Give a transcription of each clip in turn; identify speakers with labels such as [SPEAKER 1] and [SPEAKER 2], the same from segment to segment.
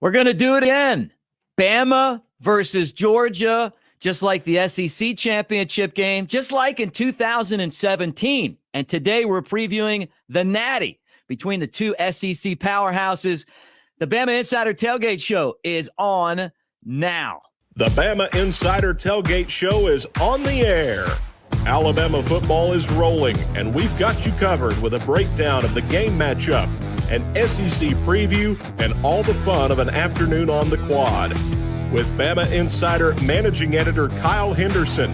[SPEAKER 1] We're going to do it again. Bama versus Georgia, just like the SEC championship game, just like in 2017. And today we're previewing the Natty between the two SEC powerhouses. The Bama Insider Tailgate Show is on now.
[SPEAKER 2] The Bama Insider Tailgate Show is on the air. Alabama football is rolling, and we've got you covered with a breakdown of the game matchup, an SEC preview, and all the fun of an afternoon on the quad. With Bama Insider Managing Editor Kyle Henderson,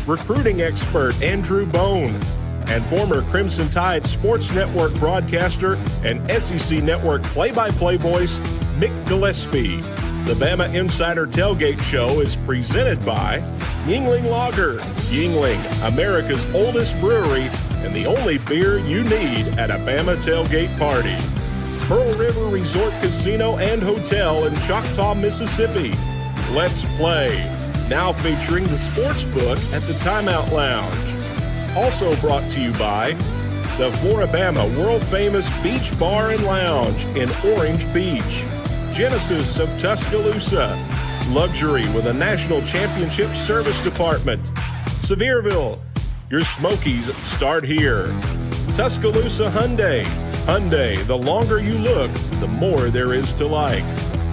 [SPEAKER 2] recruiting expert Andrew Bone, and former Crimson Tide Sports Network broadcaster and SEC Network play-by-play voice Mick Gillispie. The Bama Insider Tailgate Show is presented by Yuengling Lager. Yuengling, America's oldest brewery and the only beer you need at a Bama tailgate party. Pearl River Resort Casino and Hotel in Choctaw, Mississippi. Let's Play, now featuring the sports book at the Timeout Lounge. Also brought to you by the Floribama world-famous Beach Bar and Lounge in Orange Beach. Genesis of Tuscaloosa, luxury with a national championship service department. Sevierville, your Smokies start here. Tuscaloosa Hyundai. Hyundai, the longer you look, the more there is to like.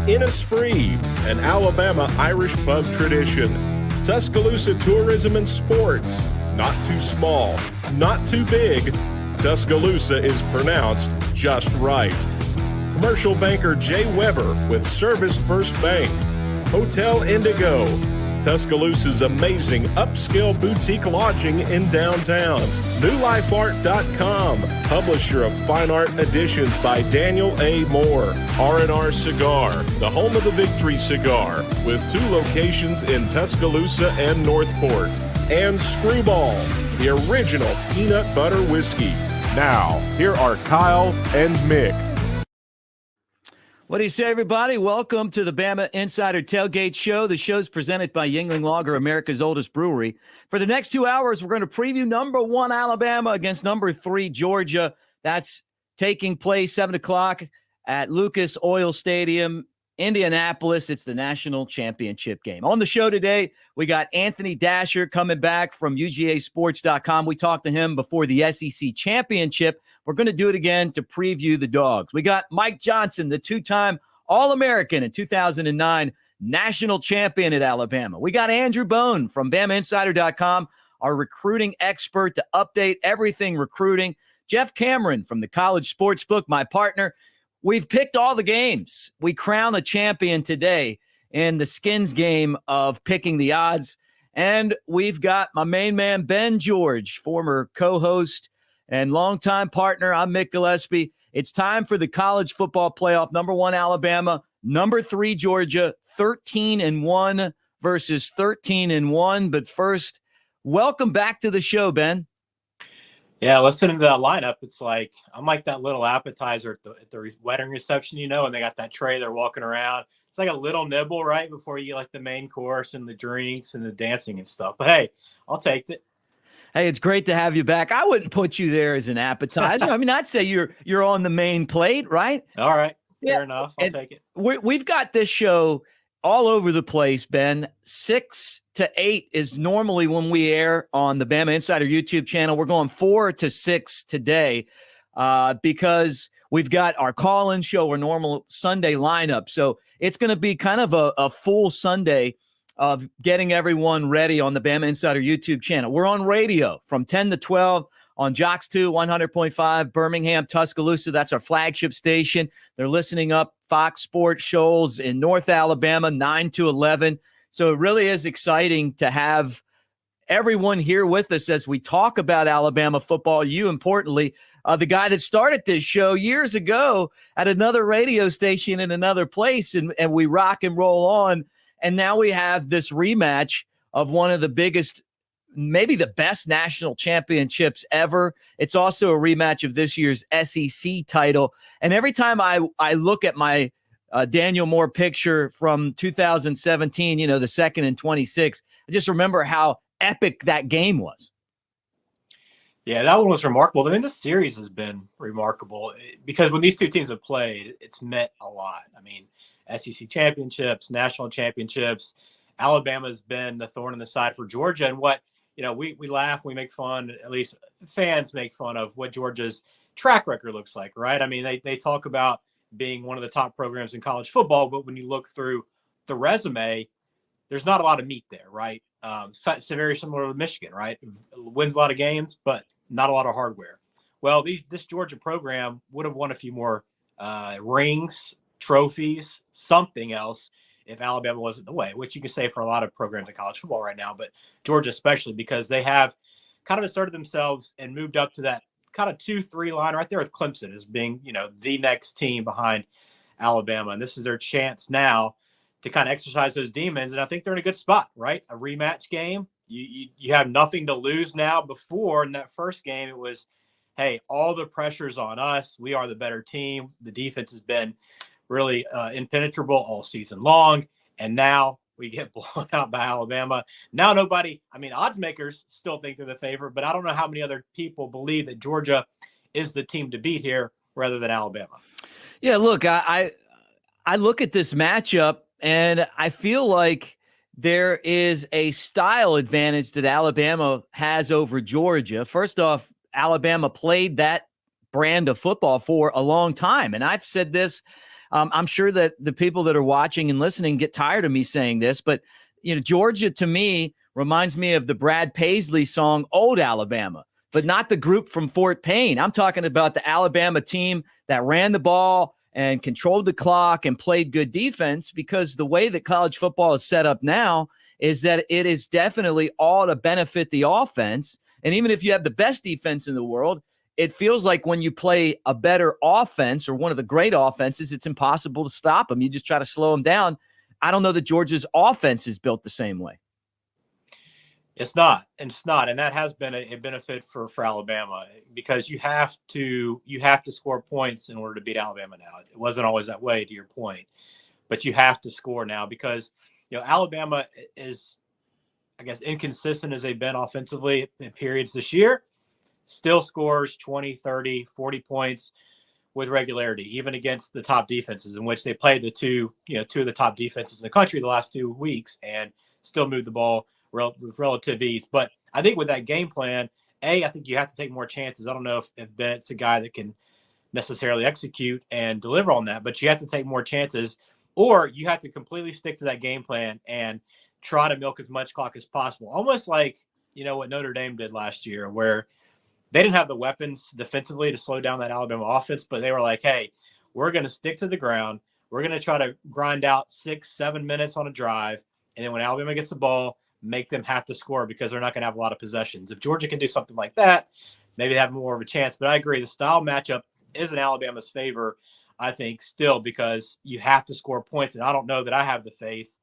[SPEAKER 2] Innisfree, an Alabama Irish pub tradition. Tuscaloosa Tourism and Sports, not too small, not too big. Tuscaloosa is pronounced just right. Commercial banker Jay Weber with Service First Bank. Hotel Indigo, Tuscaloosa's amazing upscale boutique lodging in downtown. NewLifeArt.com, publisher of fine art editions by Daniel A. Moore. R&R Cigar, the home of the Victory Cigar, with 2 locations in Tuscaloosa and Northport. And Screwball, the original peanut butter whiskey. Now, here are Kyle and Mick.
[SPEAKER 1] What do you say, everybody? Welcome to the Bama Insider Tailgate Show. The show's presented by Yuengling Lager, America's oldest brewery. For the next 2 hours, we're going to preview number 1 Alabama against number 3 Georgia. That's taking place 7 o'clock at Lucas Oil Stadium, Indianapolis. It's the national championship game. On the show today, we got Anthony Dasher coming back from UGAsports.com. We talked to him before the SEC championship. We're going to do it again to preview the Dogs. We got Mike Johnson, the 2-time All-American in 2009, national champion at Alabama. We got Andrew Bone from BamaInsider.com, our recruiting expert to update everything recruiting. Jeff Cameron from the College Sportsbook, my partner. We've picked all the games. We crown a champion today in the Skins game of picking the odds. And we've got my main man, Ben George, former co-host and longtime partner. I'm Mick Gillispie. It's time for the college football playoff. Number 1, Alabama. Number 3, Georgia. 13-1 versus 13-1. But first, welcome back to the show, Ben.
[SPEAKER 3] Yeah, listening to that lineup, it's like I'm like that little appetizer at the wedding reception, and they got that tray they're walking around. It's like a little nibble right before you get like the main course and the drinks and the dancing and stuff. But hey, I'll take it.
[SPEAKER 1] Hey, it's great to have you back. I wouldn't put you there as an appetizer. I mean, I'd say you're on the main plate, right?
[SPEAKER 3] All right, fair enough. I'll take it.
[SPEAKER 1] We've got this show all over the place, Ben. 6 to 8 is normally when we air on the Bama Insider YouTube channel. We're going 4 to 6 today because we've got our call-in show, our normal Sunday lineup. So it's going to be kind of a full Sunday of getting everyone ready on the Bama Insider YouTube channel. We're on radio from 10 to 12 on Jocks 2, 100.5, Birmingham, Tuscaloosa. That's our flagship station. They're listening up Fox Sports Shoals in North Alabama, 9 to 11. So it really is exciting to have everyone here with us as we talk about Alabama football. You, importantly, the guy that started this show years ago at another radio station in another place, and we rock and roll on. And now we have this rematch of one of the biggest, maybe the best national championships ever. It's also a rematch of this year's SEC title. And every time I look at my Daniel Moore picture from 2017, the 2nd and 26, I just remember how epic that game was.
[SPEAKER 3] Yeah, that one was remarkable. I mean, this series has been remarkable because when these two teams have played, it's meant a lot. I mean, SEC championships, national championships. Alabama's been the thorn in the side for Georgia. And what, we laugh, we make fun, at least fans make fun of what Georgia's track record looks like, right? I mean, they talk about being one of the top programs in college football, but when you look through the resume, there's not a lot of meat there, right? Very similar to Michigan, right? Wins a lot of games, but not a lot of hardware. Well, this Georgia program would have won a few more rings, trophies, something else if Alabama wasn't in the way, which you can say for a lot of programs in college football right now, but Georgia especially because they have kind of asserted themselves and moved up to that kind of 2-3 line right there with Clemson as being, the next team behind Alabama. And this is their chance now to kind of exercise those demons. And I think they're in a good spot, right? A rematch game. You have nothing to lose now. Before in that first game, it was, hey, all the pressure's on us. We are the better team. The defense has been really impenetrable all season long. And now we get blown out by Alabama. Now odds makers still think they're the favorite, but I don't know how many other people believe that Georgia is the team to beat here rather than Alabama.
[SPEAKER 1] Yeah, look, I look at this matchup and I feel like there is a style advantage that Alabama has over Georgia. First off, Alabama played that brand of football for a long time. And I've said this, I'm sure that the people that are watching and listening get tired of me saying this, but Georgia to me reminds me of the Brad Paisley song, Old Alabama, but not the group from Fort Payne. I'm talking about the Alabama team that ran the ball and controlled the clock and played good defense, because the way that college football is set up now is that it is definitely all to benefit the offense. And even if you have the best defense in the world, it feels like when you play a better offense or one of the great offenses, it's impossible to stop them. You just try to slow them down. I don't know that Georgia's offense is built the same way.
[SPEAKER 3] It's not. And that has been a benefit for Alabama because you have to score points in order to beat Alabama now. It wasn't always that way, to your point, but you have to score now because, Alabama is, I guess, inconsistent as they've been offensively in periods this year, still scores 20, 30, 40 points with regularity, even against the top defenses in which they played two of the top defenses in the country the last 2 weeks and still moved the ball with relative ease. But I think with that game plan, I think you have to take more chances. I don't know if Bennett's a guy that can necessarily execute and deliver on that, but you have to take more chances, or you have to completely stick to that game plan and try to milk as much clock as possible. Almost like, what Notre Dame did last year, where they didn't have the weapons defensively to slow down that Alabama offense, but they were like, hey, we're going to stick to the ground. We're going to try to grind out 6-7 minutes on a drive. And then when Alabama gets the ball, make them have to score because they're not going to have a lot of possessions. If Georgia can do something like that, maybe they have more of a chance. But I agree, the style matchup is in Alabama's favor, I think, still, because you have to score points. And I don't know that I have the faith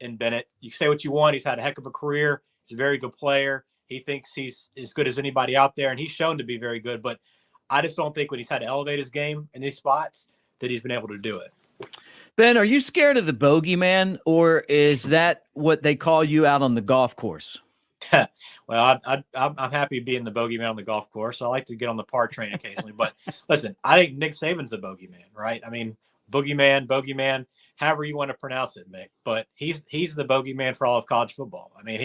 [SPEAKER 3] in Bennett. You can say what you want. He's had a heck of a career. He's a very good player. He thinks he's as good as anybody out there, and he's shown to be very good. But I just don't think when he's had to elevate his game in these spots that he's been able to do it.
[SPEAKER 1] Ben, are you scared of the bogeyman, or is that what they call you out on the golf course?
[SPEAKER 3] Well, I'm happy being the bogeyman on the golf course. I like to get on the par train occasionally. But listen, I think Nick Saban's the bogeyman, right? I mean, bogeyman, however you want to pronounce it, Mick. But he's the bogeyman for all of college football. I mean,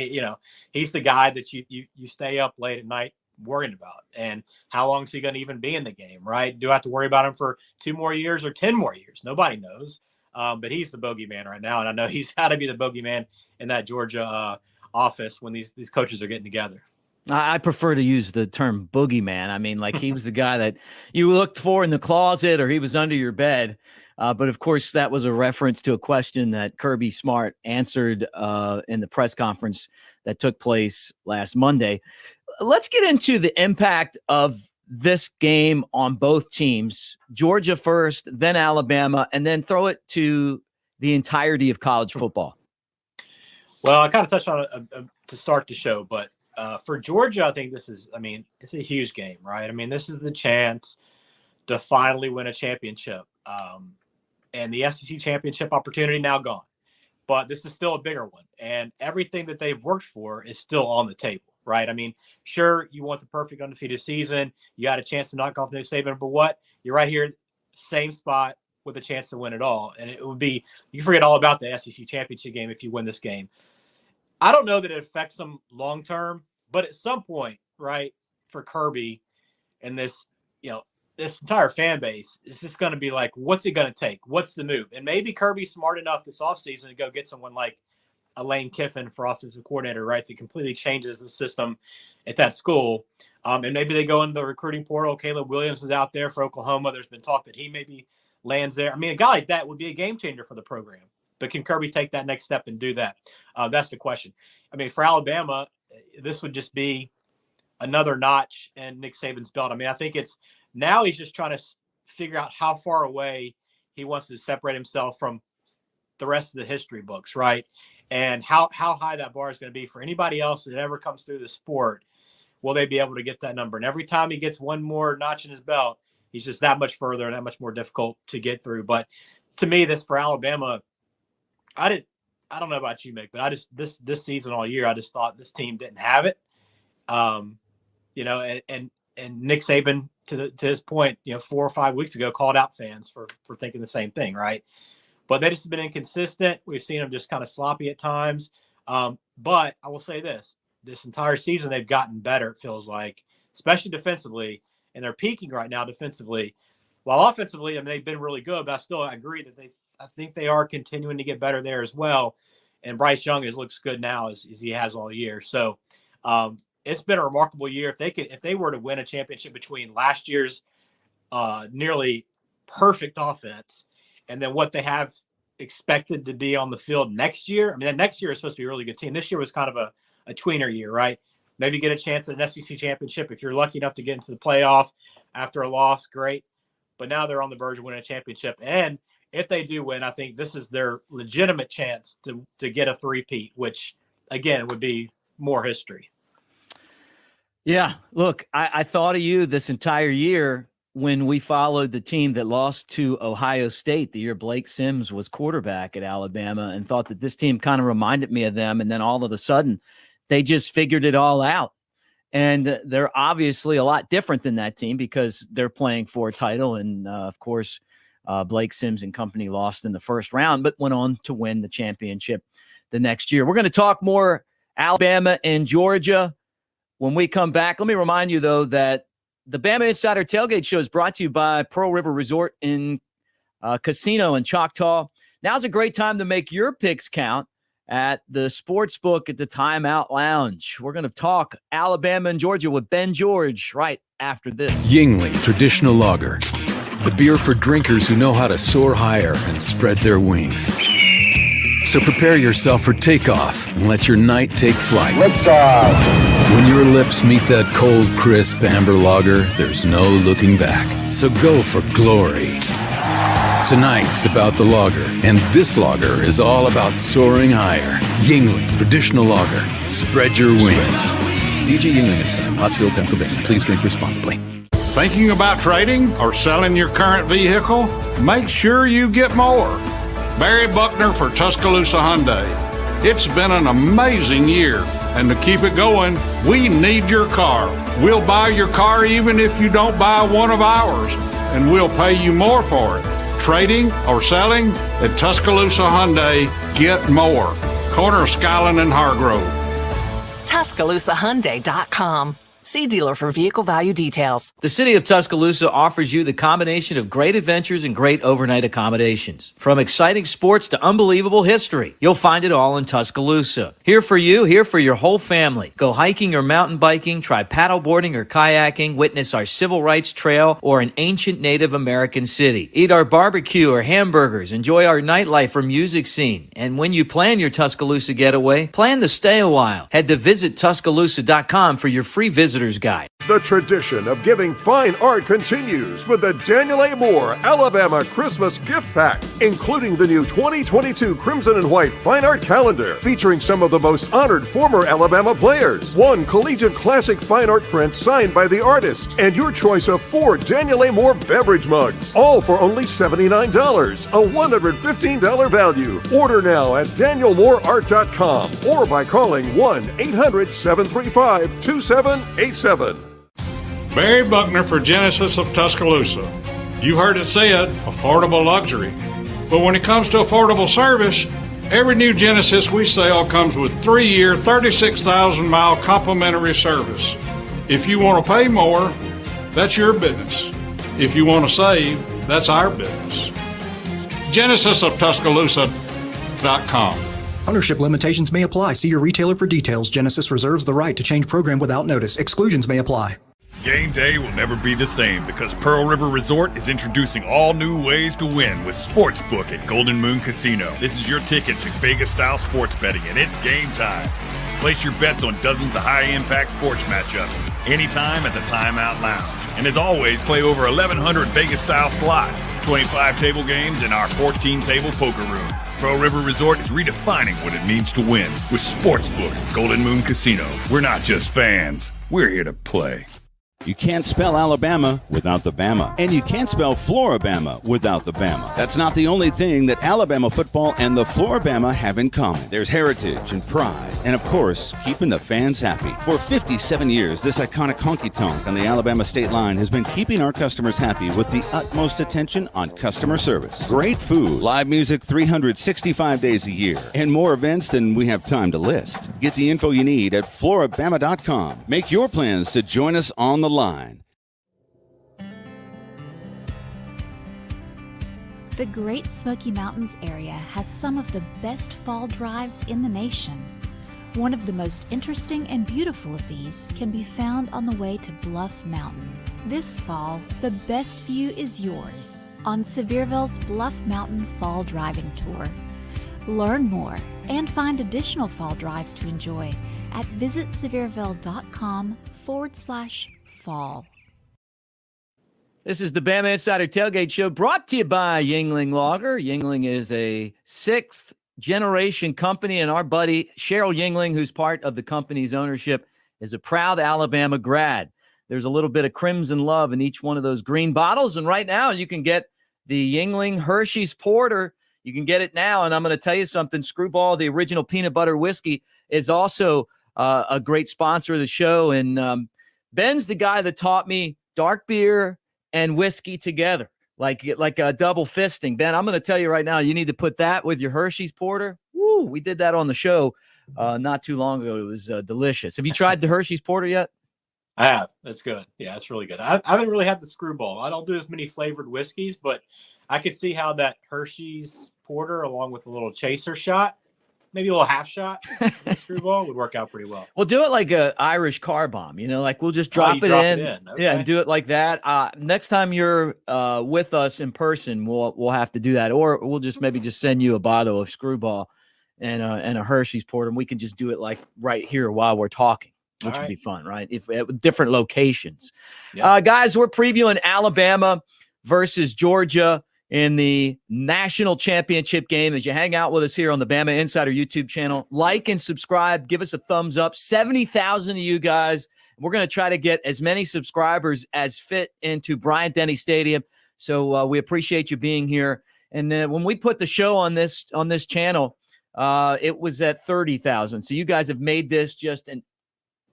[SPEAKER 3] he's the guy that you stay up late at night worrying about. And how long is he going to even be in the game, right? Do I have to worry about him for 2 more years or 10 more years? Nobody knows. But he's the bogeyman right now. And I know he's got to be the bogeyman in that Georgia office when these coaches are getting together.
[SPEAKER 1] I prefer to use the term boogeyman. I mean, like he was the guy that you looked for in the closet or he was under your bed. But of course, that was a reference to a question that Kirby Smart answered in the press conference that took place last Monday. Let's get into the impact of this game on both teams, Georgia first, then Alabama, and then throw it to the entirety of college football.
[SPEAKER 3] Well, I kind of touched on it to start the show, but for Georgia, I think it's a huge game, right? I mean, this is the chance to finally win a championship. And the SEC championship opportunity now gone. But this is still a bigger one. And everything that they've worked for is still on the table, right? I mean, sure, you want the perfect undefeated season. You got a chance to knock off Nick Saban, but what? You're right here, same spot with a chance to win it all. And it would be, you forget all about the SEC championship game if you win this game. I don't know that it affects them long term, but at some point, right, for Kirby and this, this entire fan base, it's just going to be like, what's it going to take? What's the move? And maybe Kirby's smart enough this offseason to go get someone like a Lane Kiffin for offensive coordinator, right, that completely changes the system at that school. And maybe they go into the recruiting portal. Caleb Williams is out there for Oklahoma. There's been talk that he maybe lands there. I mean, a guy like that would be a game changer for the program. But can Kirby take that next step and do that? That's the question. I mean, for Alabama, this would just be another notch in Nick Saban's belt. I mean, I think now he's just trying to figure out how far away he wants to separate himself from the rest of the history books, right? And how high that bar is going to be for anybody else that ever comes through the sport. Will they be able to get that number? And every time he gets one more notch in his belt, he's just that much further and that much more difficult to get through. But to me, this for Alabama, I don't know about you, Mick, but this season all year, I just thought this team didn't have it. And Nick Saban, to his point, 4 or 5 weeks ago, called out fans for thinking the same thing, right? But they just have been inconsistent. We've seen them just kind of sloppy at times. But I will say this entire season, they've gotten better, it feels like, especially defensively, and they're peaking right now defensively. While offensively, I mean, they've been really good, but I agree that I think they are continuing to get better there as well. And Bryce Young looks good now as he has all year. So it's been a remarkable year. If they were to win a championship between last year's nearly perfect offense and then what they have expected to be on the field next year, I mean, that next year is supposed to be a really good team. This year was kind of a tweener year, right? Maybe get a chance at an SEC championship. If you're lucky enough to get into the playoff after a loss, great. But now they're on the verge of winning a championship. And if they do win, I think this is their legitimate chance to get a three-peat, which, again, would be more history.
[SPEAKER 1] Yeah, look, I thought of you this entire year when we followed the team that lost to Ohio State the year Blake Sims was quarterback at Alabama, and thought that this team kind of reminded me of them. And then all of a sudden, they just figured it all out. And they're obviously a lot different than that team because they're playing for a title. And, of course, Blake Sims and company lost in the first round, but went on to win the championship the next year. We're going to talk more Alabama and Georgia when we come back. Let me remind you, though, that the Bama Insider Tailgate Show is brought to you by Pearl River Resort in Casino in Choctaw. Now's a great time to make your picks count at the sports book at the Timeout Lounge. We're going to talk Alabama and Georgia with Ben George right after this.
[SPEAKER 4] Yingling Traditional Lager, the beer for drinkers who know how to soar higher and spread their wings. So prepare yourself for takeoff and let your night take flight. Liftoff. When your lips meet that cold, crisp amber lager, there's no looking back. So go for glory. Tonight's about the lager, and this lager is all about soaring higher. Yingling Traditional Lager. Spread your wings. DJ Yingling & Son, Pottsville, Pennsylvania. Please drink responsibly.
[SPEAKER 5] Thinking about trading or selling your current vehicle? Make sure you get more. Barry Buckner for Tuscaloosa Hyundai. It's been an amazing year, and to keep it going, we need your car. We'll buy your car even if you don't buy one of ours, and we'll pay you more for it. Trading or selling at Tuscaloosa Hyundai, get more. Corner of Skyland and Hargrove.
[SPEAKER 6] TuscaloosaHyundai.com. See dealer for vehicle value details.
[SPEAKER 1] The city of Tuscaloosa offers you the combination of great adventures and great overnight accommodations. From exciting sports to unbelievable history, you'll find it all in Tuscaloosa. Here for you, here for your whole family. Go hiking or mountain biking, try paddleboarding or kayaking, witness our civil rights trail or an ancient Native American city. Eat our barbecue or hamburgers, enjoy our nightlife or music scene. And when you plan your Tuscaloosa getaway, plan to stay a while. Head to visittuscaloosa.com for your free visitor Visitor's Guide.
[SPEAKER 7] The tradition of giving fine art continues with the Daniel A. Moore Alabama Christmas Gift Pack, including the new 2022 Crimson and White Fine Art Calendar, featuring some of the most honored former Alabama players, one collegiate classic fine art print signed by the artist, and your choice of 4 Daniel A. Moore beverage mugs, all for only $79, a $115 value. Order now at danielmooreart.com or by calling 1-800-735-2787.
[SPEAKER 5] Barry Buckner for Genesis of Tuscaloosa. You heard it said, affordable luxury. But when it comes to affordable service, every new Genesis we sell comes with 3-year, 36,000-mile complimentary service. If you want to pay more, that's your business. If you want to save, that's our business. GenesisofTuscaloosa.com.
[SPEAKER 8] Ownership limitations may apply. See your retailer for details. Genesis reserves the right to change program without notice. Exclusions may apply.
[SPEAKER 9] Game day will never be the same because Pearl River Resort is introducing all new ways to win with Sportsbook at Golden Moon Casino. This is your ticket to Vegas-style sports betting, and it's game time. Place your bets on dozens of high-impact sports matchups anytime at the Timeout Lounge. And as always, play over 1,100 Vegas-style slots, 25 table games, and our 14-table poker room. Pearl River Resort is redefining what it means to win with Sportsbook at Golden Moon Casino. We're not just fans. We're here to play.
[SPEAKER 10] You can't spell Alabama without the Bama. And you can't spell Floribama without the Bama. That's not the only thing that Alabama football and the Floribama have in common. There's heritage and pride. And, of course, keeping the fans happy. For 57 years, this iconic honky-tonk on the Alabama state line has been keeping our customers happy with the utmost attention on customer service. Great food, live music 365 days a year, and more events than we have time to list. Get the info you need at Floribama.com. Make your plans to join us on the line.
[SPEAKER 11] The Great Smoky Mountains area has some of the best fall drives in the nation. One of the most interesting and beautiful of these can be found on the way to Bluff Mountain. This fall, the best view is yours on Sevierville's Bluff Mountain Fall Driving Tour. Learn more and find additional fall drives to enjoy at visitsevierville.com/fall.
[SPEAKER 1] This is the Bama Insider Tailgate Show brought to you by Yuengling Lager. Yuengling is a 6th generation company, and our buddy Cheryl Yuengling, who's part of the company's ownership, is a proud Alabama grad. There's a little bit of crimson love in each one of those green bottles, and right now you can get the Yuengling Hershey's Porter. You can get it now, and I'm going to tell you something. Screwball, the original peanut butter whiskey, is also a great sponsor of the show, and Ben's the guy that taught me dark beer and whiskey together, like a double fisting. Ben, I'm going to tell you right now, you need to put that with your Hershey's Porter. Woo, we did that on the show not too long ago. It was delicious. Have you tried the Hershey's Porter yet?
[SPEAKER 3] I have. That's good. Yeah, it's really good. I haven't really had the Screwball. I don't do as many flavored whiskeys, but I could see how that Hershey's Porter, along with a little chaser shot, maybe a little half shot Screwball, would work out pretty well.
[SPEAKER 1] We'll do it like a Irish car bomb, like we'll just drop it in. Okay. Yeah, and do it like that. Next time you're with us in person, we'll have to do that, or we'll just send you a bottle of Screwball and a Hershey's Porter, and we can just do it like right here while we're talking, which would be fun, right? If different locations. Yeah. Guys, we're previewing Alabama versus Georgia in the national championship game. As you hang out with us here on the Bama Insider YouTube channel, like and subscribe, give us a thumbs up. 70,000 of you guys. We're going to try to get as many subscribers as fit into Bryant-Denny Stadium. So we appreciate you being here. And when we put the show on this channel, it was at 30,000. So you guys have made this just an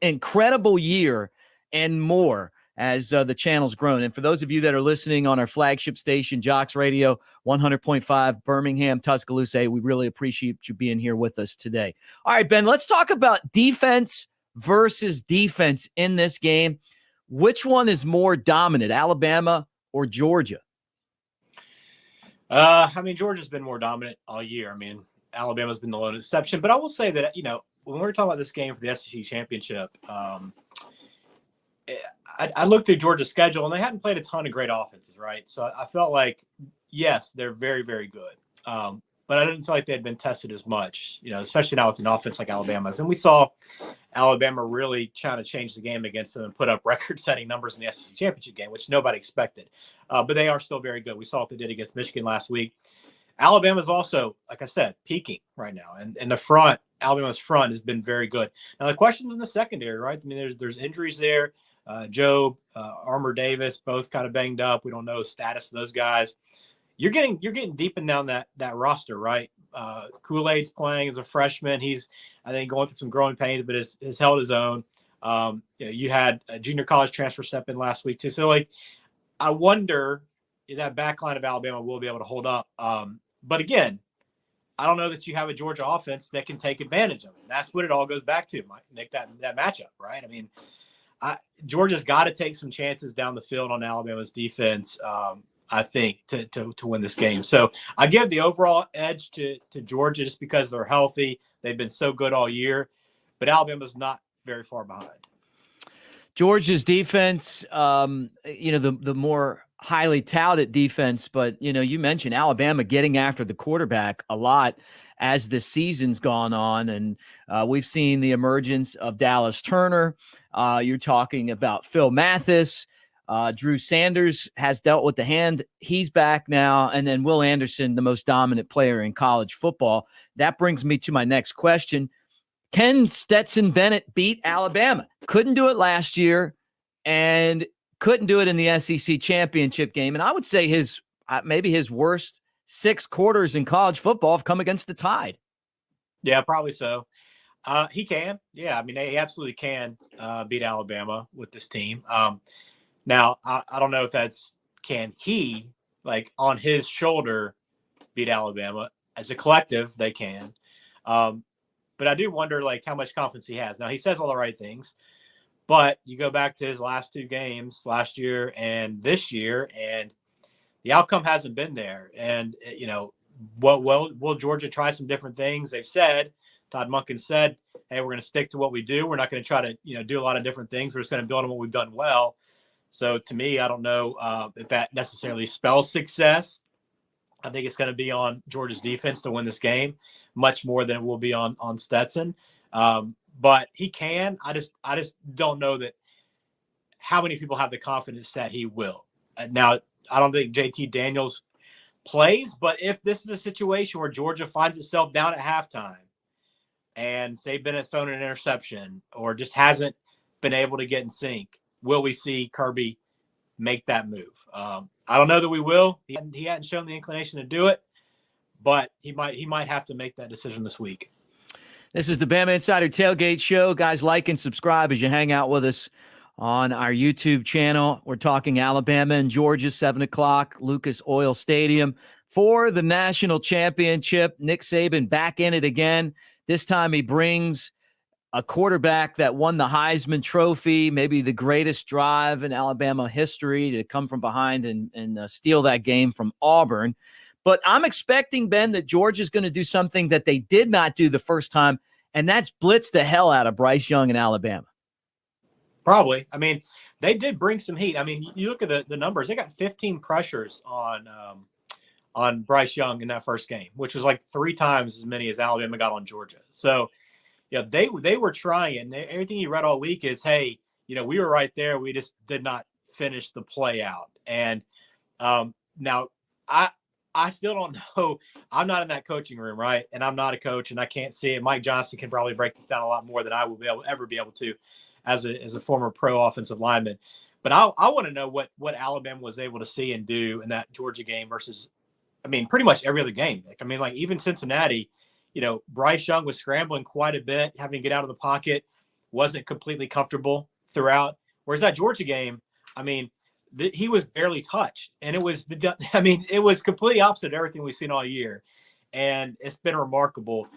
[SPEAKER 1] incredible year and more as the channel's grown. And for those of you that are listening on our flagship station, Jocks Radio, 100.5, Birmingham, Tuscaloosa, we really appreciate you being here with us today. All right, Ben, let's talk about defense versus defense in this game. Which one is more dominant, Alabama or Georgia?
[SPEAKER 3] Georgia's been more dominant all year. Alabama's been the lone exception. But I will say that, when we're talking about this game for the SEC championship, I looked through Georgia's schedule, and they hadn't played a ton of great offenses, right? So I felt like, yes, they're very, very good. but I didn't feel like they had been tested as much, especially now with an offense like Alabama's. And we saw Alabama really trying to change the game against them and put up record-setting numbers in the SEC championship game, which nobody expected. But they are still very good. We saw what they did against Michigan last week. Alabama's also, like I said, peaking right now. And the front, Alabama's front has been very good. Now, the question's in the secondary, right? I mean, there's injuries there. Job, Armour Davis, both kind of banged up. We don't know the status of those guys. You're getting deep in down that roster, right? Kool-Aid's playing as a freshman. He's, I think, going through some growing pains, but has held his own. You had a junior college transfer step in last week too. So, I wonder if that back line of Alabama will be able to hold up. But again, I don't know that you have a Georgia offense that can take advantage of it. That's what it all goes back to, Mike, make that matchup, right? I mean, Georgia's got to take some chances down the field on Alabama's defense, I think, to win this game. So I give the overall edge to Georgia just because they're healthy. They've been so good all year, but Alabama's not very far behind.
[SPEAKER 1] Georgia's defense, the more highly touted defense, but, you mentioned Alabama getting after the quarterback a lot as the season's gone on. And we've seen the emergence of Dallas Turner. You're talking about Phil Mathis. Drew Sanders has dealt with the hand. He's back now. And then Will Anderson, the most dominant player in college football. That brings me to my next question. Can Stetson Bennett beat Alabama? Couldn't do it last year and couldn't do it in the SEC championship game. And I would say maybe his worst 6 quarters in college football have come against the Tide.
[SPEAKER 3] Yeah, probably so. He can. Yeah, I mean, he absolutely can beat Alabama with this team. Now, I don't know if can he, on his shoulder, beat Alabama. As a collective, they can. But I do wonder, how much confidence he has. Now, he says all the right things, but you go back to his last 2 games, last year and this year, and the outcome hasn't been there. And, will Georgia try some different things? They've said, Todd Monken said, hey, we're going to stick to what we do. We're not going to try to, do a lot of different things. We're just going to build on what we've done well. So to me, I don't know if that necessarily spells success. I think it's going to be on Georgia's defense to win this game much more than it will be on Stetson. But he can. I just don't know that how many people have the confidence that he will. Now, I don't think JT Daniels plays, but if this is a situation where Georgia finds itself down at halftime and say Bennett's thrown an interception or just hasn't been able to get in sync, will we see Kirby make that move? I don't know that we will. He hadn't shown the inclination to do it, but he might have to make that decision this week.
[SPEAKER 1] This is the Bama Insider Tailgate Show. Guys, like and subscribe as you hang out with us on our YouTube channel. We're talking Alabama and Georgia, 7 o'clock, Lucas Oil Stadium for the national championship. Nick Saban back in it again. This time he brings a quarterback that won the Heisman Trophy, maybe the greatest drive in Alabama history, to come from behind and steal that game from Auburn. But I'm expecting, Ben, that Georgia's going to do something that they did not do the first time, and that's blitz the hell out of Bryce Young in Alabama.
[SPEAKER 3] Probably. I mean, they did bring some heat. I mean, you look at the numbers. They got 15 pressures on Bryce Young in that first game, which was 3 times as many as Alabama got on Georgia. So, yeah, they were trying, and everything you read all week is, hey, we were right there. We just did not finish the play out. And now I still don't know. I'm not in that coaching room, right? And I'm not a coach, and I can't see it. Mike Johnson can probably break this down a lot more than I will ever be able to as a former pro offensive lineman. But I want to know what Alabama was able to see and do in that Georgia game versus, pretty much every other game, Nick. Even Cincinnati, Bryce Young was scrambling quite a bit, having to get out of the pocket, wasn't completely comfortable throughout. Whereas that Georgia game, he was barely touched. And it was completely opposite of everything we've seen all year. And it's been remarkable.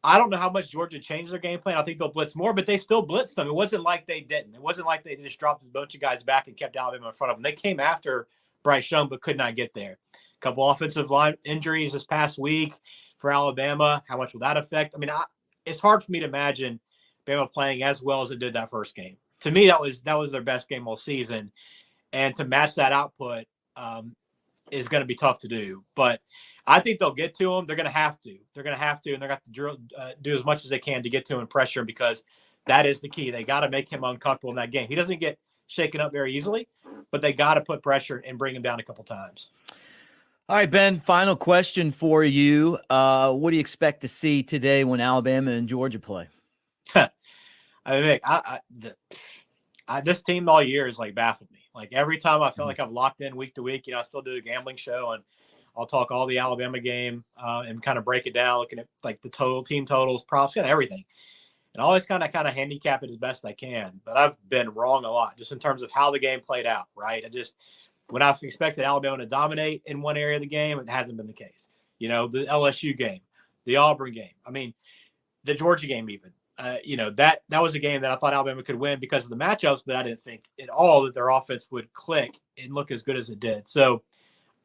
[SPEAKER 3] I don't know how much Georgia changed their game plan. I think they'll blitz more, but they still blitzed them. It wasn't like they didn't. It wasn't like they just dropped a bunch of guys back and kept Alabama in front of them. They came after Bryce Young, but could not get there. A couple offensive line injuries this past week for Alabama. How much will that affect? It's hard for me to imagine Bama playing as well as it did that first game. To me, that was their best game all season. And to match that output, is going to be tough to do. But I think they'll get to him. They're going to have to. And they're going to have to do as much as they can to get to him and pressure him, because that is the key. They got to make him uncomfortable in that game. He doesn't get shaken up very easily, but they got to put pressure and bring him down a couple times.
[SPEAKER 1] All right, Ben, final question for you. What do you expect to see today when Alabama and Georgia play?
[SPEAKER 3] I mean, Mick, this team all year has like baffled me. Like every time I felt like I've locked in week to week, I still do a gambling show and I'll talk all the Alabama game and kind of break it down, looking at like the total team totals, props, and everything. And I always kind of handicap it as best I can, but I've been wrong a lot just in terms of how the game played out. Right. When I've expected Alabama to dominate in one area of the game, it hasn't been the case. The LSU game, the Auburn game. I mean, the Georgia game even. That was a game that I thought Alabama could win because of the matchups, but I didn't think at all that their offense would click and look as good as it did. So,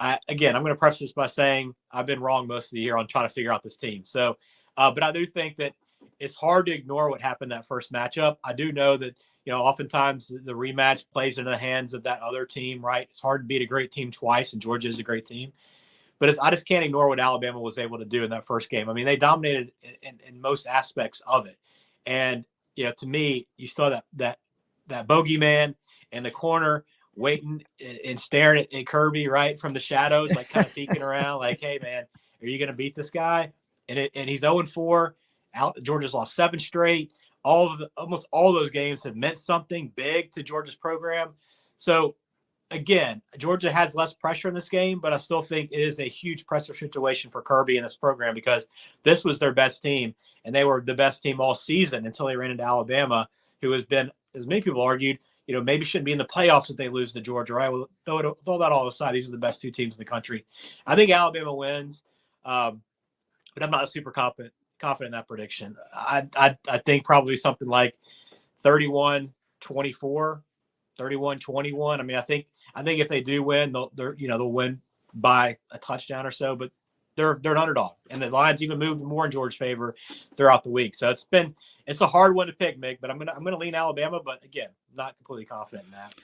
[SPEAKER 3] I'm going to preface this by saying I've been wrong most of the year on trying to figure out this team. So, but I do think that it's hard to ignore what happened that first matchup. I do know that, oftentimes the rematch plays into the hands of that other team, right? It's hard to beat a great team twice, and Georgia is a great team. But I just can't ignore what Alabama was able to do in that first game. I mean, they dominated in most aspects of it. And, to me, you saw that bogeyman in the corner waiting and staring at Kirby, right, from the shadows, like kind of peeking around, like, hey, man, are you going to beat this guy? And he's 0-4. Georgia's lost 7 straight. Almost all those games have meant something big to Georgia's program. So, again, Georgia has less pressure in this game, but I still think it is a huge pressure situation for Kirby in this program because this was their best team, and they were the best team all season until they ran into Alabama, who has been, as many people argued, maybe shouldn't be in the playoffs if they lose to Georgia, right? Well, throw that all aside. These are the best 2 teams in the country. I think Alabama wins, but I'm not super confident in that prediction. I think probably something like 31-24, 31-21. I mean, I think if they do win, they'll win by a touchdown or so, but they're an underdog, and the lines even moved more in Georgia's favor throughout the week. So it's a hard one to pick, Mick, but I'm gonna lean Alabama, but again, not completely confident in that.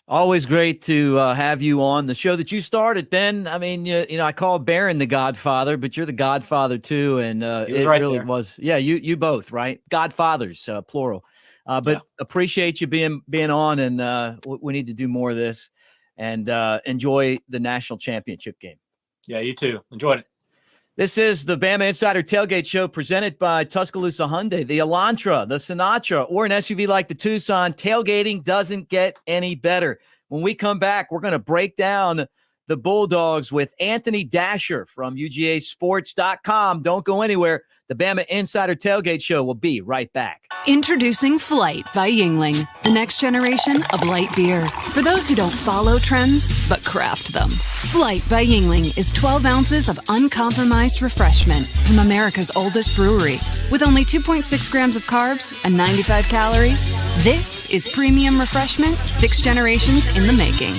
[SPEAKER 1] Always great to have you on the show that you started, Ben. I mean, I call Barron the Godfather, but you're the Godfather too, and it
[SPEAKER 3] right
[SPEAKER 1] really
[SPEAKER 3] there.
[SPEAKER 1] was. Yeah, you both, right? Godfathers, plural. But appreciate you being on, and we need to do more of this, and enjoy the national championship game.
[SPEAKER 3] Yeah, you too. Enjoyed it.
[SPEAKER 1] This is the Bama Insider Tailgate Show presented by Tuscaloosa Hyundai, the Elantra, the Sinatra, or an SUV like the Tucson. Tailgating doesn't get any better. When we come back, we're going to break down the Bulldogs with Anthony Dasher from UGAsports.com. Don't go anywhere. The Bama Insider Tailgate Show will be right back.
[SPEAKER 12] Introducing Flight by Yingling, the next generation of light beer. For those who don't follow trends, but craft them. Flight by Yingling is 12 ounces of uncompromised refreshment from America's oldest brewery. With only 2.6 grams of carbs and 95 calories, this is premium refreshment 6 generations in the making.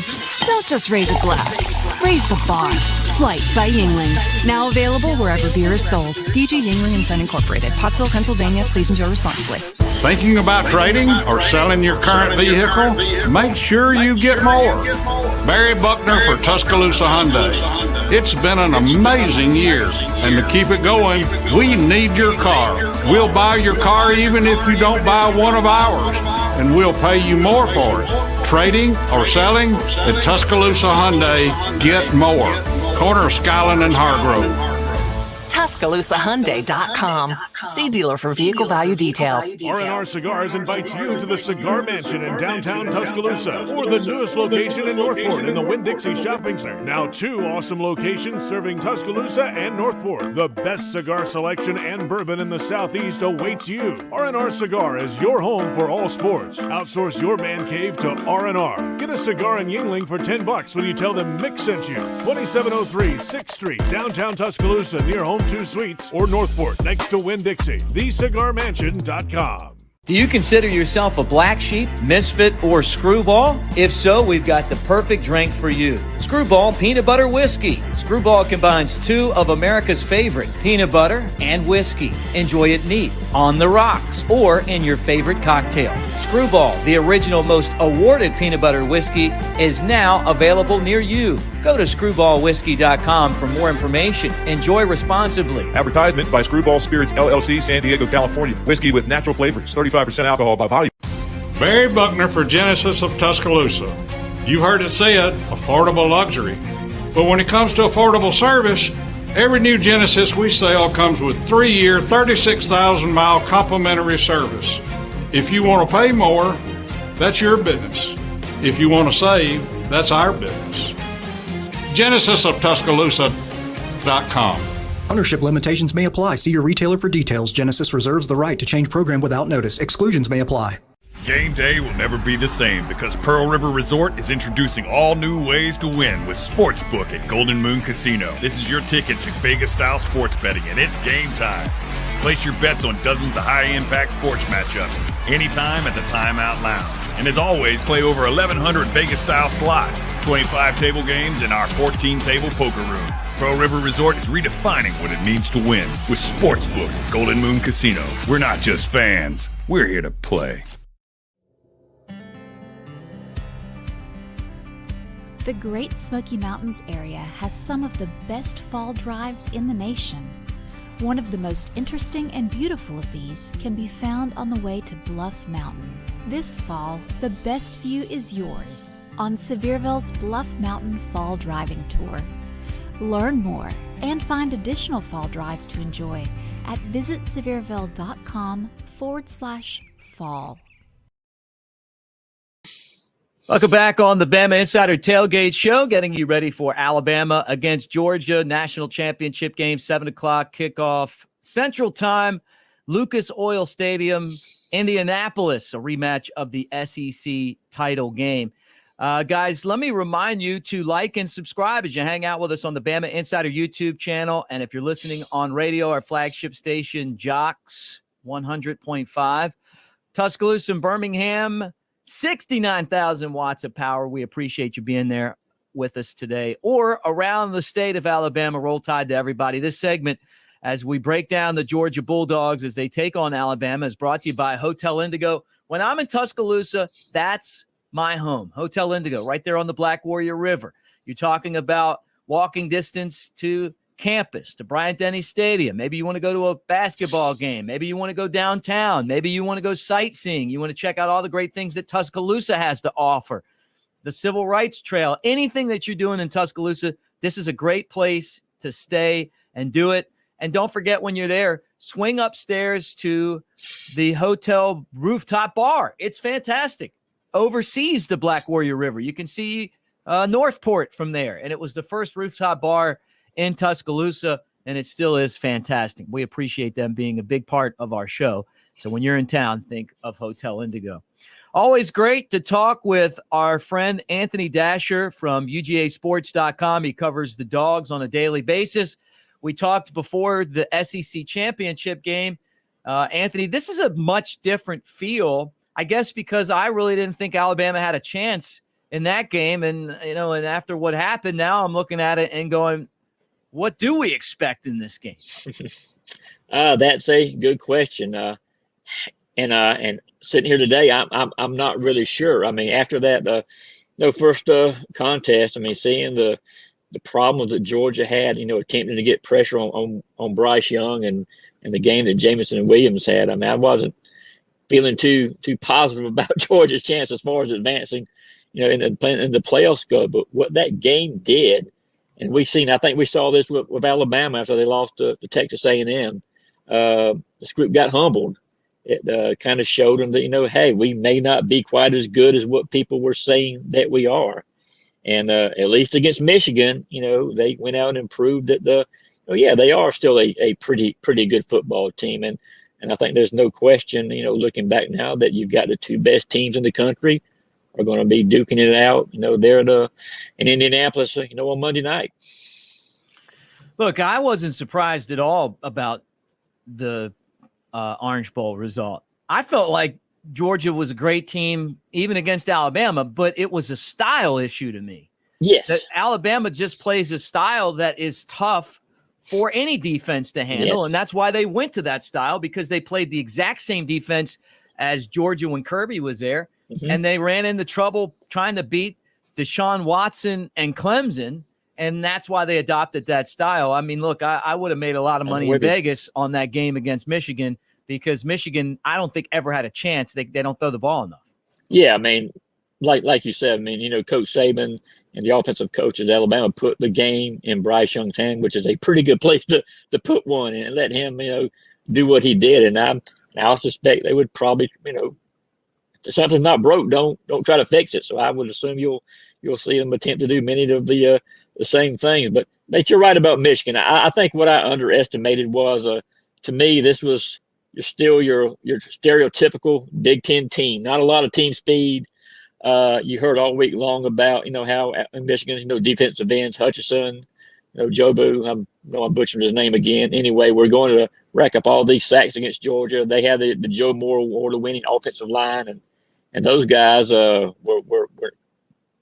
[SPEAKER 12] Don't just raise a glass, raise the bar. Flight by Yingling. Now available wherever beer is sold. PG Yingling & Son Incorporated. Pottsville, Pennsylvania. Please enjoy responsibly.
[SPEAKER 5] Thinking about trading or selling your current vehicle? Make sure you get more. Barry Buckner for Tuscaloosa Hyundai. It's been an amazing year, and to keep it going, we need your car. We'll buy your car even if you don't buy one of ours, and we'll pay you more for it. Trading or selling? At Tuscaloosa Hyundai, get more. Corner of Skyland and Hargrove.
[SPEAKER 6] TuscaloosaHyundai.com. See dealer for vehicle value details.
[SPEAKER 2] R&R Cigars invites you to the Cigar Mansion in downtown Tuscaloosa, or the newest location in Northport in the Winn-Dixie Shopping Center. Now 2 awesome locations serving Tuscaloosa and Northport. The best cigar selection and bourbon in the Southeast awaits you. R&R Cigar is your home for all sports. Outsource your man cave to R&R. Get a cigar in Yingling for $10 when you tell them Mick sent you. 2703 6th Street, downtown Tuscaloosa, near Home 2 Suites, or Northport, next to Winn-Dixie. TheCigarMansion.com.
[SPEAKER 1] Do you consider yourself a black sheep, misfit, or screwball? If so, we've got the perfect drink for you. Screwball Peanut Butter Whiskey. Screwball combines two of America's favorite, peanut butter and whiskey. Enjoy it neat, on the rocks, or in your favorite cocktail. Screwball, the original most awarded peanut butter whiskey, is now available near you. Go to screwballwhiskey.com for more information. Enjoy responsibly.
[SPEAKER 13] Advertisement by Screwball Spirits, LLC, San Diego, California. Whiskey with natural flavors, 35% alcohol by volume.
[SPEAKER 5] Barry Buckner for Genesis of Tuscaloosa. You heard it said, affordable luxury. But when it comes to affordable service, every new Genesis we sell comes with 3-year, 36,000-mile complimentary service. If you want to pay more, that's your business. If you want to save, that's our business. GenesisofTuscaloosa.com.
[SPEAKER 8] Ownership limitations may apply. See your retailer for details. Genesis reserves the right to change program without notice. Exclusions may apply.
[SPEAKER 9] Game day will never be the same because Pearl River Resort is introducing all new ways to win with Sportsbook at Golden Moon Casino. This is your ticket to Vegas-style sports betting, and it's game time. Place your bets on dozens of high-impact sports matchups anytime at the Timeout Lounge. And as always, play over 1,100 Vegas-style slots, 25 table games, and our 14-table poker room. Pearl River Resort is redefining what it means to win with Sportsbook at Golden Moon Casino. We're not just fans. We're here to play.
[SPEAKER 11] The Great Smoky Mountains area has some of the best fall drives in the nation. One of the most interesting and beautiful of these can be found on the way to Bluff Mountain. This fall, the best view is yours on Sevierville's Bluff Mountain Fall Driving Tour. Learn more and find additional fall drives to enjoy at visitsevierville.com/fall.
[SPEAKER 1] Welcome back on the Bama Insider Tailgate Show, getting you ready for Alabama against Georgia, National Championship game, 7 o'clock kickoff Central Time, Lucas Oil Stadium, Indianapolis, a rematch of the SEC title game. Guys, let me remind you to like and subscribe as you hang out with us on the Bama Insider YouTube channel. And if you're listening on radio, our flagship station, Jocks 100.5, Tuscaloosa and Birmingham, 69,000 watts of power. We appreciate you being there with us today. Or around the state of Alabama, roll tide to everybody. This segment, as we break down the Georgia Bulldogs as they take on Alabama, is brought to you by Hotel Indigo. When I'm in Tuscaloosa, that's my home. Hotel Indigo, right there on the Black Warrior River. You're talking about walking distance to campus, to Bryant-Denny Stadium. Maybe you want to go to a basketball game. Maybe you want to go downtown. Maybe you want to go sightseeing. You want to check out all the great things that Tuscaloosa has to offer. The Civil Rights Trail, anything that you're doing in Tuscaloosa, this is a great place to stay and do it. And don't forget, when you're there, swing upstairs to the hotel rooftop bar. It's fantastic. Oversees the Black Warrior River. You can see Northport from there. And it was the first rooftop bar in Tuscaloosa, and it still is fantastic. We appreciate them being a big part of our show. So when you're in town, think of Hotel Indigo. Always great to talk with our friend Anthony Dasher from UGAsports.com. He covers the Dogs on a daily basis. We talked before the SEC championship game. Anthony, this is a much different feel, I guess, because I really didn't think Alabama had a chance in that game. And, and after what happened, now I'm looking at it and going, what do we expect in this game?
[SPEAKER 14] That's a good question. And sitting here today, I'm not really sure. I mean, after that, first contest, I mean, seeing the problems that Georgia had, attempting to get pressure on Bryce Young and the game that Jamison and Williams had. I mean, I wasn't feeling too positive about Georgia's chance as far as advancing, in the playoffs go. But what that game did, and I think we saw this with Alabama after they lost to Texas A&M. This group got humbled. It kind of showed them that, hey, we may not be quite as good as what people were saying that we are. And at least against Michigan, they went out and proved that they are still a pretty good football team. And I think there's no question, looking back now, that you've got the two best teams in the country are going to be duking it out, there in Indianapolis, on Monday night.
[SPEAKER 1] Look, I wasn't surprised at all about the Orange Bowl result. I felt like Georgia was a great team, even against Alabama, but it was a style issue to me.
[SPEAKER 14] Yes.
[SPEAKER 1] That Alabama just plays a style that is tough for any defense to handle.
[SPEAKER 14] Yes.
[SPEAKER 1] And that's why they went to that style, because they played the exact same defense as Georgia when Kirby was there.
[SPEAKER 14] Mm-hmm.
[SPEAKER 1] And they ran into trouble trying to beat Deshaun Watson and Clemson. And that's why they adopted that style. I mean, look, I would have made a lot of money in Vegas on that game against Michigan, because Michigan, I don't think ever had a chance. They don't throw the ball enough.
[SPEAKER 14] Yeah, I mean, like you said, I mean, you know, Coach Saban and the offensive coaches at Alabama put the game in Bryce Young's hand, which is a pretty good place to put one in and let him, you know, do what he did. And I suspect they would probably, you know, if something's not broke, don't try to fix it. So I would assume you'll see them attempt to do many of the same things. But you're right about Michigan. I think what I underestimated was, to me, this was your stereotypical Big Ten team. Not a lot of team speed. You heard all week long about, you know, how in Michigan, you know, defensive ends, Hutchinson, you know, Jobu, I'm butchering his name again. Anyway, we're going to rack up all these sacks against Georgia. They had the Joe Moore award-winning offensive line, and those guys were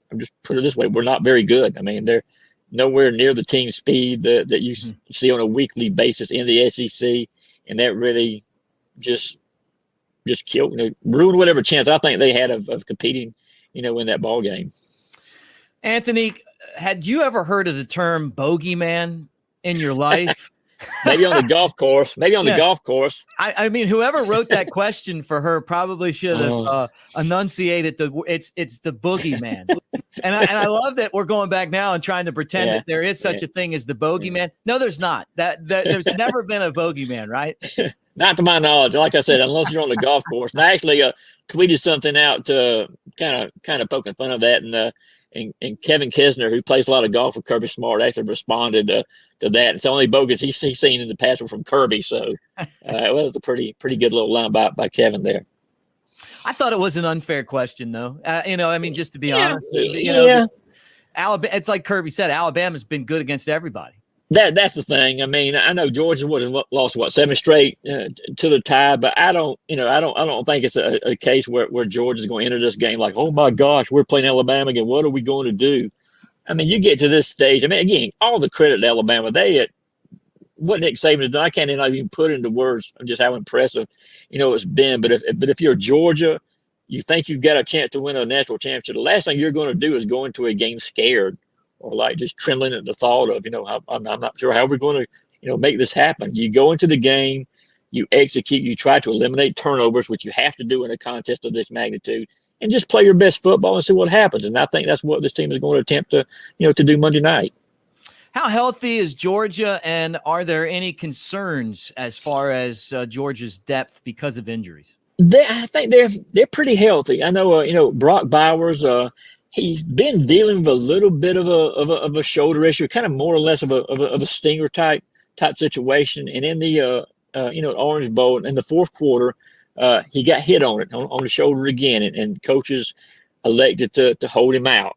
[SPEAKER 14] I'm just put it this way, we're not very good. I mean, they're nowhere near the team speed that you see on a weekly basis in the SEC, and that really just killed, you know, ruined whatever chance I think they had of competing, you know, in that ball game.
[SPEAKER 1] Anthony, had you ever heard of the term bogeyman in your life?
[SPEAKER 14] Maybe on the golf course. Golf course.
[SPEAKER 1] I mean, whoever wrote that question for her probably should have enunciated it's the boogeyman. and I love that we're going back now and trying to pretend that there is such a thing as the bogeyman. No, there's not. That there's never been a bogeyman, right?
[SPEAKER 14] Not to my knowledge. Like I said, unless you're on the golf course. And I actually tweeted something out to kind of poking fun of that, and Kevin Kisner, who plays a lot of golf with Kirby Smart, actually responded to that. It's the only bogus he's seen in the past from Kirby. So it was a pretty good little line by Kevin there.
[SPEAKER 1] I thought it was an unfair question, though. You know, I mean, just to be honest, you know, Alabama. It's like Kirby said, Alabama's been good against everybody.
[SPEAKER 14] That's the thing. I mean, I know Georgia would have lost 7 straight to the tie, but I don't think it's a case where Georgia's going to enter this game like, oh my gosh, we're playing Alabama again. What are we going to do? I mean, you get to this stage. I mean, again, all the credit to Alabama. What Nick Saban has done, I can't even put into words just how impressive, you know, it's been. But if you're Georgia, you think you've got a chance to win a national championship, the last thing you're going to do is go into a game scared, or like just trembling at the thought of, you know, I'm not sure how we're going to, you know, make this happen. You go into the game, you execute, you try to eliminate turnovers, which you have to do in a contest of this magnitude, and just play your best football and see what happens. And I think that's what this team is going to attempt to, you know, to do Monday night.
[SPEAKER 1] How healthy is Georgia, and are there any concerns as far as Georgia's depth because of injuries?
[SPEAKER 14] I think they're pretty healthy. I know, you know, Brock Bowers, he's been dealing with a little bit of a shoulder issue, kind of more or less of a stinger type situation. And in the you know, Orange Bowl in the fourth quarter, he got hit on the shoulder again, and coaches elected to hold him out.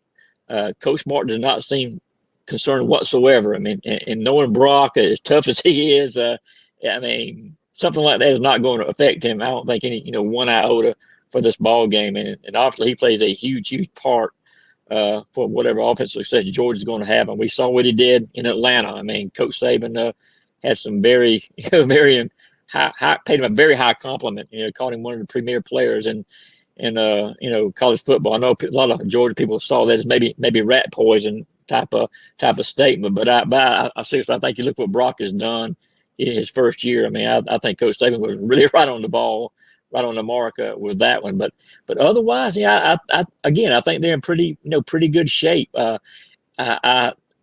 [SPEAKER 14] Coach Martin does not seem concerned whatsoever. I mean, and knowing Brock, as tough as he is, I mean, something like that is not going to affect him. I don't think any, you know, one iota for this ball game, and obviously he plays a huge part for whatever offensive success Georgia's going to have. And we saw what he did in Atlanta. I mean, Coach Saban had some very high, paid him a very high compliment. You know, called him one of the premier players in you know, college football. I know a lot of Georgia people saw that as maybe rat poison type of statement. But I seriously, I think you look what Brock has done in his first year. I mean, I think Coach Saban was really right on the ball, right on the mark with that one. But otherwise, yeah, I think they're in pretty good shape.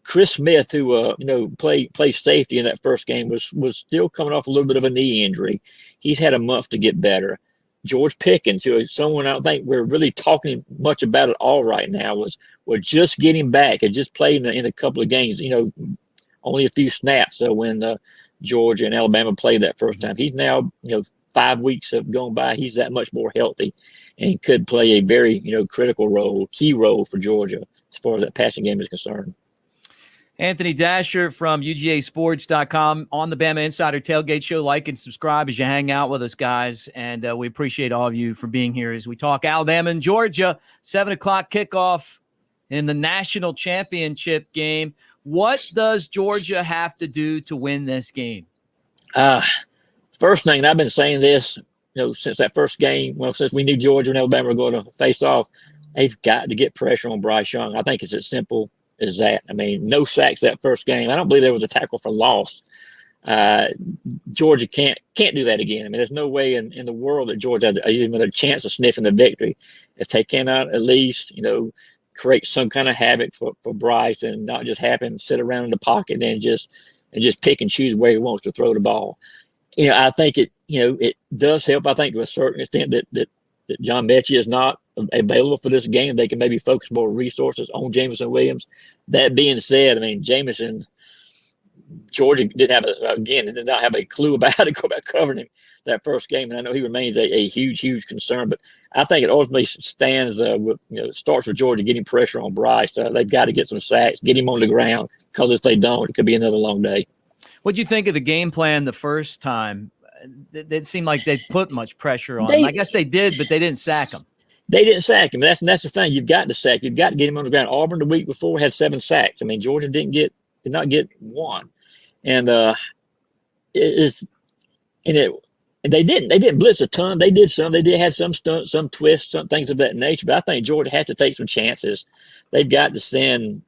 [SPEAKER 14] Chris Smith, who you know, played safety in that first game, was still coming off a little bit of a knee injury. He's had a month to get better. George Pickens, who is someone I don't think we're really talking much about at all right now, we're just getting back and just played in a couple of games. You know, only a few snaps when Georgia and Alabama played that first time. He's now, you know, 5 weeks have gone by. He's that much more healthy and could play a very, you know, critical role, key role for Georgia as far as that passing game is concerned.
[SPEAKER 1] Anthony Dasher from UGAsports.com on the Bama Insider Tailgate Show. Like and subscribe as you hang out with us, guys. And we appreciate all of you for being here as we talk Alabama and Georgia. 7 o'clock kickoff in the national championship game. What does Georgia have to do to win this game?
[SPEAKER 14] First thing, and I've been saying this, since that first game, since we knew Georgia and Alabama were going to face off, they've got to get pressure on Bryce Young. I think it's as simple as that. I mean, no sacks that first game. I don't believe there was a tackle for loss. Georgia can't do that again. I mean, there's no way in the world that Georgia had even a chance of sniffing the victory if they cannot at least, create some kind of havoc for Bryce and not just have him sit around in the pocket and just pick and choose where he wants to throw the ball. I think it does help. I think to a certain extent that John Mechie is not available for this game. They can maybe focus more resources on Jameson Williams. That being said, I mean, Georgia did not have a clue about how to go about covering him that first game. And I know he remains a huge, huge concern, but I think it ultimately starts with Georgia getting pressure on Bryce. They've got to get some sacks, get him on the ground, because if they don't, it could be another long day.
[SPEAKER 1] What do you think of the game plan the first time? It seemed like they put much pressure on him. I guess they did, but they didn't sack him.
[SPEAKER 14] They didn't sack him. That's the thing. You've got to sack. You've got to get him on the ground. Auburn the week before had 7 sacks. I mean, Georgia did not get 1, and they didn't blitz a ton. They did some. They did have some stunts, some twists, some things of that nature. But I think Georgia had to take some chances. They've got to send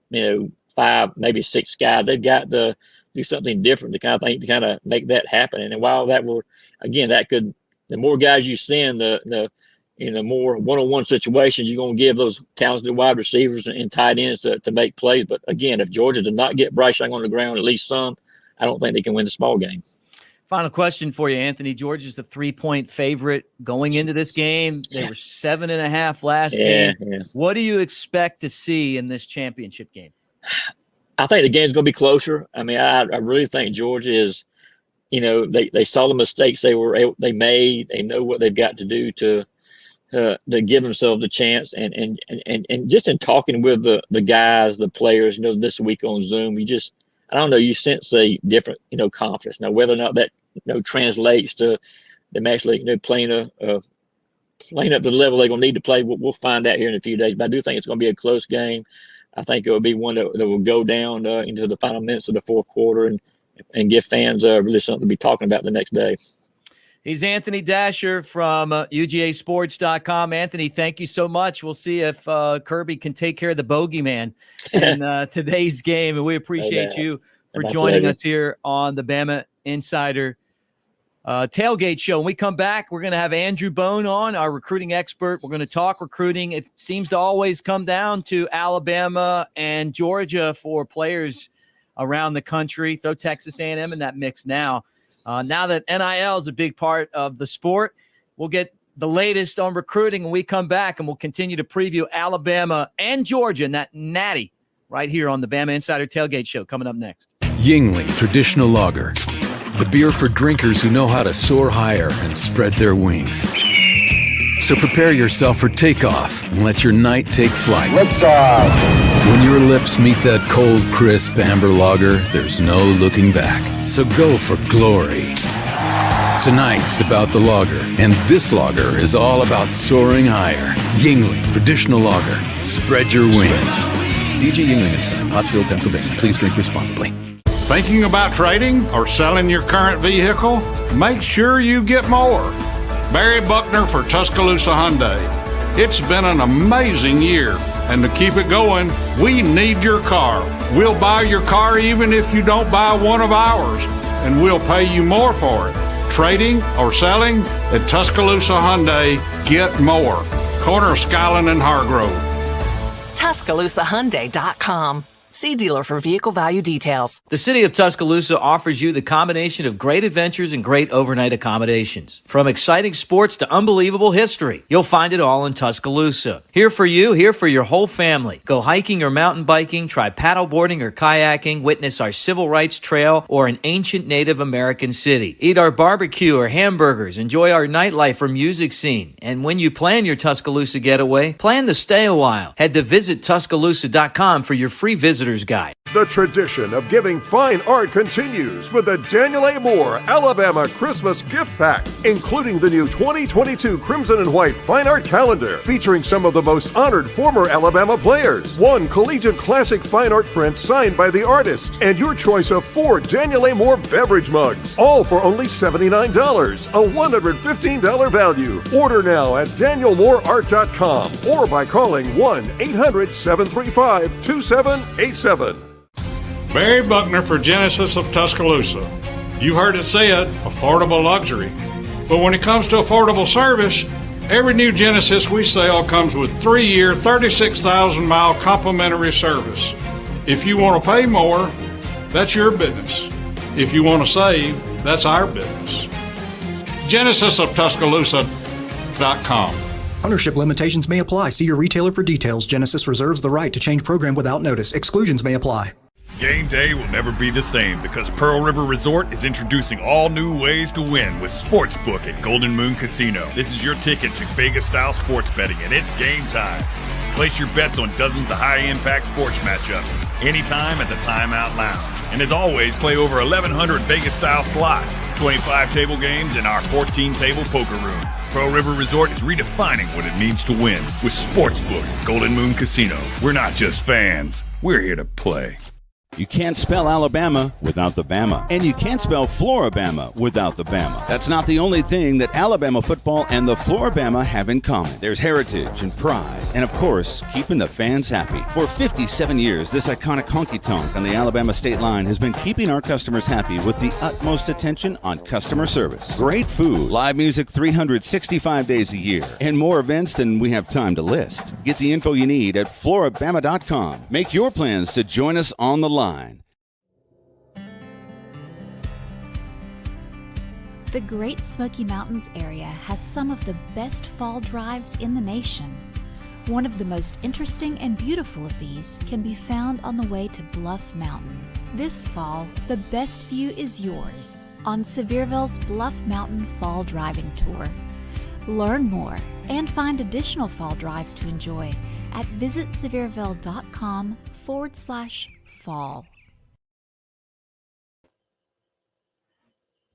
[SPEAKER 14] 5, maybe 6 guys. They've got to do something different to kind of make that happen. And while that will, again, the more guys you send, the more one-on-one situations, you're going to give those talented wide receivers and tight ends to make plays. But again, if Georgia did not get Bryce Young on the ground, at least some, I don't think they can win the small game.
[SPEAKER 1] Final question for you, Anthony. Georgia's the 3-point favorite going into this game. They were 7.5 last game. Yeah. What do you expect to see in this championship game?
[SPEAKER 14] I think the game's going to be closer. I mean, I really think Georgia is, they saw the mistakes they made. They know what they've got to do to give themselves a chance. And just in talking with the guys, the players, this week on Zoom, you sense a different, confidence. Now, whether or not that, translates to them actually, playing up to the level they're going to need to play, we'll find out here in a few days. But I do think it's going to be a close game. I think it will be one that will go down into the final minutes of the fourth quarter and give fans really something to be talking about the next day.
[SPEAKER 1] He's Anthony Dasher from UGAsports.com. Anthony, thank you so much. We'll see if Kirby can take care of the bogeyman in today's game. And we appreciate you for joining us here on the Bama Insider Tailgate Show. When we come back, we're going to have Andrew Bone on, our recruiting expert. We're going to talk recruiting. It seems to always come down to Alabama and Georgia for players around the country. Throw Texas A&M in that mix now. Now that NIL is a big part of the sport, we'll get the latest on recruiting when we come back, and we'll continue to preview Alabama and Georgia and that natty right here on the Bama Insider Tailgate Show coming up next.
[SPEAKER 4] Yingling Traditional Lager, the beer for drinkers who know how to soar higher and spread their wings. So prepare yourself for takeoff and let your night take flight. Liftoff. When your lips meet that cold, crisp amber lager, there's no looking back. So go for glory. Tonight's about the lager, and this lager is all about soaring higher. Yingling Traditional Lager. Spread your wings. DJ Yingling and Son, Pottsville, Pennsylvania. Please drink responsibly.
[SPEAKER 5] Thinking about trading or selling your current vehicle? Make sure you get more. Barry Buckner for Tuscaloosa Hyundai. It's been an amazing year, and to keep it going, we need your car. We'll buy your car even if you don't buy one of ours, and we'll pay you more for it. Trading or selling at Tuscaloosa Hyundai, get more. Corner of Skyland and Hargrove.
[SPEAKER 6] TuscaloosaHyundai.com. See dealer for vehicle value details.
[SPEAKER 1] The city of Tuscaloosa offers you the combination of great adventures and great overnight accommodations. From exciting sports to unbelievable history, you'll find it all in Tuscaloosa. Here for you, here for your whole family. Go hiking or mountain biking, try paddleboarding or kayaking, witness our civil rights trail or an ancient Native American city. Eat our barbecue or hamburgers, enjoy our nightlife or music scene. And when you plan your Tuscaloosa getaway, plan to stay a while. Head to visittuscaloosa.com for your free visitor Visitor's Guide.
[SPEAKER 7] The tradition of giving fine art continues with the Daniel A. Moore Alabama Christmas Gift Pack, including the new 2022 Crimson and White Fine Art Calendar, featuring some of the most honored former Alabama players, one collegiate classic fine art print signed by the artist, and your choice of 4 Daniel A. Moore beverage mugs, all for only $79, a $115 value. Order now at danielmooreart.com or by calling 1-800-735-2787.
[SPEAKER 5] Barry Buckner for Genesis of Tuscaloosa. You heard it said, affordable luxury. But when it comes to affordable service, every new Genesis we sell comes with 3-year, 36,000-mile complimentary service. If you want to pay more, that's your business. If you want to save, that's our business. GenesisofTuscaloosa.com.
[SPEAKER 8] Ownership limitations may apply. See your retailer for details. Genesis reserves the right to change program without notice. Exclusions may apply.
[SPEAKER 9] Game day will never be the same because Pearl River Resort is introducing all new ways to win with Sportsbook at Golden Moon Casino. This is your ticket to Vegas-style sports betting, and it's game time. Place your bets on dozens of high-impact sports matchups anytime at the Timeout Lounge. And as always, play over 1,100 Vegas-style slots, 25 table games, and our 14-table poker room. Pearl River Resort is redefining what it means to win with Sportsbook at Golden Moon Casino. We're not just fans. We're here to play.
[SPEAKER 10] You can't spell Alabama without the Bama. And you can't spell Floribama without the Bama. That's not the only thing that Alabama football and the Floribama have in common. There's heritage and pride. And, of course, keeping the fans happy. For 57 years, this iconic honky-tonk on the Alabama state line has been keeping our customers happy with the utmost attention on customer service. Great food, live music 365 days a year, and more events than we have time to list. Get the info you need at floribama.com. Make your plans to join us on the line.
[SPEAKER 11] The Great Smoky Mountains area has some of the best fall drives in the nation. One of the most interesting and beautiful of these can be found on the way to Bluff Mountain. This fall, the best view is yours on Sevierville's Bluff Mountain Fall Driving Tour. Learn more and find additional fall drives to enjoy at visitsevierville.com/fall.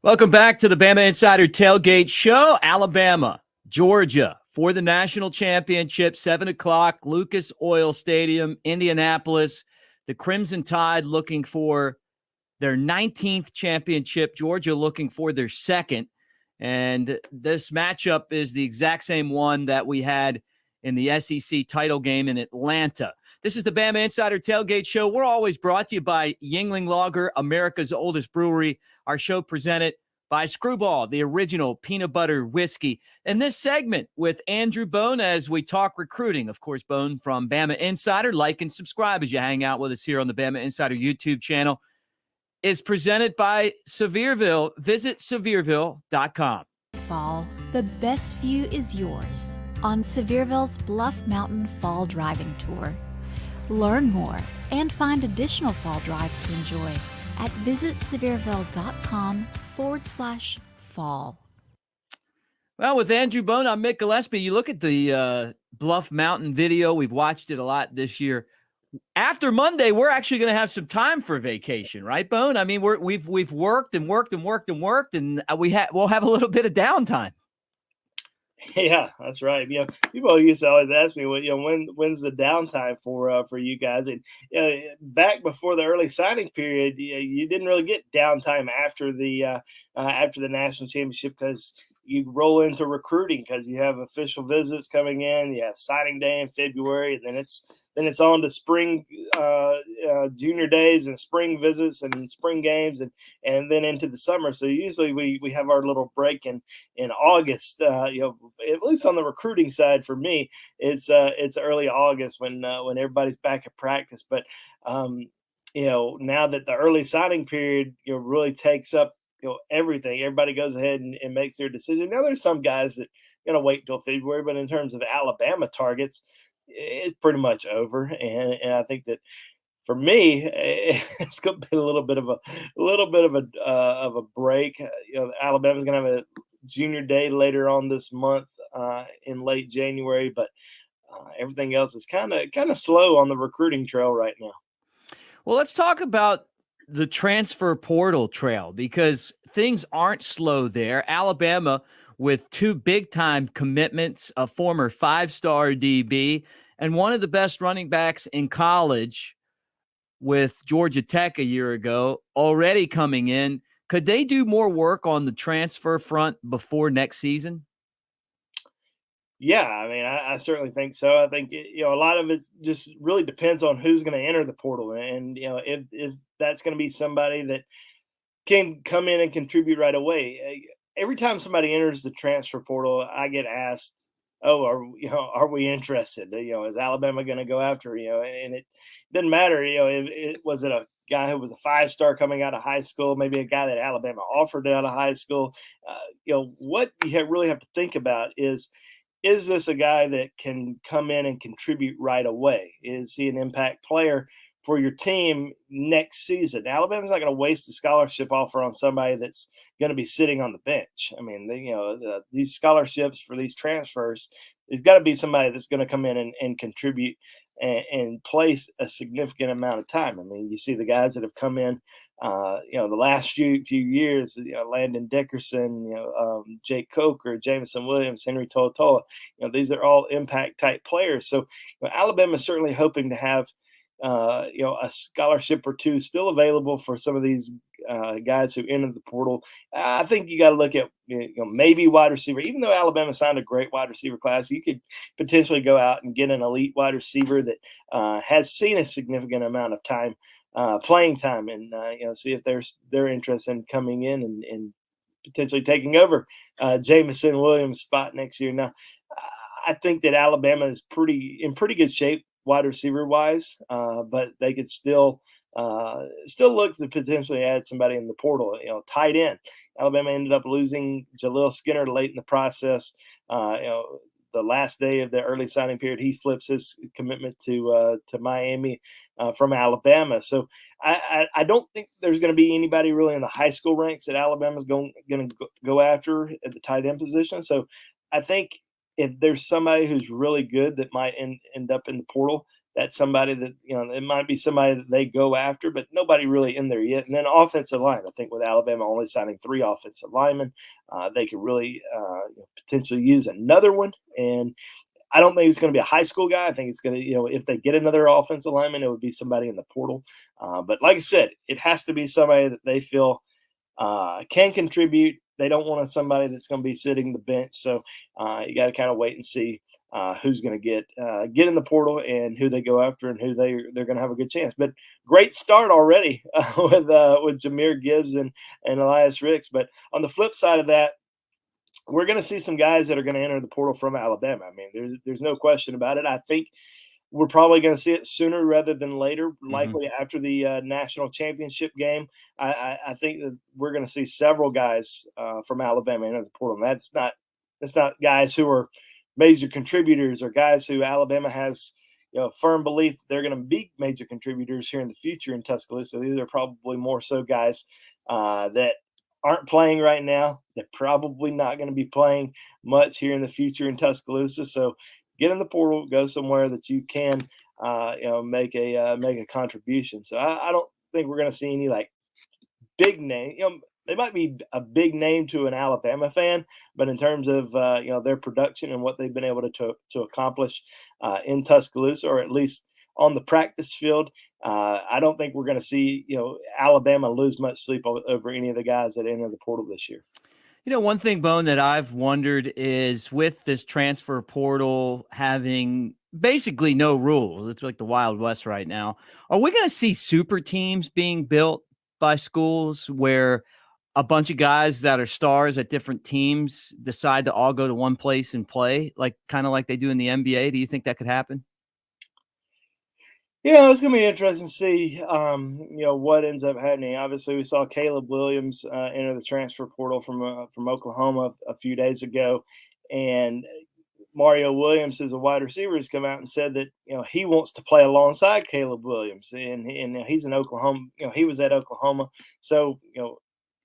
[SPEAKER 1] Welcome back to the Bama Insider Tailgate Show. Alabama, Georgia for the national championship, 7 o'clock, Lucas Oil Stadium, Indianapolis. The Crimson Tide looking for their 19th championship, Georgia looking for their second. And this matchup is the exact same one that we had in the SEC title game in Atlanta. This is the Bama Insider Tailgate Show. We're always brought to you by Yuengling Lager, America's oldest brewery. Our show presented by Screwball, the original peanut butter whiskey. In this segment with Andrew Bone as we talk recruiting. Of course, Bone from Bama Insider. Like and subscribe as you hang out with us here on the Bama Insider YouTube channel. Is presented by Sevierville. Visit Sevierville.com.
[SPEAKER 11] Fall, the best view is yours on Sevierville's Bluff Mountain Fall Driving Tour. Learn more and find additional fall drives to enjoy at visitsevierville.com/fall.
[SPEAKER 1] Well, with Andrew Bone, I'm Mick Gillispie. You look at the Bluff Mountain video. We've watched it a lot this year. After Monday, we're actually going to have some time for vacation, right, Bone? I mean, we've worked and worked, and we'll have a little bit of downtime.
[SPEAKER 15] Yeah, that's right. You know, people used to always ask me, when's the downtime for you guys? And back before the early signing period, you didn't really get downtime after the national championship because you roll into recruiting because you have official visits coming in, you have signing day in February, and then it's on to spring junior days and spring visits and spring games and then into the summer. So usually we have our little break in August. At least on the recruiting side for me, it's early August when everybody's back at practice. But now that the early signing period really takes up everything, everybody goes ahead and makes their decision. Now there's some guys that wait until February, but in terms of Alabama targets, it's pretty much over. And I think that for me, it's going to be a little bit of a break. Alabama's going to have a junior day later on this month in late January, but everything else is kind of slow on the recruiting trail right now.
[SPEAKER 1] Well, let's talk about the transfer portal trail because things aren't slow there. Alabama with two big-time commitments, a former five-star DB and one of the best running backs in college with Georgia Tech a year ago, already coming in. Could they do more work on the transfer front before next season?
[SPEAKER 15] Yeah, I mean, I certainly think so. I think a lot of it just really depends on who's going to enter the portal, and if that's going to be somebody that can come in and contribute right away. Every time somebody enters the transfer portal, I get asked, "Oh, are we interested? Is Alabama going to go after?" And it doesn't matter. Was it a guy who was a five-star coming out of high school, maybe a guy that Alabama offered out of high school? What you really have to think about is this a guy that can come in and contribute right away? Is he an impact player for your team next season? Alabama's not going to waste a scholarship offer on somebody that's going to be sitting on the bench. I mean, these scholarships for these transfers, there's got to be somebody that's going to come in and contribute and place a significant amount of time. I mean, you see the guys that have come in, the last few years, Landon Dickerson, Jake Coker, Jamison Williams, Henry To'oTo'o. These are all impact type players. So Alabama is certainly hoping to have a scholarship or two still available for some of these guys who entered the portal. I think you got to look at maybe wide receiver. Even though Alabama signed a great wide receiver class, you could potentially go out and get an elite wide receiver that has seen a significant amount of time, playing time, and see if they're interested in coming in and potentially taking over Jamison Williams' spot next year. Now, I think that Alabama is in pretty good shape wide receiver wise, but they could still look to potentially add somebody in the portal. Tight end. Alabama ended up losing Jaleel Skinner late in the process. The last day of the early signing period, he flips his commitment to Miami from Alabama. So I don't think there's going to be anybody really in the high school ranks that Alabama's going to go after at the tight end position. So I think if there's somebody who's really good that might end up in the portal, that's somebody that, it might be somebody that they go after, but nobody really in there yet. And then offensive line, I think with Alabama only signing 3 offensive linemen, they could really potentially use another one. And I don't think it's going to be a high school guy. I think it's going to, if they get another offensive lineman, it would be somebody in the portal. But like I said, it has to be somebody that they feel can contribute. They don't want somebody that's going to be sitting the bench. So you got to kind of wait and see who's going to get in the portal and who they go after and who they're going to have a good chance. But great start already with Jahmyr Gibbs and Elias Ricks. But on the flip side of that, we're going to see some guys that are going to enter the portal from Alabama. I mean, there's no question about it. I think we're probably going to see it sooner rather than later, likely after the national championship game. I think that we're going to see several guys from Alabama enter the portal. And that's not guys who are major contributors or guys who Alabama has firm belief they're going to be major contributors here in the future in Tuscaloosa. These are probably more so guys that aren't playing right now. They're probably not going to be playing much here in the future in Tuscaloosa. So get in the portal, go somewhere that you can, make a contribution. So I don't think we're going to see any like big name. They might be a big name to an Alabama fan, but in terms of their production and what they've been able to accomplish in Tuscaloosa, or at least on the practice field, I don't think we're going to see Alabama lose much sleep over any of the guys that enter the portal this year.
[SPEAKER 1] One thing, Bone, that I've wondered is with this transfer portal having basically no rules, it's like the Wild West right now. Are we going to see super teams being built by schools where a bunch of guys that are stars at different teams decide to all go to one place and play, kind of like they do in the NBA? Do you think that could happen?
[SPEAKER 15] Yeah, it's going to be interesting to see, what ends up happening. Obviously, we saw Caleb Williams enter the transfer portal from Oklahoma a few days ago, and Mario Williams, who's a wide receiver, has come out and said that he wants to play alongside Caleb Williams, and he's in Oklahoma. He was at Oklahoma, so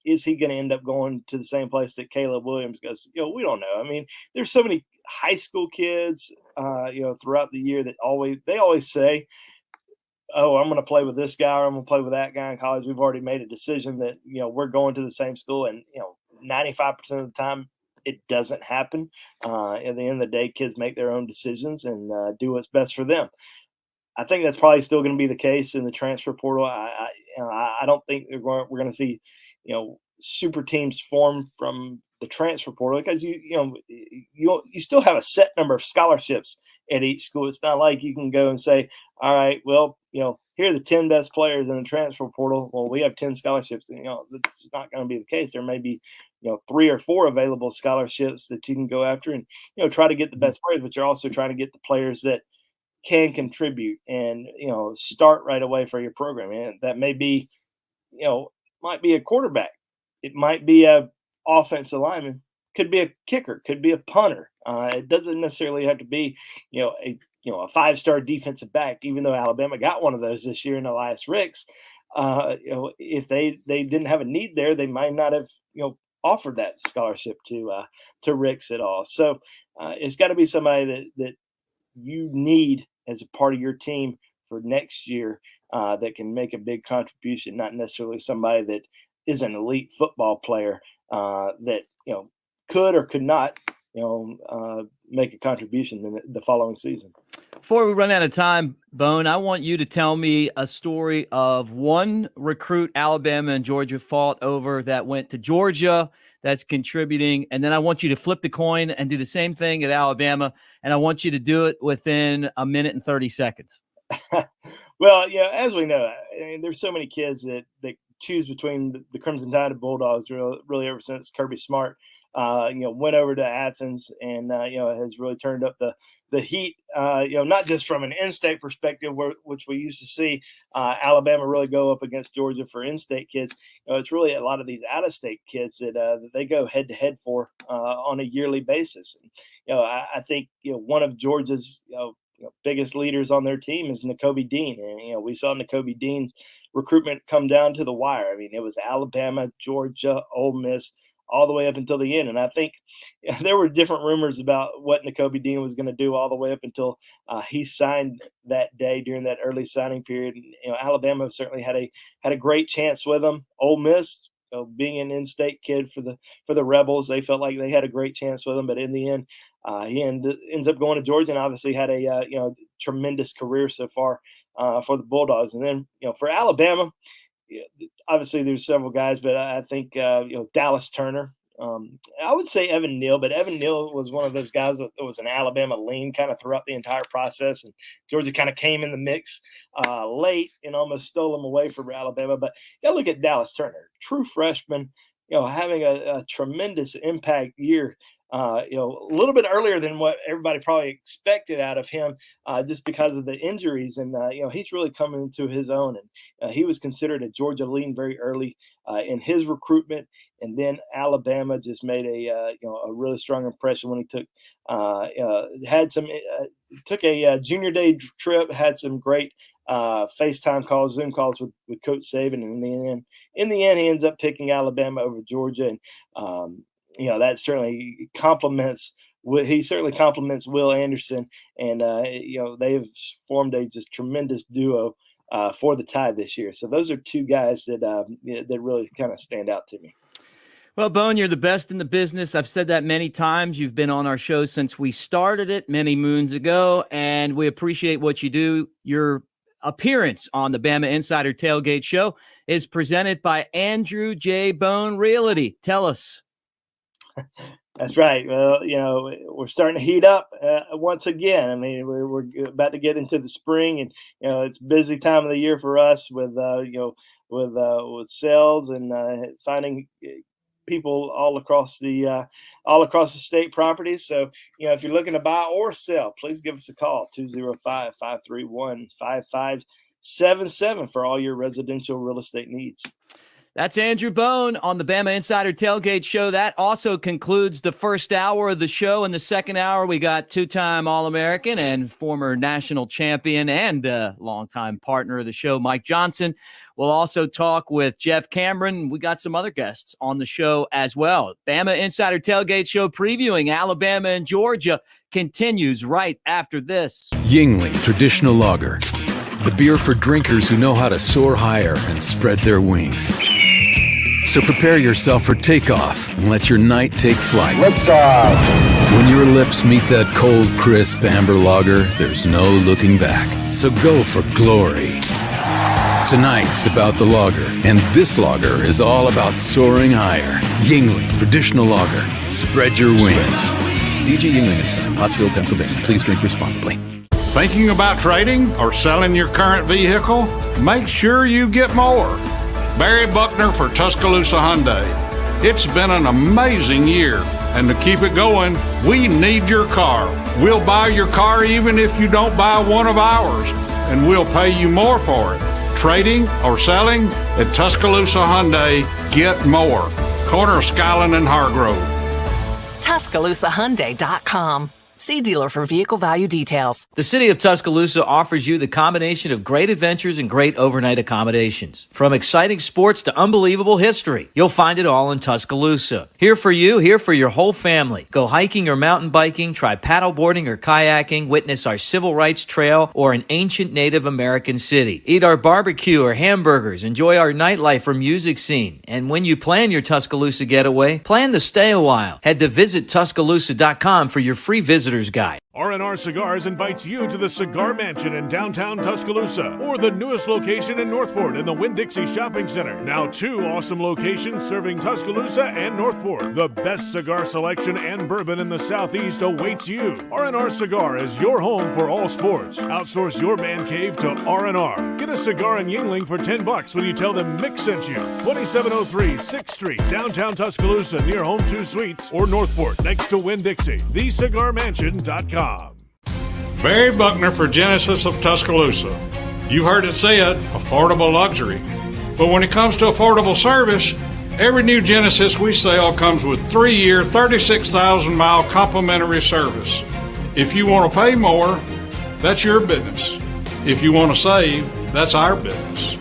[SPEAKER 15] is he going to end up going to the same place that Caleb Williams goes? We don't know. I mean, there's so many high school kids, throughout the year that they always say, oh, I'm going to play with this guy or I'm going to play with that guy in college. We've already made a decision that, we're going to the same school. And, 95% of the time it doesn't happen. At the end of the day, kids make their own decisions and do what's best for them. I think that's probably still going to be the case in the transfer portal. I don't think we're going to see, super teams form from the transfer portal because you still have a set number of scholarships at each school. It's not like you can go and say, all right, well, here are the 10 best players in the transfer portal. Well, we have 10 scholarships. That's not going to be the case. There may be, 3 or 4 available scholarships that you can go after and, try to get the best players, but you're also trying to get the players that can contribute and, start right away for your program. And that may be, might be a quarterback. It might be a offensive lineman, could be a kicker, could be a punter. It doesn't necessarily have to be, a 5-star defensive back, even though Alabama got one of those this year in Elias Ricks. If they didn't have a need there, they might not have, offered that scholarship to Ricks at all. So it's got to be somebody that you need as a part of your team for next year that can make a big contribution, not necessarily somebody that is an elite football player that, could or could not, make a contribution in the following season.
[SPEAKER 1] Before we run out of time, Bone, I want you to tell me a story of one recruit Alabama and Georgia fought over that went to Georgia that's contributing. And then I want you to flip the coin and do the same thing at Alabama. And I want you to do it within a minute and 30 seconds.
[SPEAKER 15] Well, as we know, there's so many kids that choose between the Crimson Tide and Bulldogs really ever since Kirby Smart, went over to Athens and, has really turned up the heat, not just from an in-state perspective, which we used to see Alabama really go up against Georgia for in-state kids. It's really a lot of these out-of-state kids that they go head-to-head for on a yearly basis. And, I think, one of Georgia's, biggest leaders on their team is Nakobe Dean. And, we saw Nakobe Dean's recruitment come down to the wire. I mean, it was Alabama, Georgia, Ole Miss, all the way up until the end. And I think there were different rumors about what Nakobe Dean was going to do all the way up until he signed that day during that early signing period. And, Alabama certainly had a great chance with him. Ole Miss, being an in-state kid for the Rebels, they felt like they had a great chance with him. But in the end, he ends up going to Georgia and obviously had a tremendous career so far for the Bulldogs. And then for Alabama, obviously there's several guys, but I think Dallas Turner. I would say Evan Neal, but Evan Neal was one of those guys that was an Alabama lean kind of throughout the entire process, and Georgia kind of came in the mix late and almost stole him away from Alabama. But look at Dallas Turner, true freshman, having a tremendous impact year. A little bit earlier than what everybody probably expected out of him, just because of the injuries. And, he's really coming into his own. And he was considered a Georgia lean very early in his recruitment. And then Alabama just made a really strong impression when he took a junior day trip, had some great FaceTime calls, Zoom calls with Coach Saban. And in the end, he ends up picking Alabama over Georgia. And, that certainly complements Will Anderson, and they've formed a just tremendous duo for the Tide this year. So those are two guys that really kind of stand out to me.
[SPEAKER 1] Well, Bone, you're the best in the business. I've said that many times. You've been on our show since we started it many moons ago, and we appreciate what you do. Your appearance on the Bama Insider Tailgate Show is presented by Andrew J. Bone Realty. Tell us.
[SPEAKER 15] That's right. Well, we're starting to heat up once again. I mean, we're about to get into the spring, and it's a busy time of the year for us with sales and finding people all across the state properties. So, if you're looking to buy or sell, please give us a call, 205-531-5577 for all your residential real estate needs.
[SPEAKER 1] That's Andrew Bone on the Bama Insider Tailgate Show. That also concludes the first hour of the show. In the second hour, we got two-time All-American and former national champion and longtime partner of the show, Mike Johnson. We'll also talk with Jeff Cameron. We got some other guests on the show as well. Bama Insider Tailgate Show previewing Alabama and Georgia continues right after this.
[SPEAKER 4] Yingling Traditional Lager. the beer for drinkers who know how to soar higher and spread their wings. So prepare yourself for takeoff and let your night take flight. Liftoff. When your lips meet that cold, crisp amber lager, there's no looking back. So go for glory. Tonight's about the lager, and this lager is all about soaring higher. Yingling Traditional Lager. Spread your wings. DJ Yingling & Son, Pottsville, Pennsylvania. Please drink responsibly.
[SPEAKER 5] Thinking about trading or selling your current vehicle? Make sure you get more. Barry Buckner for Tuscaloosa Hyundai. It's been an amazing year, and to keep it going, we need your car. We'll buy your car even if you don't buy one of ours, and we'll pay you more for it. Trading or selling at Tuscaloosa Hyundai, get more. Corner of Skyland and Hargrove.
[SPEAKER 6] TuscaloosaHyundai.com. See dealer for vehicle value details.
[SPEAKER 1] The city of Tuscaloosa offers you the combination of great adventures and great overnight accommodations. From exciting sports to unbelievable history, you'll find it all in Tuscaloosa. Here for you, here for your whole family. Go hiking or mountain biking, try paddleboarding or kayaking, witness our civil rights trail or an ancient Native American city. Eat our barbecue or hamburgers, enjoy our nightlife or music scene. And when you plan your Tuscaloosa getaway, plan to stay a while. Head to visittuscaloosa.com for your free visitor's guide.
[SPEAKER 16] R&R Cigars invites you to the Cigar Mansion in downtown Tuscaloosa, or the newest location in Northport in the Winn-Dixie Shopping Center. Now 2 awesome locations serving Tuscaloosa and Northport. The best cigar selection and bourbon in the Southeast awaits you. R&R Cigar is your home for all sports. Outsource your man cave to R&R. Get a cigar in Yuengling for $10 when you tell them Mick sent you. 2703 6th Street, downtown Tuscaloosa near Home 2 Suites, or Northport next to Winn-Dixie. TheCigarMansion.com.
[SPEAKER 5] Barry Buckner for Genesis of Tuscaloosa. You've heard it said, affordable luxury. But when it comes to affordable service, every new Genesis we sell comes with 3-year, 36,000-mile complimentary service. If you want to pay more, that's your business. If you want to save, that's our business.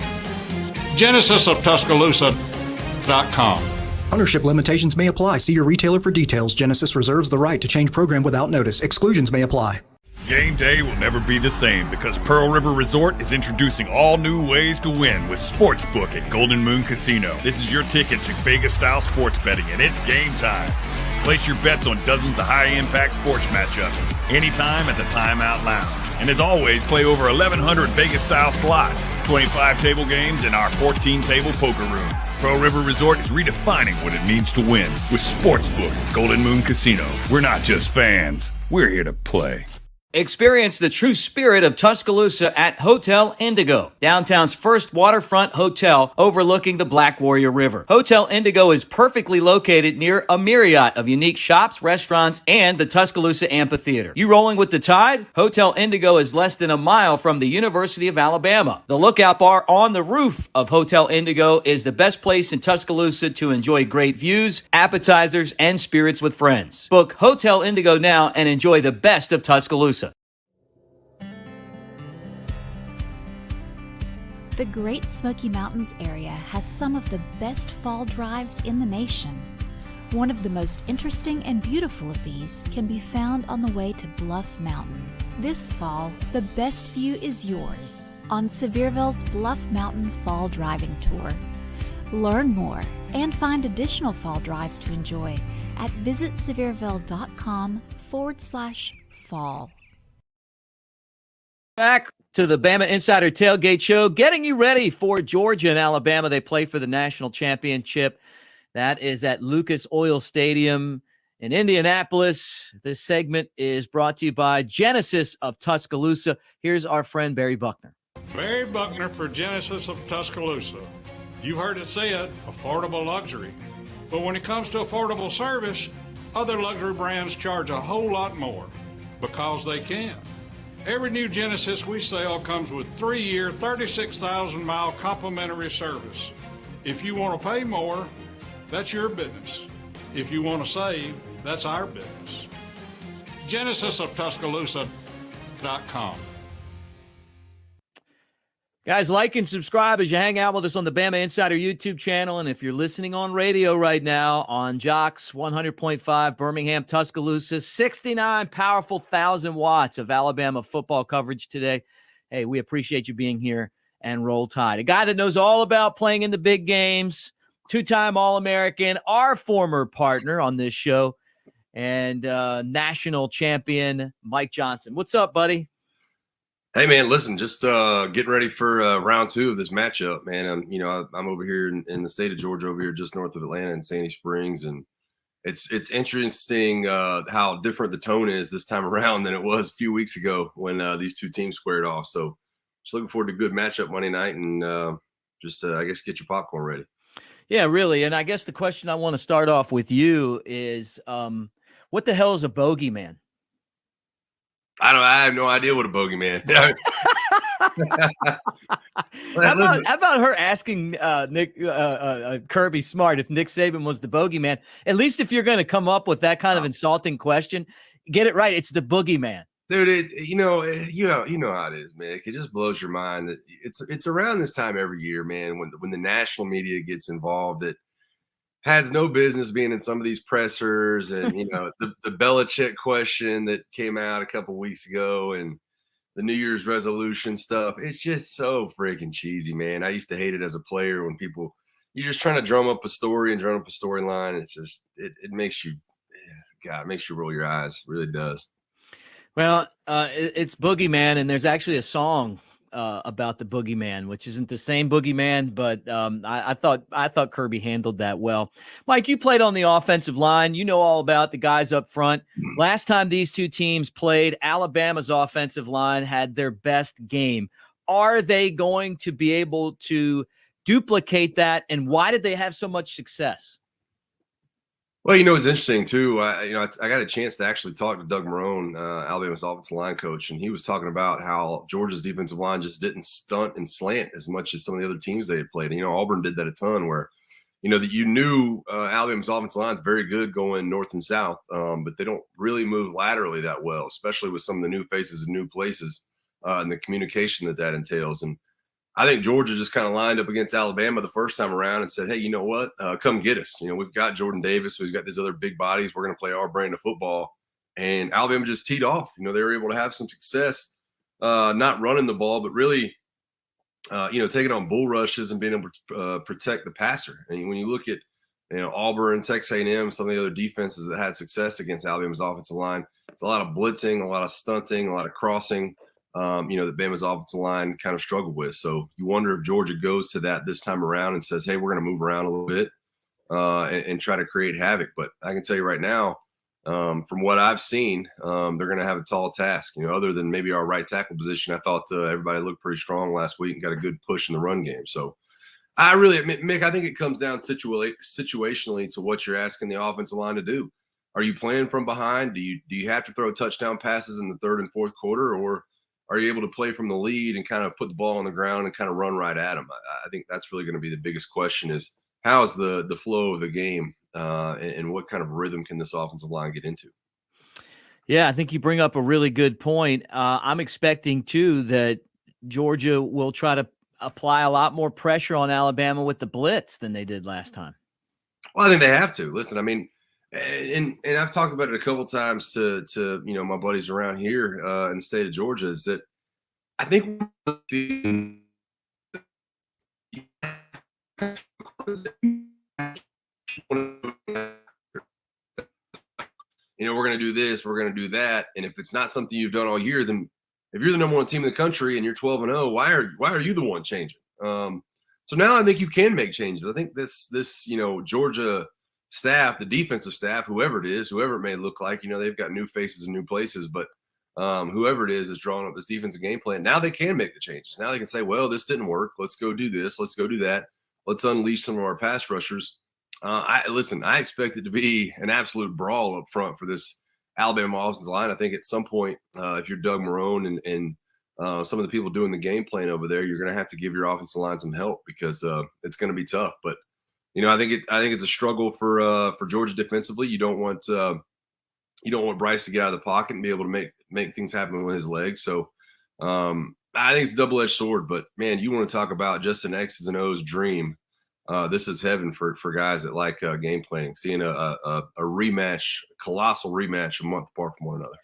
[SPEAKER 5] GenesisofTuscaloosa.com.
[SPEAKER 8] Ownership limitations may apply. See your retailer for details. Genesis reserves the right to change program without notice. Exclusions may apply.
[SPEAKER 9] Game day will never be the same because Pearl River Resort is introducing all new ways to win with Sportsbook at Golden Moon Casino. This is your ticket to Vegas-style sports betting, and it's game time. Place your bets on dozens of high-impact sports matchups anytime at the Timeout Lounge. And as always, play over 1,100 Vegas-style slots, 25 table games, and our 14-table poker room. Pearl River Resort is redefining what it means to win with Sportsbook at Golden Moon Casino. We're not just fans. We're here to play.
[SPEAKER 1] Experience the true spirit of Tuscaloosa at Hotel Indigo, downtown's first waterfront hotel overlooking the Black Warrior River. Hotel Indigo is perfectly located near a myriad of unique shops, restaurants, and the Tuscaloosa Amphitheater. You rolling with the tide? Hotel Indigo is less than a mile from the University of Alabama. The lookout bar on the roof of Hotel Indigo is the best place in Tuscaloosa to enjoy great views, appetizers, and spirits with friends. Book Hotel Indigo now and enjoy the best of Tuscaloosa.
[SPEAKER 11] The Great Smoky Mountains area has some of the best fall drives in the nation. One of the most interesting and beautiful of these can be found on the way to Bluff Mountain. This fall, the best view is yours on Sevierville's Bluff Mountain Fall Driving Tour. Learn more and find additional fall drives to enjoy at visitsevierville.com/fall.
[SPEAKER 1] Back to the Bama Insider Tailgate Show, getting you ready for Georgia and Alabama. They play for the national championship. That is at Lucas Oil Stadium in Indianapolis. This segment is brought to you by Genesis of Tuscaloosa. Here's our friend Barry Buckner.
[SPEAKER 5] Barry Buckner for Genesis of Tuscaloosa. You've heard it said, affordable luxury. But when it comes to affordable service, other luxury brands charge a whole lot more because they can. Every new Genesis we sell comes with 3-year, 36,000-mile complimentary service. If you want to pay more, that's your business. If you want to save, that's our business. GenesisofTuscaloosa.com.
[SPEAKER 1] Guys, like and subscribe as you hang out with us on the Bama Insider YouTube channel. And if you're listening on radio right now on Jocks 100.5, Birmingham, Tuscaloosa, 69 powerful 1,000 watts of Alabama football coverage today. hey, we appreciate you being here, and roll tide. A guy that knows all about playing in the big games, two-time All-American, our former partner on this show, and national champion, Mike Johnson. What's up, buddy?
[SPEAKER 17] Hey, man, listen, just getting ready for round 2 of this matchup, man. I'm over here in the state of Georgia, over here just north of Atlanta in Sandy Springs, and it's interesting how different the tone is this time around than it was a few weeks ago when these two teams squared off. So just looking forward to a good matchup Monday night, and I guess get your popcorn ready.
[SPEAKER 1] Yeah, really. And I guess the question I want to start off with you is, what the hell is a bogeyman?
[SPEAKER 17] I have no idea what a bogeyman is.
[SPEAKER 1] How about her asking Nick Kirby Smart if Nick Saban was the bogeyman? At least if you're going to come up with that kind of insulting question, get it right. It's the boogeyman.
[SPEAKER 17] Dude, you know how it is, man. It just blows your mind that it's around this time every year, man, when the national media gets involved, that has no business being in some of these pressers, and the Belichick question that came out a couple weeks ago, and the New Year's resolution stuff. It's just so freaking cheesy, man. I used to hate it as a player when you're just trying to drum up a story and drum up a storyline. It's just it makes you, God, it makes you roll your eyes. It really does.
[SPEAKER 1] Well, it's Boogeyman, and there's actually a song about the Boogeyman, which isn't the same Boogeyman, but I thought Kirby handled that well. Mike, you played on the offensive line. You know all about the guys up front. Last time these two teams played, Alabama's offensive line had their best game. Are they going to be able to duplicate that, and why did they have so much success?
[SPEAKER 17] Well, it's interesting too. I got a chance to actually talk to Doug Marrone, Alabama's offensive line coach, and he was talking about how Georgia's defensive line just didn't stunt and slant as much as some of the other teams they had played. And, Auburn did that a ton, where that Alabama's offensive line is very good going north and south, but they don't really move laterally that well, especially with some of the new faces and new places and the communication that entails. And I think Georgia just kind of lined up against Alabama the first time around and said, hey, you know what? Come get us. We've got Jordan Davis. We've got these other big bodies. We're going to play our brand of football. And Alabama just teed off. They were able to have some success, not running the ball, but really, taking on bull rushes and being able to protect the passer. And when you look at, Auburn, Texas A&M, some of the other defenses that had success against Alabama's offensive line, it's a lot of blitzing, a lot of stunting, a lot of crossing. That Bama's offensive line kind of struggled with. So you wonder if Georgia goes to that this time around and says, hey, we're going to move around a little bit and try to create havoc. But I can tell you right now, from what I've seen, they're going to have a tall task. Other than maybe our right tackle position, I thought everybody looked pretty strong last week and got a good push in the run game. So Mick, I think it comes down situationally to what you're asking the offensive line to do. Are you playing from behind? Do you have to throw touchdown passes in the third and fourth quarter, or are you able to play from the lead and kind of put the ball on the ground and kind of run right at them? I think that's really going to be the biggest question, is how is the flow of the game and what kind of rhythm can this offensive line get into?
[SPEAKER 1] Yeah, I think you bring up a really good point. I'm expecting, too, that Georgia will try to apply a lot more pressure on Alabama with the blitz than they did last time.
[SPEAKER 17] Well, I think they have to. Listen, I mean, and I've talked about it a couple times to my buddies around here in the state of Georgia, is that I think we're going to do this, we're going to do that, and if it's not something you've done all year, then if you're the number one team in the country and you're 12-0, why are you the one changing? So now I think you can make changes. I think this Georgia staff, the defensive staff, whoever it may look like, they've got new faces and new places, but whoever it is drawing up this defensive game plan. Now they can make the changes. Now they can say, well, this didn't work. Let's go do this. Let's go do that. Let's unleash some of our pass rushers. I expect it to be an absolute brawl up front for this Alabama offensive line. I think at some point, if you're Doug Marrone and some of the people doing the game plan over there, you're going to have to give your offensive line some help, because it's going to be tough. But I think it's a struggle for Georgia defensively. You don't want Bryce to get out of the pocket and be able to make things happen with his legs. So I think it's a double-edged sword. But man, you want to talk about just an X's and O's dream. This is heaven for guys that like game planning, seeing a rematch, colossal rematch, a month apart from one another.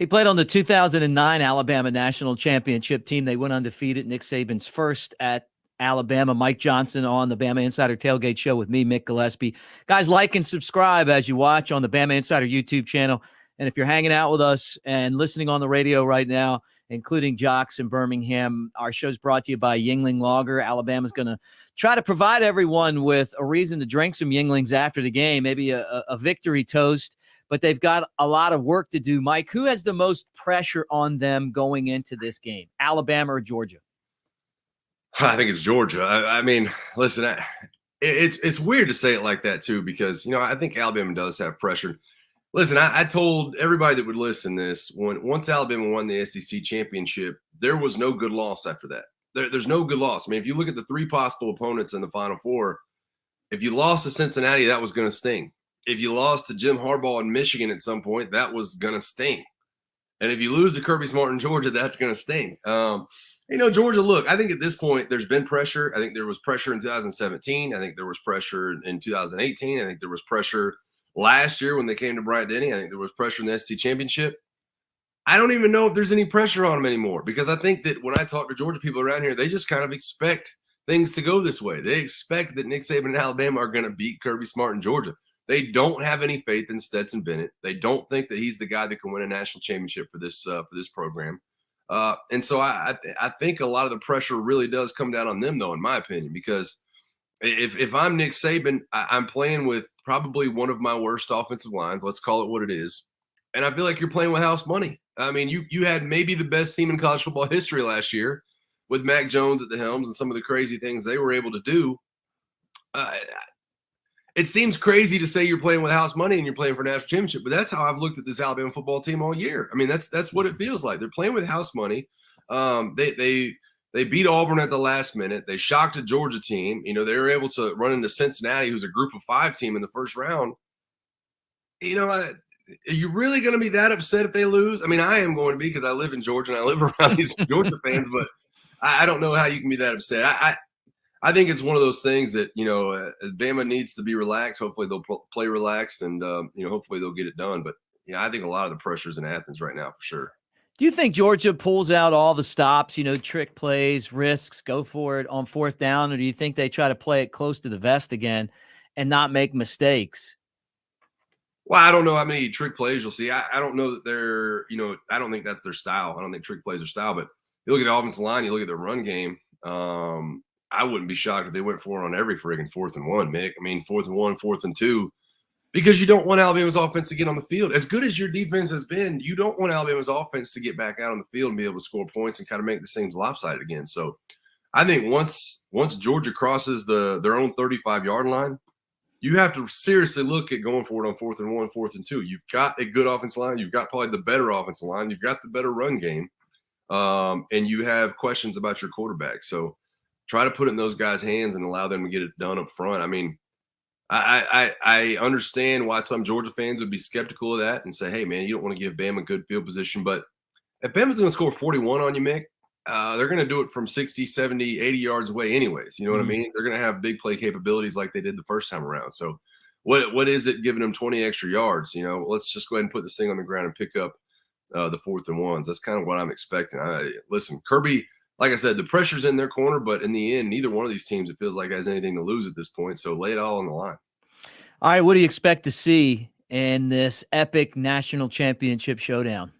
[SPEAKER 1] He played on the 2009 Alabama National Championship team. They went undefeated. Nick Saban's first at Alabama. Mike Johnson on the Bama Insider Tailgate Show with me, Mick Gillispie. Guys, like and subscribe as you watch on the Bama Insider YouTube channel. And if you're hanging out with us and listening on the radio right now, including Jocks in Birmingham, our show's brought to you by Yingling Lager. Alabama's going to try to provide everyone with a reason to drink some Yinglings after the game, maybe a victory toast. But they've got a lot of work to do. Mike, who has the most pressure on them going into this game, Alabama or Georgia?
[SPEAKER 17] I think it's Georgia. I mean, listen, it's weird to say it like that, too, because, I think Alabama does have pressure. Listen, I told everybody that would listen this, once Alabama won the SEC championship, there was no good loss after that. There's no good loss. I mean, if you look at the three possible opponents in the Final Four, if you lost to Cincinnati, that was going to sting. If you lost to Jim Harbaugh in Michigan at some point, that was going to sting. And if you lose to Kirby Smart in Georgia, that's going to sting. Georgia, look, I think at this point there's been pressure. I think there was pressure in 2017. I think there was pressure in 2018. I think there was pressure last year when they came to Bryant-Denny. I think there was pressure in the SEC championship. I don't even know if there's any pressure on them anymore, because I think that when I talk to Georgia people around here, they just kind of expect things to go this way. They expect that Nick Saban and Alabama are going to beat Kirby Smart in Georgia. They don't have any faith in Stetson Bennett. They don't think that he's the guy that can win a national championship for this program. And so I think a lot of the pressure really does come down on them, though, in my opinion, because if I'm Nick Saban, I'm playing with probably one of my worst offensive lines. Let's call it what it is. And I feel like you're playing with house money. I mean, you had maybe the best team in college football history last year with Mac Jones at the helms and some of the crazy things they were able to do. It seems crazy to say you're playing with house money and you're playing for a national championship, but that's how I've looked at this Alabama football team all year. I mean, that's what it feels like. They're playing with house money. They beat Auburn at the last minute. They shocked a Georgia team. They were able to run into Cincinnati, who's a group of 5 team in the first round. Are you really going to be that upset if they lose? I mean, I am going to be, because I live in Georgia and I live around these Georgia fans, but I don't know how you can be that upset. I think it's one of those things that, Bama needs to be relaxed. Hopefully they'll play relaxed and, hopefully they'll get it done. But, I think a lot of the pressure is in Athens right now for sure.
[SPEAKER 1] Do you think Georgia pulls out all the stops, trick plays, risks, go for it on 4th down, or do you think they try to play it close to the vest again and not make mistakes?
[SPEAKER 17] Well, I don't know how many trick plays you'll see. I don't know that they're, I don't think that's their style. I don't think trick plays are style, but you look at the offensive line, you look at their run game. I wouldn't be shocked if they went for it on every friggin' 4th and 1, Mick. I mean, 4th and 1, 4th and 2, because you don't want Alabama's offense to get on the field. As good as your defense has been, you don't want Alabama's offense to get back out on the field and be able to score points and kind of make the things lopsided again. So I think once Georgia crosses their own 35-yard line, you have to seriously look at going for it on 4th and 1, 4th and 2. You've got a good offensive line. You've got probably the better offensive line. You've got the better run game. And you have questions about your quarterback. So try to put it in those guys' hands and allow them to get it done up front. I mean, I understand why some Georgia fans would be skeptical of that and say, hey, man, you don't want to give Bama good field position. But if Bama's going to score 41 on you, Mick, they're going to do it from 60, 70, 80 yards away anyways. You know what I mean? They're going to have big play capabilities like they did the first time around. So what is it giving them 20 extra yards? Let's just go ahead and put this thing on the ground and pick up the 4th and 1s. That's kind of what I'm expecting. Listen, Kirby, like I said, the pressure's in their corner, but in the end, neither one of these teams, it feels like, has anything to lose at this point. So lay it all on the line.
[SPEAKER 1] All right, what do you expect to see in this epic national championship showdown?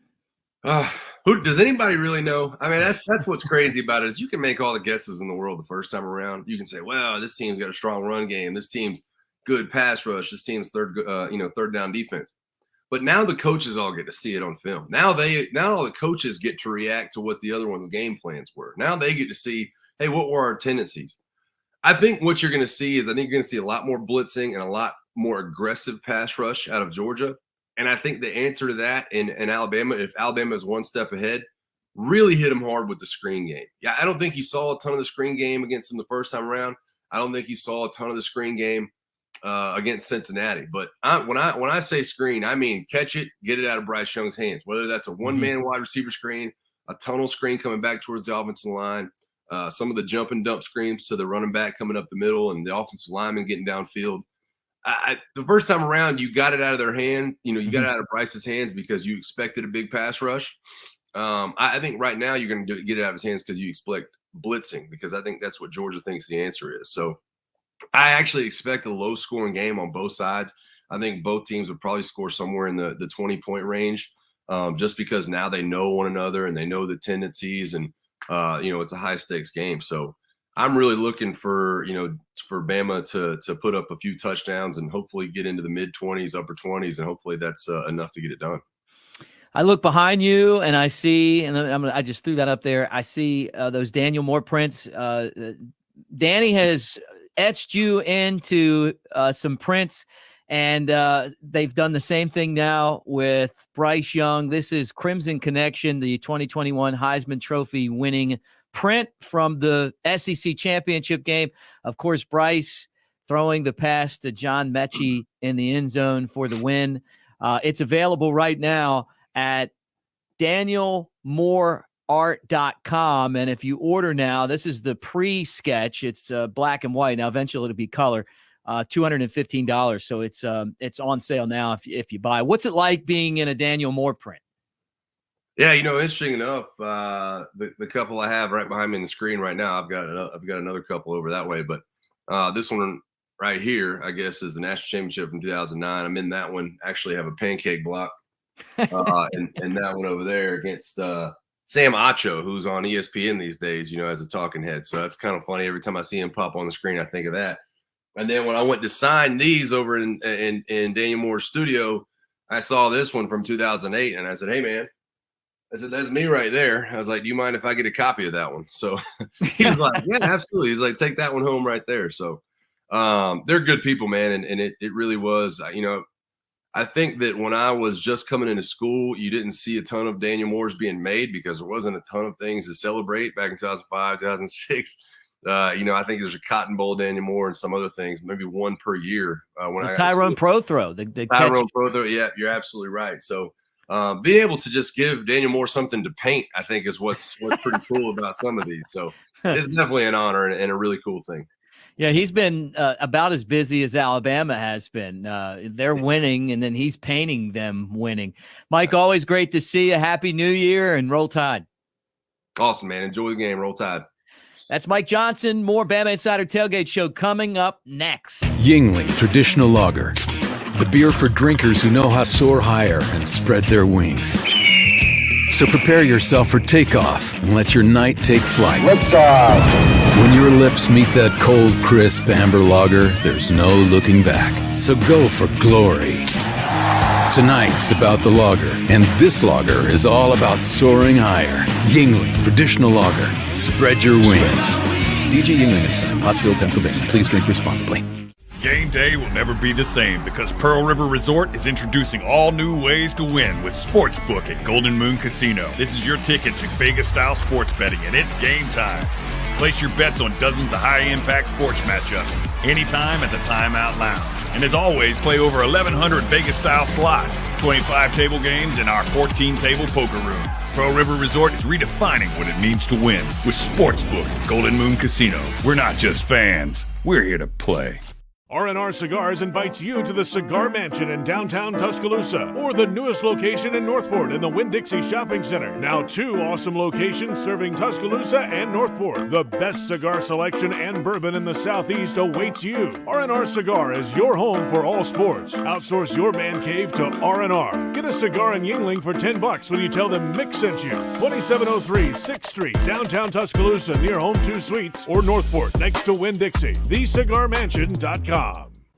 [SPEAKER 17] Does anybody really know? I mean, that's what's crazy about it, is you can make all the guesses in the world the first time around. You can say, well, this team's got a strong run game. This team's good pass rush. This team's third down defense. But now the coaches all get to see it on film. Now all the coaches get to react to what the other one's game plans were. Now they get to see, hey, what were our tendencies? I think what you're going to see is, I think you're going to see a lot more blitzing and a lot more aggressive pass rush out of Georgia. And I think the answer to that in Alabama, if Alabama is one step ahead, really hit them hard with the screen game. Yeah, I don't think you saw a ton of the screen game against them the first time around. I don't think you saw a ton of the screen game against Cincinnati. But when I say screen, I mean catch it, get it out of Bryce Young's hands, whether that's a one-man wide receiver screen, a tunnel screen coming back towards the offensive line, some of the jump and dump screens to the running back coming up the middle and the offensive lineman getting downfield. the first time around, you got it out of their hand. You know, you got it out of Bryce's hands because you expected a big pass rush. I think right now you're going to get it out of his hands because you expect blitzing, because I think that's what Georgia thinks the answer is. So I actually expect a low-scoring game on both sides. I think both teams would probably score somewhere in the 20-point range, just because now they know one another and they know the tendencies, and it's a high-stakes game. So I'm really looking for Bama to put up a few touchdowns and hopefully get into the mid-20s, upper 20s, and hopefully that's enough to get it done.
[SPEAKER 1] I look behind you and I see, and I just threw that up there, I see those Daniel Moore prints. Danny has etched you into some prints, and they've done the same thing now with Bryce Young. This is Crimson Connection, the 2021 Heisman Trophy winning print from the SEC championship game. Of course, Bryce throwing the pass to John Mechie in the end zone for the win. It's available right now at danielmooreart.com. And if you order now, this is the pre-sketch. It's black and white. Now, eventually it'll be color, $215. So it's on sale now if you buy. What's it like being in a Daniel Moore print?
[SPEAKER 17] Yeah, interesting enough, the couple I have right behind me on the screen right now, I've got another couple over that way, but this one right here, I guess, is the national championship from 2009. I'm in that one. Actually have a pancake block, and that one over there against Sam Acho, who's on ESPN these days, as a talking head. So that's kind of funny. Every time I see him pop on the screen, I think of that. And then when I went to sign these over in Daniel Moore's studio, I saw this one from 2008, and I said, "Hey, man." I said, "That's me right there." I was like, "Do you mind if I get a copy of that one?" So he was like, "Yeah, absolutely." He's like, "Take that one home right there." So they're good people, man. And it really was, I think that when I was just coming into school, you didn't see a ton of Daniel Moores being made because there wasn't a ton of things to celebrate back in 2005, 2006. I think there's a Cotton Bowl Daniel Moore and some other things, maybe one per year. When
[SPEAKER 1] the Tyrone Pro Throw. The
[SPEAKER 17] Tyrone Pro Throw. Yeah, you're absolutely right. So being able to just give Daniel Moore something to paint, I think, is what's pretty cool about some of these. So it's definitely an honor and a really cool thing.
[SPEAKER 1] Yeah, he's been about as busy as Alabama has been. They're winning, and then he's painting them winning. Mike, always great to see you. Happy New Year, and Roll Tide.
[SPEAKER 17] Awesome, man. Enjoy the game. Roll Tide.
[SPEAKER 1] That's Mike Johnson. More Bama Insider Tailgate Show coming up next.
[SPEAKER 4] Yingling Traditional Lager. The beer for drinkers who know how to soar higher and spread their wings. So prepare yourself for takeoff and let your night take flight. When your lips meet that cold, crisp amber lager, there's no looking back. So go for glory. Tonight's about the lager, and this lager is all about soaring higher. Yingling Traditional Lager. Spread your wings. DJ Yingling and Son, Pottsville, Pennsylvania. Please drink responsibly.
[SPEAKER 9] Game day will never be the same because Pearl River Resort is introducing all new ways to win with Sportsbook at Golden Moon Casino. This is your ticket to Vegas-style sports betting, and it's game time. Place your bets on dozens of high-impact sports matchups anytime at the Timeout Lounge. And as always, play over 1,100 Vegas-style slots, 25 table games, and our 14-table poker room. Pearl River Resort is redefining what it means to win with Sportsbook at Golden Moon Casino. We're not just fans. We're here to play.
[SPEAKER 16] R&R Cigars invites you to the Cigar Mansion in downtown Tuscaloosa, or the newest location in Northport in the Winn-Dixie Shopping Center. Now 2 awesome locations serving Tuscaloosa and Northport. The best cigar selection and bourbon in the Southeast awaits you. R&R Cigar is your home for all sports. Outsource your man cave to R&R. Get a cigar in Yingling for $10 when you tell them Mick sent you. 2703 6th Street, downtown Tuscaloosa near Home 2 Suites, or Northport next to Winn-Dixie. TheCigarMansion.com.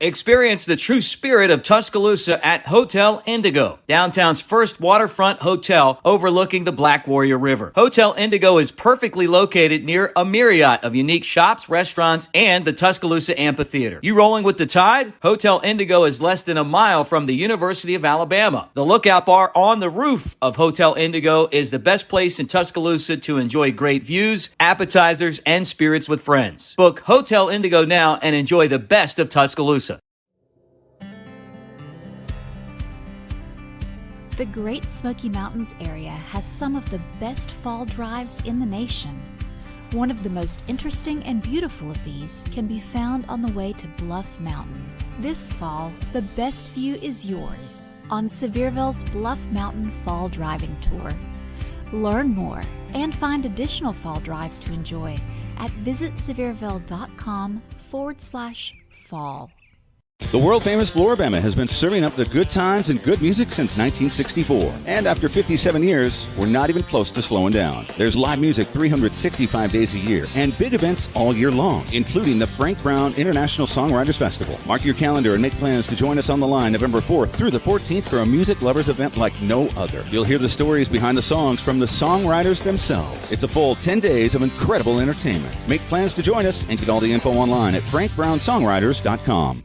[SPEAKER 1] Experience the true spirit of Tuscaloosa at Hotel Indigo, downtown's first waterfront hotel overlooking the Black Warrior River. Hotel Indigo is perfectly located near a myriad of unique shops, restaurants, and the Tuscaloosa Amphitheater. You rolling with the tide? Hotel Indigo is less than a mile from the University of Alabama. The lookout bar on the roof of Hotel Indigo is the best place in Tuscaloosa to enjoy great views, appetizers, and spirits with friends. Book Hotel Indigo now and enjoy the best of Tuscaloosa.
[SPEAKER 11] The Great Smoky Mountains area has some of the best fall drives in the nation. One of the most interesting and beautiful of these can be found on the way to Bluff Mountain. This fall, the best view is yours on Sevierville's Bluff Mountain Fall Driving Tour. Learn more and find additional fall drives to enjoy at visitsevierville.com/fall.
[SPEAKER 10] The world-famous Floribama has been serving up the good times and good music since 1964. And after 57 years, we're not even close to slowing down. There's live music 365 days a year and big events all year long, including the Frank Brown International Songwriters Festival. Mark your calendar and make plans to join us on the line November 4th through the 14th for a music lovers event like no other. You'll hear the stories behind the songs from the songwriters themselves. It's a full 10 days of incredible entertainment. Make plans to join us and get all the info online at frankbrownsongwriters.com.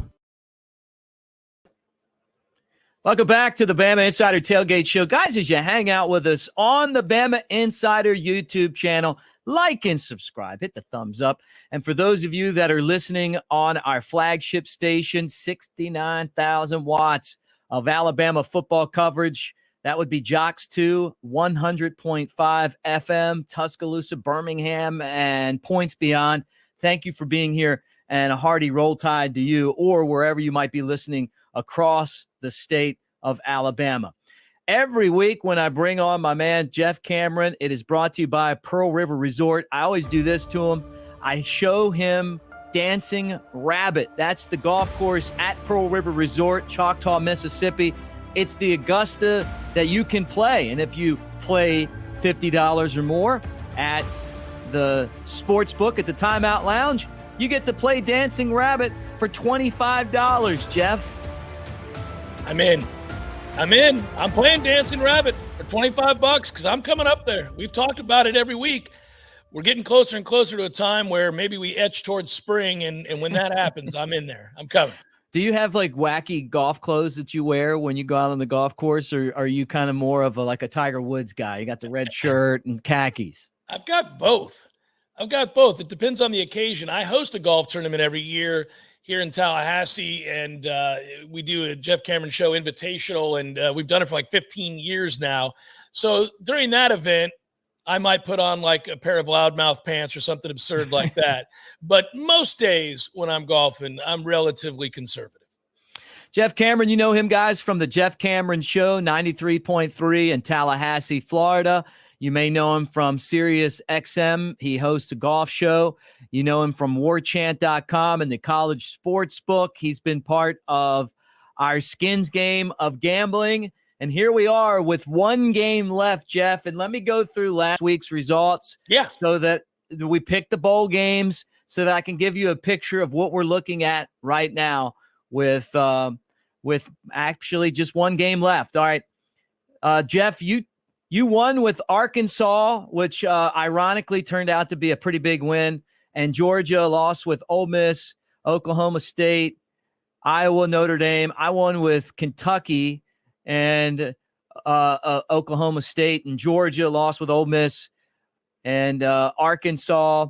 [SPEAKER 1] Welcome back to the Bama Insider Tailgate Show. Guys, as you hang out with us on the Bama Insider YouTube channel, like and subscribe. Hit the thumbs up. And for those of you that are listening on our flagship station, 69,000 watts of Alabama football coverage. That would be Jocks 2, 100.5 FM, Tuscaloosa, Birmingham, and points beyond. Thank you for being here, and a hearty roll tide to you or wherever you might be listening across the state of Alabama. Every week when I bring on my man Jeff Cameron, it is brought to you by Pearl River Resort. I always do this to him. I show him Dancing Rabbit. That's the golf course at Pearl River Resort, Choctaw, Mississippi. It's the Augusta that you can play. And if you play $50 or more at the sports book at the Timeout Lounge, you get to play Dancing Rabbit for $25, Jeff.
[SPEAKER 18] I'm in. I'm playing Dancing Rabbit for $25 because I'm coming up there. We've talked about it every week. We're getting closer and closer to a time where maybe we etch towards spring, and when that happens, I'm in there. I'm coming.
[SPEAKER 1] Do you have like wacky golf clothes that you wear when you go out on the golf course, or are you kind of more of like a Tiger Woods guy? You got the red shirt and khakis.
[SPEAKER 18] I've got both. It depends on the occasion. I host a golf tournament every year here in Tallahassee, and we do a Jeff Cameron Show Invitational, and we've done it for like 15 years now. So during that event, I might put on like a pair of loudmouth pants or something absurd like that. But most days when I'm golfing, I'm relatively conservative.
[SPEAKER 1] Jeff Cameron, you know him, guys, from the Jeff Cameron Show, 93.3 in Tallahassee, Florida. You may know him from Sirius XM. He hosts a golf show. You know him from warchant.com and the college sports book. He's been part of our Skins game of gambling. And here we are with one game left, Jeff. And let me go through last week's results.
[SPEAKER 18] Yeah.
[SPEAKER 1] So that we picked the bowl games so that I can give you a picture of what we're looking at right now with actually just one game left. All right. Jeff, you won with Arkansas, which ironically turned out to be a pretty big win. And Georgia lost with Ole Miss, Oklahoma State, Iowa, Notre Dame. I won with Kentucky and Oklahoma State, and Georgia lost with Ole Miss and Arkansas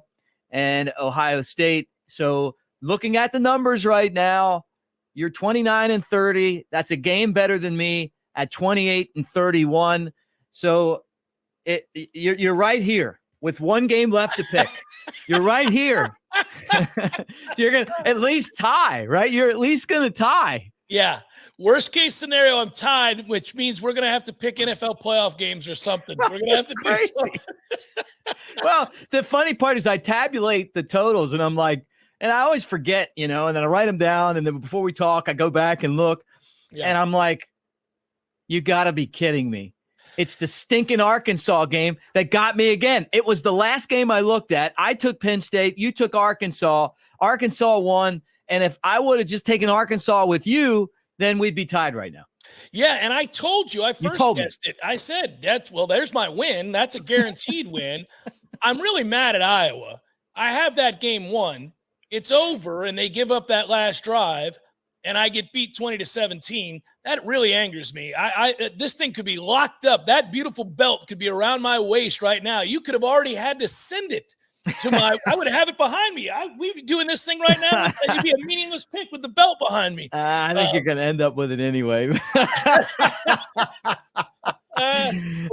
[SPEAKER 1] and Ohio State. So looking at the numbers right now, you're 29-30. That's a game better than me at 28-31. So you're right here with one game left to pick. You're right here. You're going to at least tie, right? You're at least going to tie.
[SPEAKER 18] Yeah. Worst case scenario, I'm tied, which means we're going to have to pick NFL playoff games or something. We're going to have to do something.
[SPEAKER 1] Well, the funny part is I tabulate the totals and I'm like, and I always forget, and then I write them down. And then before we talk, I go back and look and I'm like, you got to be kidding me. It's the stinking Arkansas game that got me again. It was the last game I looked at. I took Penn State. You took Arkansas. Arkansas won. And if I would have just taken Arkansas with you, then we'd be tied right now.
[SPEAKER 18] Yeah, and I told you, I first guessed it. I said, there's my win. That's a guaranteed win. I'm really mad at Iowa. I have that game won. It's over, and they give up that last drive, and I get beat 20-17. That really angers me. This thing could be locked up. That beautiful belt could be around my waist right now. You could have already had to send it to I would have it behind me. We'd be doing this thing right now. It'd be a meaningless pick with the belt behind me.
[SPEAKER 1] I think you're going to end up with it anyway. All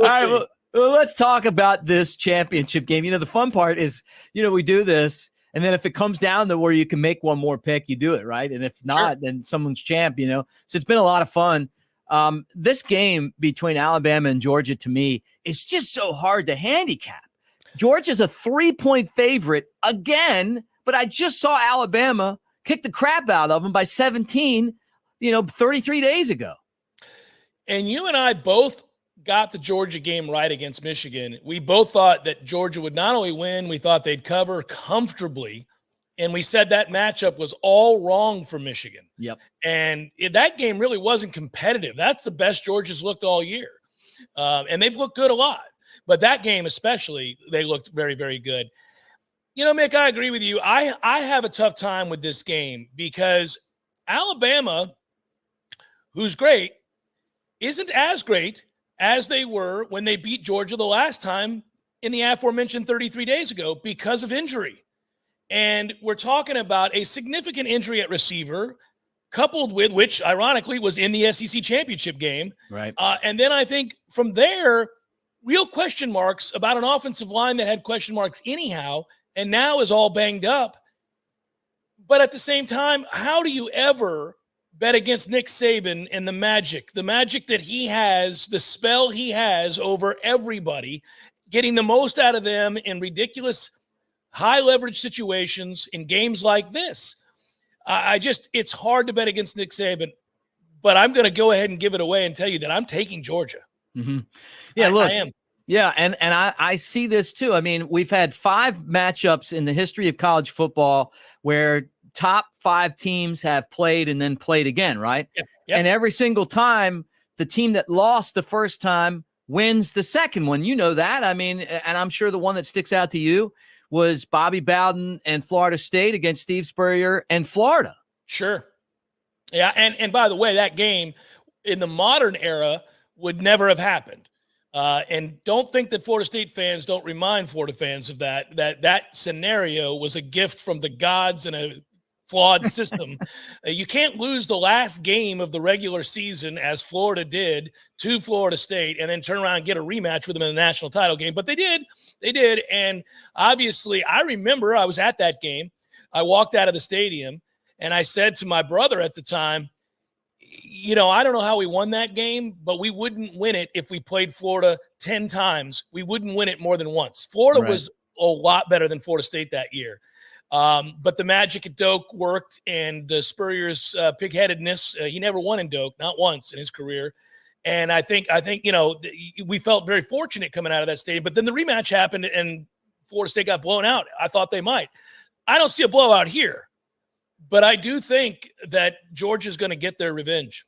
[SPEAKER 1] right. Well, let's talk about this championship game. The fun part is, we do this, and then if it comes down to where you can make one more pick, you do it, right? And if not, then someone's champ, So it's been a lot of fun. This game between Alabama and Georgia, to me, is just so hard to handicap. Georgia's a 3-point favorite again, but I just saw Alabama kick the crap out of them by 17, 33 days ago.
[SPEAKER 18] And you and I both got the Georgia game right against Michigan. We both thought that Georgia would not only win, we thought they'd cover comfortably. And we said that matchup was all wrong for Michigan.
[SPEAKER 1] Yep.
[SPEAKER 18] And that game really wasn't competitive. That's the best Georgia's looked all year. And they've looked good a lot. But that game especially, they looked very, very good. Mick, I agree with you. I have a tough time with this game because Alabama, who's great, isn't as great as they were when they beat Georgia the last time in the aforementioned 33 days ago because of injury. And we're talking about a significant injury at receiver, coupled with, which ironically was in the SEC championship game.
[SPEAKER 1] Right.
[SPEAKER 18] And then I think from there, real question marks about an offensive line that had question marks anyhow, and now is all banged up. But at the same time, how do you ever bet against Nick Saban and the magic that he has, the spell he has over everybody, getting the most out of them in ridiculous high leverage situations in games like this? It's hard to bet against Nick Saban, but I'm going to go ahead and give it away and tell you that I'm taking Georgia.
[SPEAKER 1] Mm-hmm. Yeah, look.
[SPEAKER 18] I am.
[SPEAKER 1] Yeah, and I see this too. I mean, we've had 5 matchups in the history of college football where top 5 teams have played and then played again, right?
[SPEAKER 18] Yep.
[SPEAKER 1] And every single time, the team that lost the first time wins the second one. You know that. I mean, and I'm sure the one that sticks out to you was Bobby Bowden and Florida State against Steve Spurrier and Florida.
[SPEAKER 18] Sure. Yeah, and by the way, that game in the modern era would never have happened. And don't think that Florida State fans don't remind Florida fans of that scenario was a gift from the gods and a flawed system. You can't lose the last game of the regular season, as Florida did, to Florida State and then turn around and get a rematch with them in the national title game. But they did. And obviously, I remember I was at that game. I walked out of the stadium and I said to my brother at the time, I don't know how we won that game, but we wouldn't win it if we played Florida 10 times. We wouldn't win it more than once. Florida was a lot better than Florida State that year. But the magic at Doak worked, and Spurrier's pig-headedness, he never won in Doak, not once in his career. And I think we felt very fortunate coming out of that stadium. But then the rematch happened, and Florida State got blown out. I thought they might. I don't see a blowout here. But I do think that Georgia's going to get their revenge.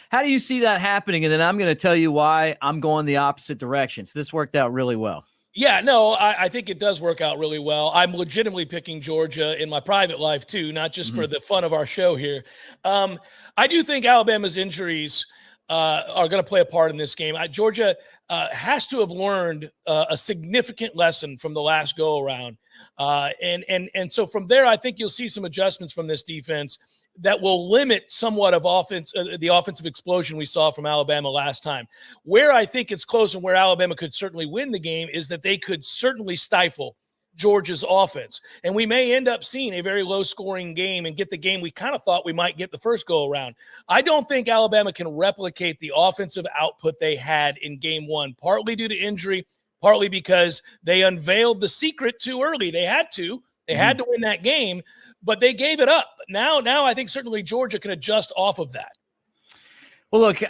[SPEAKER 1] How do you see that happening? And then I'm going to tell you why I'm going the opposite direction. So this worked out really well.
[SPEAKER 18] Yeah, no, I think it does work out really well. I'm legitimately picking Georgia in my private life too, not just for the fun of our show here. I do think Alabama's injuries are going to play a part in this game. Georgia has to have learned a significant lesson from the last go-around. And so from there, I think you'll see some adjustments from this defense that will limit somewhat of the offensive explosion we saw from Alabama last time. Where I think it's close and where Alabama could certainly win the game is that they could certainly stifle Georgia's offense. And we may end up seeing a very low-scoring game and get the game we kind of thought we might get the first go-around. I don't think Alabama can replicate the offensive output they had in Game 1, partly due to injury, partly because they unveiled the secret too early. They had to. They had to win that game, but they gave it up. Now I think certainly Georgia can adjust off of that.
[SPEAKER 1] Well, look,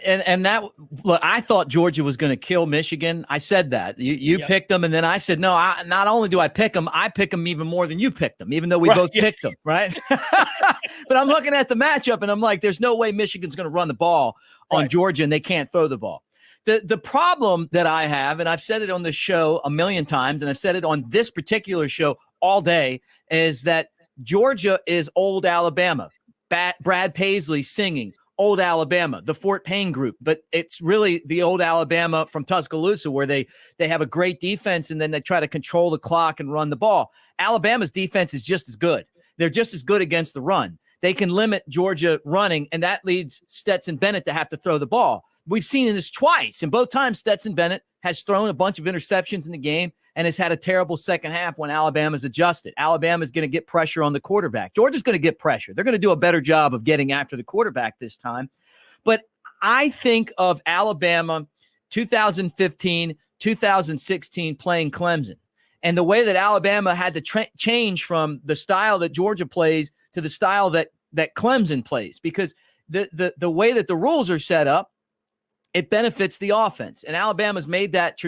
[SPEAKER 1] I thought Georgia was going to kill Michigan. I said that. You picked them, and then I said, no, not only do I pick them even more than you picked them, even though we both picked them, right? But I'm looking at the matchup, and I'm like, there's no way Michigan's going to run the ball on Georgia, and they can't throw the ball. The problem that I have, and I've said it on the show a million times, and I've said it on this particular show all day, is that Georgia is old Alabama. Brad Paisley singing old Alabama, the Fort Payne group, but it's really the old Alabama from Tuscaloosa where they have a great defense and then they try to control the clock and run the ball. Alabama's defense is just as good. They're just as good against the run. They can limit Georgia running, and that leads Stetson Bennett to have to throw the ball. We've seen this twice, and both times Stetson Bennett has thrown a bunch of interceptions in the game and has had a terrible second half when Alabama's adjusted. Alabama's going to get pressure on the quarterback. Georgia's going to get pressure. They're going to do a better job of getting after the quarterback this time. But I think of Alabama 2015, 2016 playing Clemson, and the way that Alabama had to change from the style that Georgia plays to the style that Clemson plays, because the way that the rules are set up, it benefits the offense. And Alabama's made that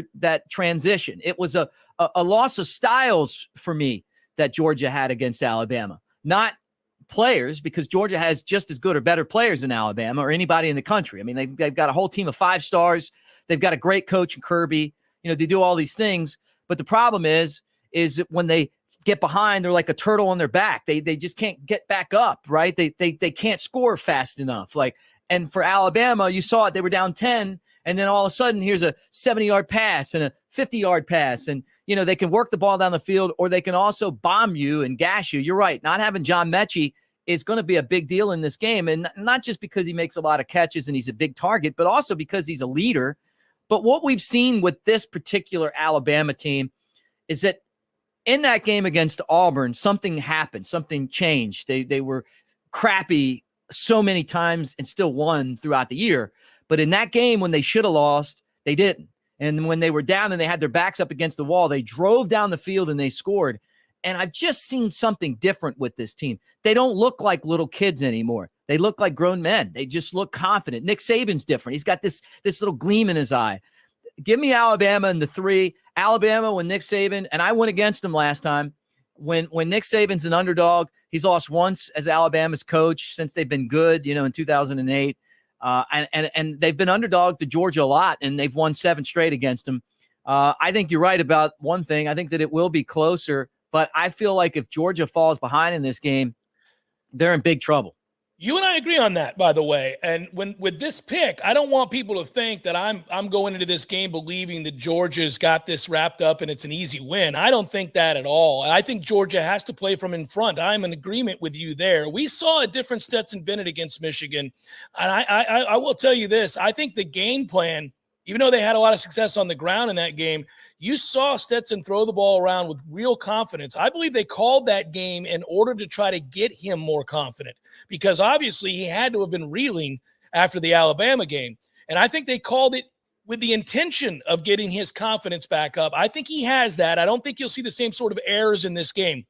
[SPEAKER 1] transition. It was a loss of styles for me that Georgia had against Alabama, not players, because Georgia has just as good or better players than Alabama or anybody in the country. I mean, they've got a whole team of 5 stars. They've got a great coach in Kirby. They do all these things. But the problem is when they get behind, they're like a turtle on their back. They just can't get back up, right? They can't score fast enough. And for Alabama, you saw it. They were down 10, and then all of a sudden, here's a 70-yard pass and a 50-yard pass. And, they can work the ball down the field, or they can also bomb you and gash you. You're right. Not having John Mechie is going to be a big deal in this game. And not just because he makes a lot of catches and he's a big target, but also because he's a leader. But what we've seen with this particular Alabama team is that in that game against Auburn, something happened. Something changed. They were crappy so many times and still won throughout the year. But in that game, when they should have lost, they didn't. And when they were down and they had their backs up against the wall, they drove down the field and they scored. And I've just seen something different with this team. They don't look like little kids anymore. They look like grown men. They just look confident. Nick Saban's different. He's got this little gleam in his eye. Give me Alabama in the 3. Alabama when Nick Saban, and I went against him last time. When Nick Saban's an underdog, he's lost once as Alabama's coach since they've been good, in 2008. And they've been underdog to Georgia a lot, and they've won 7 straight against them. I think you're right about one thing. I think that it will be closer, but I feel like if Georgia falls behind in this game, they're in big trouble.
[SPEAKER 18] You and I agree on that, by the way. And with this pick, I don't want people to think that I'm going into this game believing that Georgia's got this wrapped up and it's an easy win. I don't think that at all. I think Georgia has to play from in front. I'm in agreement with you there. We saw a different Stetson Bennett against Michigan. And I will tell you this. I think the game plan, even though they had a lot of success on the ground in that game, you saw Stetson throw the ball around with real confidence. I believe they called that game in order to try to get him more confident, because obviously he had to have been reeling after the Alabama game. And I think they called it with the intention of getting his confidence back up. I think he has that. I don't think you'll see the same sort of errors in this game.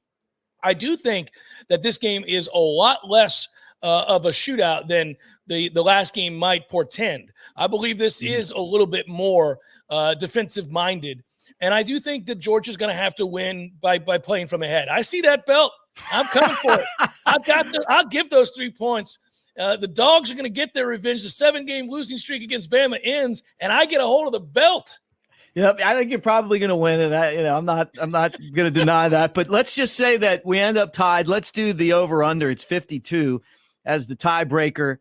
[SPEAKER 18] I do think that this game is a lot less of a shootout than the last game might portend. I believe this is a little bit more defensive-minded. And I do think that Georgia's going to have to win by playing from ahead. I see that belt. I'm coming for it. I'll give those 3 points. The Dogs are going to get their revenge. The 7-game losing streak against Bama ends, and I get a hold of the belt.
[SPEAKER 1] Yep, I think you're probably going to win it. I'm not going to deny that. But let's just say that we end up tied. Let's do the over/under. It's 52 as the tiebreaker.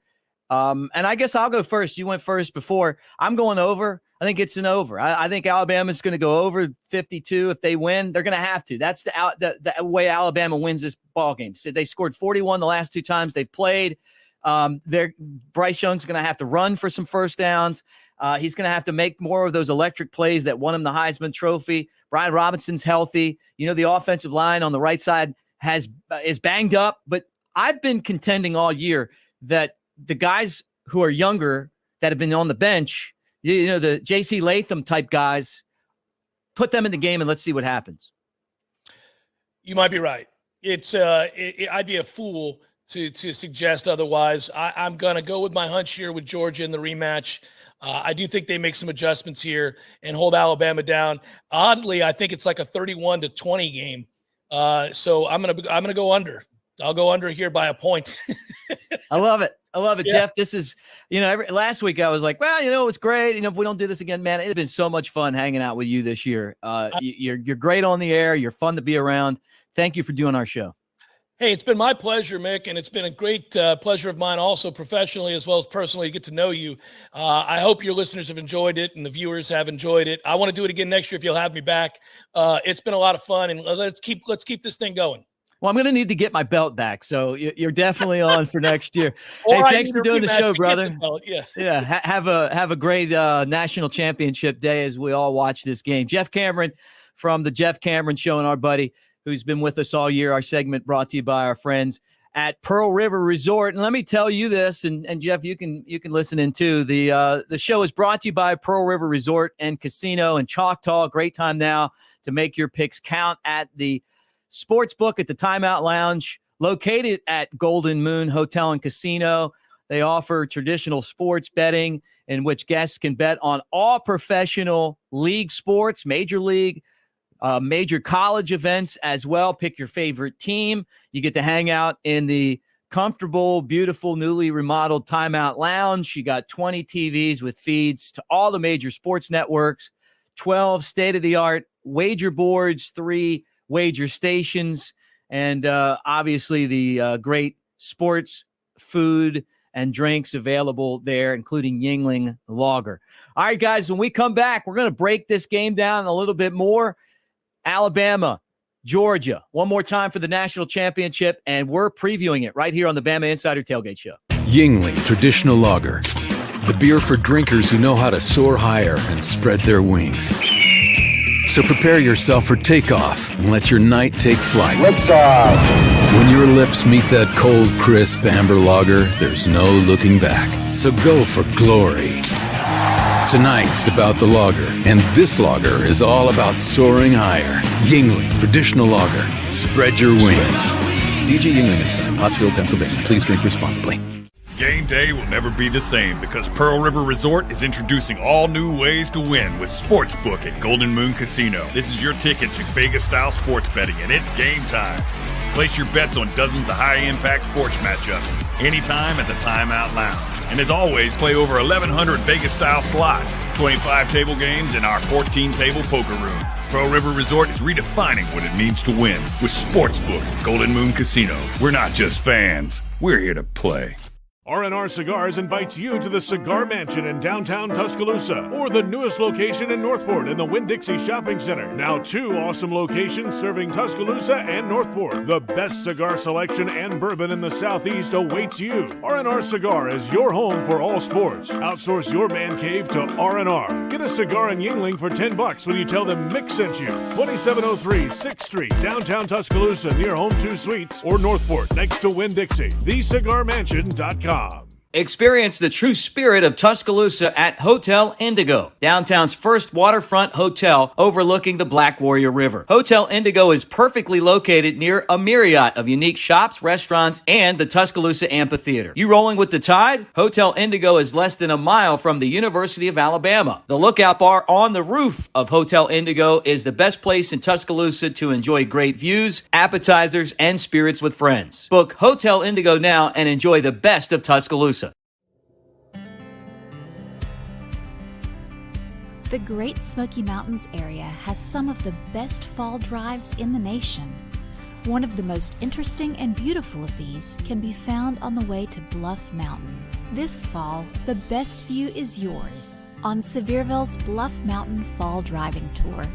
[SPEAKER 1] And I guess I'll go first. You went first before. I'm going over. I think it's an over. I think Alabama's going to go over 52. If they win, they're going to have to. That's the way Alabama wins this ball game. So they scored 41 the last 2 times they've played. Bryce Young's going to have to run for some first downs. He's going to have to make more of those electric plays that won him the Heisman Trophy. Brian Robinson's healthy. The offensive line on the right side is banged up. But I've been contending all year that the guys who are younger that have been on the bench, the J.C. Latham type guys, put them in the game and let's see what happens.
[SPEAKER 18] You might be right. I'd be a fool to suggest otherwise. I'm going to go with my hunch here with Georgia in the rematch. I do think they make some adjustments here and hold Alabama down. Oddly, I think it's like a 31-20 game. So I'm gonna go under. I'll go under here by a point.
[SPEAKER 1] I love it. Yeah. Jeff. This is, last week I was like, well, it was great. If we don't do this again, man, it's been so much fun hanging out with you this year. You're great on the air. You're fun to be around. Thank you for doing our show.
[SPEAKER 18] Hey, it's been my pleasure, Mick, and it's been a great pleasure of mine also professionally as well as personally to get to know you. I hope your listeners have enjoyed it and the viewers have enjoyed it. I want to do it again next year if you'll have me back. It's been a lot of fun, and let's keep this thing going.
[SPEAKER 1] Well, I'm going to need to get my belt back. So you're definitely on for next year.
[SPEAKER 18] Or
[SPEAKER 1] Hey,
[SPEAKER 18] I
[SPEAKER 1] thanks
[SPEAKER 18] need
[SPEAKER 1] for
[SPEAKER 18] a
[SPEAKER 1] doing the
[SPEAKER 18] rematch
[SPEAKER 1] show,
[SPEAKER 18] to get
[SPEAKER 1] brother.
[SPEAKER 18] the belt, yeah.
[SPEAKER 1] Yeah. Have a great national championship day as we all watch this game. Jeff Cameron from the Jeff Cameron Show, and our buddy who's been with us all year. Our segment brought to you by our friends at Pearl River Resort. And let me tell you this, and Jeff, you can listen in too. The show is brought to you by Pearl River Resort and Casino in Choctaw. Great time now to make your picks count at the Sportsbook at the Timeout Lounge, located at Golden Moon Hotel and Casino. They offer traditional sports betting in which guests can bet on all professional league sports, major league, major college events as well. Pick your favorite team. You get to hang out in the comfortable, beautiful, newly remodeled Timeout Lounge. You got 20 TVs with feeds to all the major sports networks, 12 state-of-the-art wager boards, 3 wager stations, and obviously the great sports food and drinks available there, including Yuengling Lager. All right, guys, when we come back, we're going to break this game down a little bit more. Alabama, Georgia, one more time for the national championship, and we're previewing it right here on the Bama Insider Tailgate Show.
[SPEAKER 4] Yuengling Traditional Lager, the beer for drinkers who know how to soar higher and spread their wings. So prepare yourself for takeoff and let your night take flight. Liftoff. When your lips meet that cold, crisp amber lager, there's no looking back. So go for glory. Tonight's about the lager, and this lager is all about soaring higher. Yuengling Traditional Lager. Spread your wings. DJ Yuengling & Son, Pottsville, Pennsylvania. Please drink responsibly.
[SPEAKER 9] Game day will never be the same because Pearl River Resort is introducing all new ways to win with Sportsbook at Golden Moon Casino. This is your ticket to Vegas-style sports betting, and it's game time. Place your bets on dozens of high-impact sports matchups anytime at the Timeout Lounge. And as always, play over 1,100 Vegas-style slots, 25 table games, and our 14-table poker room. Pearl River Resort is redefining what it means to win with Sportsbook at Golden Moon Casino. We're not just fans. We're here to play.
[SPEAKER 16] R&R Cigars invites you to the Cigar Mansion in downtown Tuscaloosa, or the newest location in Northport in the Winn-Dixie Shopping Center. Now 2 awesome locations serving Tuscaloosa and Northport. The best cigar selection and bourbon in the Southeast awaits you. R&R Cigar is your home for all sports. Outsource your man cave to R&R. Get a cigar in Yuengling for $10 when you tell them Mick sent you. 2703 6th Street, downtown Tuscaloosa near Home 2 Suites, or Northport next to Winn-Dixie. TheCigarMansion.com.
[SPEAKER 1] Experience the true spirit of Tuscaloosa at Hotel Indigo, downtown's first waterfront hotel overlooking the Black Warrior River. Hotel Indigo is perfectly located near a myriad of unique shops, restaurants, and the Tuscaloosa Amphitheater. You rolling with the tide? Hotel Indigo is less than a mile from the University of Alabama. The lookout bar on the roof of Hotel Indigo is the best place in Tuscaloosa to enjoy great views, appetizers, and spirits with friends. Book Hotel Indigo now and enjoy the best of Tuscaloosa.
[SPEAKER 11] The Great Smoky Mountains area has some of the best fall drives in the nation. One of the most interesting and beautiful of these can be found on the way to Bluff Mountain. This fall, the best view is yours on Sevierville's Bluff Mountain Fall Driving Tour.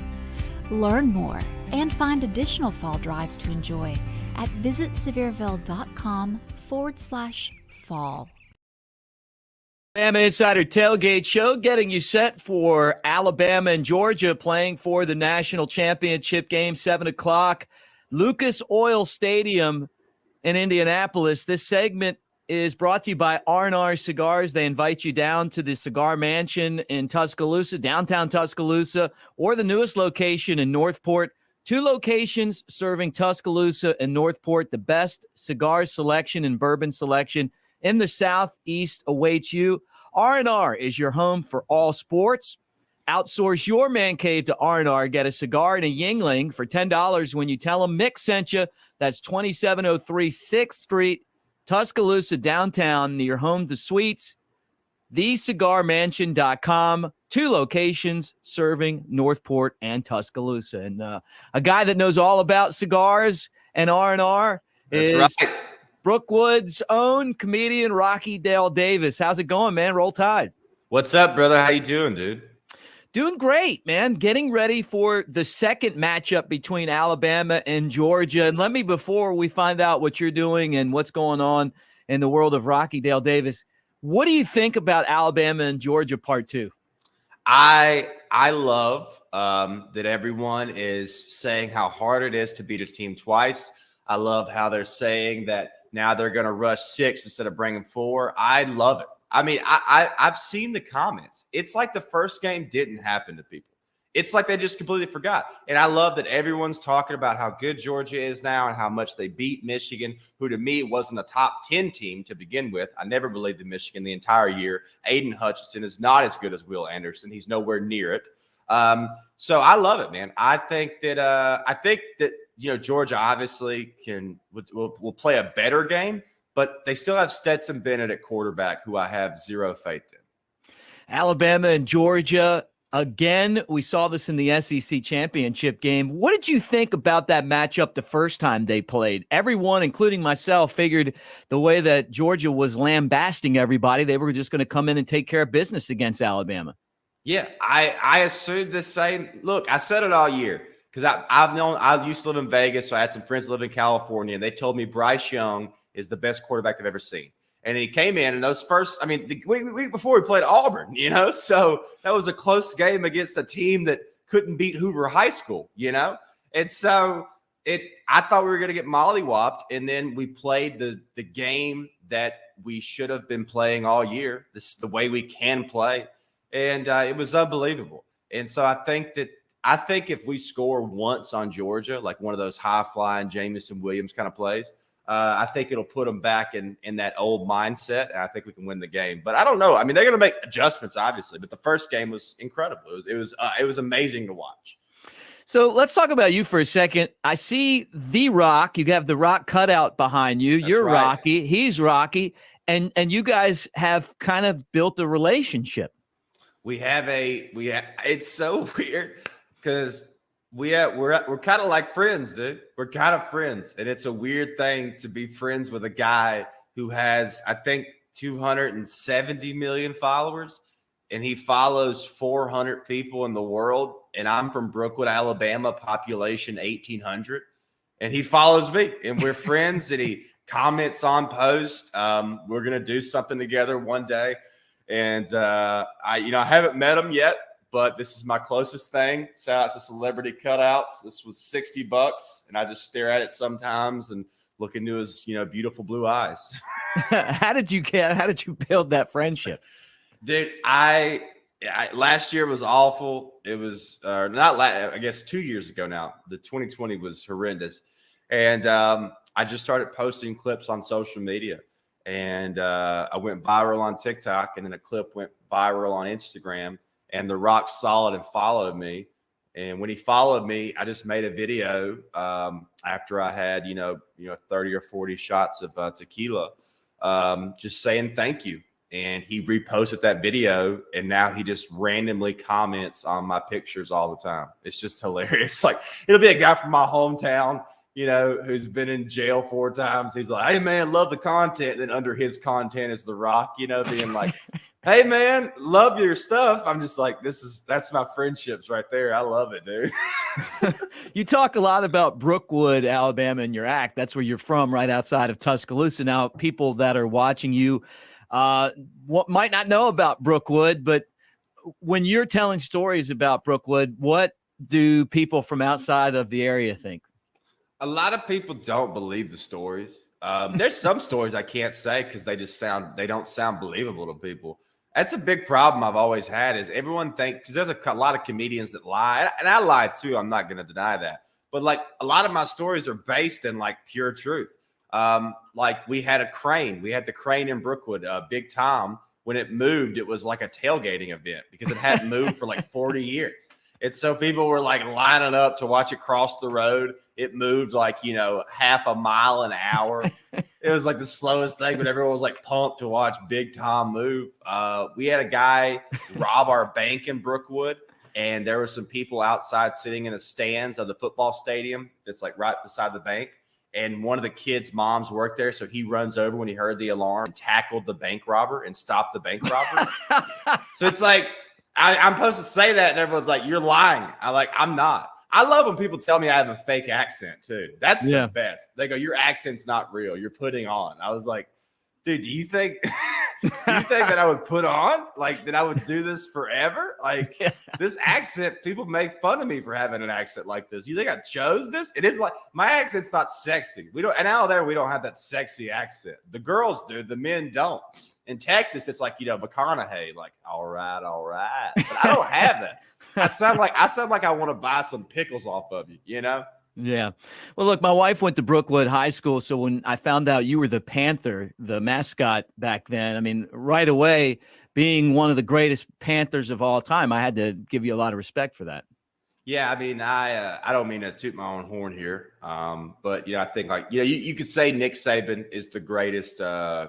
[SPEAKER 11] Learn more and find additional fall drives to enjoy at visitsevierville.com/fall.
[SPEAKER 1] Bama Insider Tailgate Show, getting you set for Alabama and Georgia playing for the national championship game, 7 o'clock, Lucas Oil Stadium in Indianapolis. This segment is brought to you by R&R Cigars. They invite you down to the Cigar Mansion in Tuscaloosa, downtown Tuscaloosa, or the newest location in Northport. 2 locations serving Tuscaloosa and Northport. The best cigar selection and bourbon selection in the Southeast awaits you. R&R is your home for all sports. Outsource your man cave to R&R. Get a cigar and a Yuengling for $10 when you tell them Mick sent you. That's 2703 6th Street, Tuscaloosa, downtown, near Home to Suites. TheCigarMansion.com. 2 locations serving Northport and Tuscaloosa. And a guy that knows all about cigars and R&R is right. Brookwood's own comedian Rocky Dale Davis. How's it going, man? Roll Tide.
[SPEAKER 19] What's up, brother? How you doing, dude?
[SPEAKER 1] Doing great, man. Getting ready for the second matchup between Alabama and Georgia. And before we find out what you're doing and what's going on in the world of Rocky Dale Davis, what do you think about Alabama and Georgia Part 2?
[SPEAKER 19] I love that everyone is saying how hard it is to beat a team twice. I love how they're saying that now they're going to rush 6 instead of bringing 4. I love it. I mean, I've seen the comments. It's like the first game didn't happen to people. It's like they just completely forgot. And I love that everyone's talking about how good Georgia is now and how much they beat Michigan, who to me wasn't a top 10 team to begin with. I never believed in Michigan the entire year. Aiden Hutchinson is not as good as Will Anderson. He's nowhere near it. So I love it, man. I think that Georgia obviously will play a better game, but they still have Stetson Bennett at quarterback, who I have zero faith in.
[SPEAKER 1] Alabama and Georgia. Again, we saw this in the SEC championship game. What did you think about that matchup the first time they played? Everyone, including myself, figured the way that Georgia was lambasting everybody, they were just going to come in and take care of business against Alabama.
[SPEAKER 19] Yeah, I assumed the same. Look, I said it all year because I used to live in Vegas, so I had some friends that live in California, and they told me Bryce Young is the best quarterback they've ever seen. And he came in, and those first, the week before we played Auburn, so that was a close game against a team that couldn't beat Hoover High School, And so I thought we were going to get mollywopped, and then we played the game that we should have been playing all year. This is the way we can play, and it was unbelievable. And so I think if we score once on Georgia, like one of those high-flying Jamison Williams kind of plays, I think it'll put them back in that old mindset, and I think we can win the game. But I don't know. They're going to make adjustments, obviously. But the first game was incredible. It was amazing to watch.
[SPEAKER 1] So let's talk about you for a second. I see The Rock. You have The Rock cutout behind you.
[SPEAKER 19] That's
[SPEAKER 1] You're
[SPEAKER 19] right.
[SPEAKER 1] Rocky. He's Rocky, and you guys have kind of built a relationship.
[SPEAKER 19] It's so weird because we're kind of like friends, dude. We're kind of friends. And it's a weird thing to be friends with a guy who has, I think, 270 million followers, and he follows 400 people in the world. And I'm from Brookwood, Alabama, population 1,800. And he follows me, and we're friends, and he comments on posts. We're going to do something together one day. And I haven't met him yet, but this is my closest thing. Shout out to Celebrity Cutouts. This was $60, and I just stare at it sometimes and look into his, beautiful blue eyes.
[SPEAKER 1] How did you build that friendship?
[SPEAKER 19] Dude, last year was awful. It was I guess 2 years ago now. The 2020 was horrendous. And I just started posting clips on social media. And I went viral on TikTok, and then a clip went viral on Instagram. And The Rock saw it and followed me. And when he followed me, I just made a video after I had, 30 or 40 shots of tequila, just saying thank you. And he reposted that video, and now he just randomly comments on my pictures all the time. It's just hilarious. Like, it'll be a guy from my hometown, who's been in jail 4 times. He's like, hey, man, love the content. Then under his content is The Rock, being like, hey, man, love your stuff. I'm just like, that's my friendships right there. I love it, dude.
[SPEAKER 1] You talk a lot about Brookwood, Alabama in your act. That's where you're from, right outside of Tuscaloosa. Now, people that are watching you might not know about Brookwood, but when you're telling stories about Brookwood, what do people from outside of the area think?
[SPEAKER 19] A lot of people don't believe the stories. There's some stories I can't say because they don't sound believable to people. That's a big problem I've always had is everyone thinks, because there's a lot of comedians that lie, and I lie too. I'm not going to deny that. But like a lot of my stories are based in like pure truth. Like we had the crane in Brookwood, Big Tom. When it moved, it was like a tailgating event because it hadn't moved for like 40 years. And so people were like lining up to watch it cross the road. It moved like, half a mile an hour. It was like the slowest thing, but everyone was like pumped to watch Big Tom move. We had a guy rob our bank in Brookwood, and there were some people outside sitting in the stands of the football stadium that's like right beside the bank. And one of the kids' moms worked there, so he runs over when he heard the alarm and tackled the bank robber and stopped the bank robber. So it's like, I'm supposed to say that, and everyone's like, "You're lying." I'm not. I love when people tell me I have a fake accent too. That's the best. They go, "Your accent's not real. You're putting on." I was like, "Dude, do you think that I would put on? Like that I would do this forever? Like this accent, people make fun of me for having an accent like this. You think I chose this? It is like my accent's not sexy. We don't, and out there we don't have that sexy accent. The girls do, the men don't. In Texas, it's like, McConaughey, like, all right. But I don't have that. I sound like I want to buy some pickles off of you,
[SPEAKER 1] Yeah. Well, look, my wife went to Brookwood High School. So when I found out you were the Panther, the mascot back then, I mean, right away, being one of the greatest Panthers of all time, I had to give you a lot of respect for that.
[SPEAKER 19] Yeah, I mean, I don't mean to toot my own horn here, but I think you could say Nick Saban is the greatest college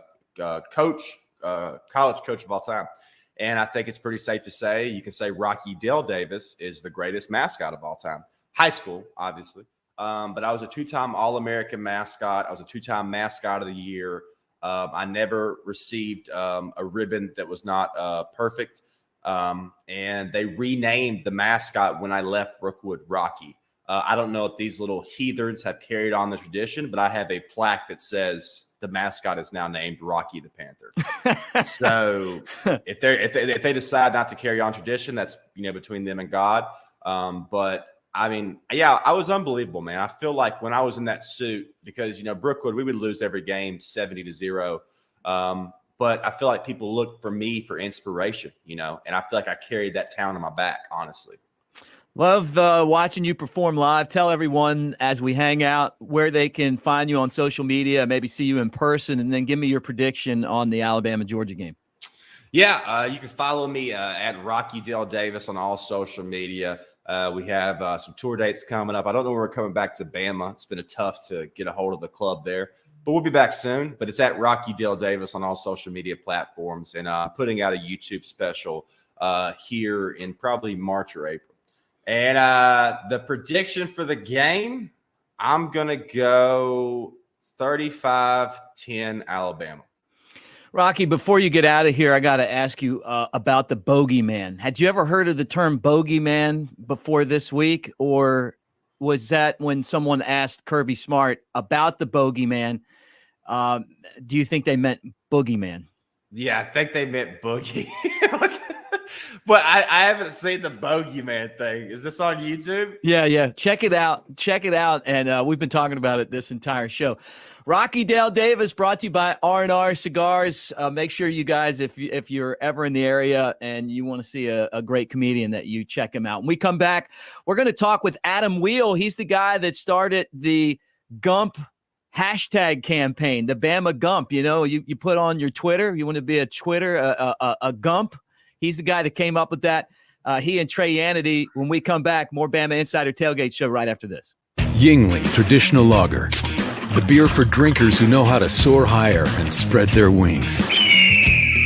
[SPEAKER 19] coach of all time. And I think it's pretty safe to say you can say Rocky Dale Davis is the greatest mascot of all time. High school, obviously. But I was a two-time All-American mascot. I was a two-time mascot of the year. I never received a ribbon that was not perfect. And they renamed the mascot when I left Brookwood Rocky. I don't know if these little heathens have carried on the tradition, but I have a plaque that says the mascot is now named Rocky the Panther. So if they decide not to carry on tradition, that's between them and God. But I mean, yeah, I was unbelievable, man. I feel like when I was in that suit, because Brookwood, we would lose every game 70-0. But I feel like people look for me for inspiration, and I feel like I carried that town on my back, honestly.
[SPEAKER 1] Love watching you perform live. Tell everyone as we hang out where they can find you on social media, maybe see you in person, and then give me your prediction on the Alabama-Georgia game.
[SPEAKER 19] Yeah, you can follow me at Rocky Dale Davis on all social media. We have some tour dates coming up. I don't know when we're coming back to Bama. It's been tough to get a hold of the club there, but we'll be back soon. But it's at Rocky Dale Davis on all social media platforms, and putting out a YouTube special here in probably March or April. And the prediction for the game, I'm going to go 35-10 Alabama.
[SPEAKER 1] Rocky, before you get out of here, I got to ask you about the bogeyman. Had you ever heard of the term bogeyman before this week? Or was that when someone asked Kirby Smart about the bogeyman? Do you think they meant boogeyman?
[SPEAKER 19] Yeah, I think they meant boogie. But I haven't seen the bogeyman thing. Is this on YouTube?
[SPEAKER 1] Yeah. Check it out. And we've been talking about it this entire show. Rocky Dale Davis, brought to you by R&R Cigars. Make sure you guys, if you're ever in the area and you want to see a great comedian, that you check him out. When we come back, we're going to talk with Adam Wheel. He's the guy that started the Gump hashtag campaign, the Bama Gump. You put on your Twitter. You want to be a Twitter, a Gump. He's the guy that came up with that. He and Trey Yannity. When we come back, more Bama Insider Tailgate Show right after this.
[SPEAKER 4] Yingling Traditional Lager, the beer for drinkers who know how to soar higher and spread their wings.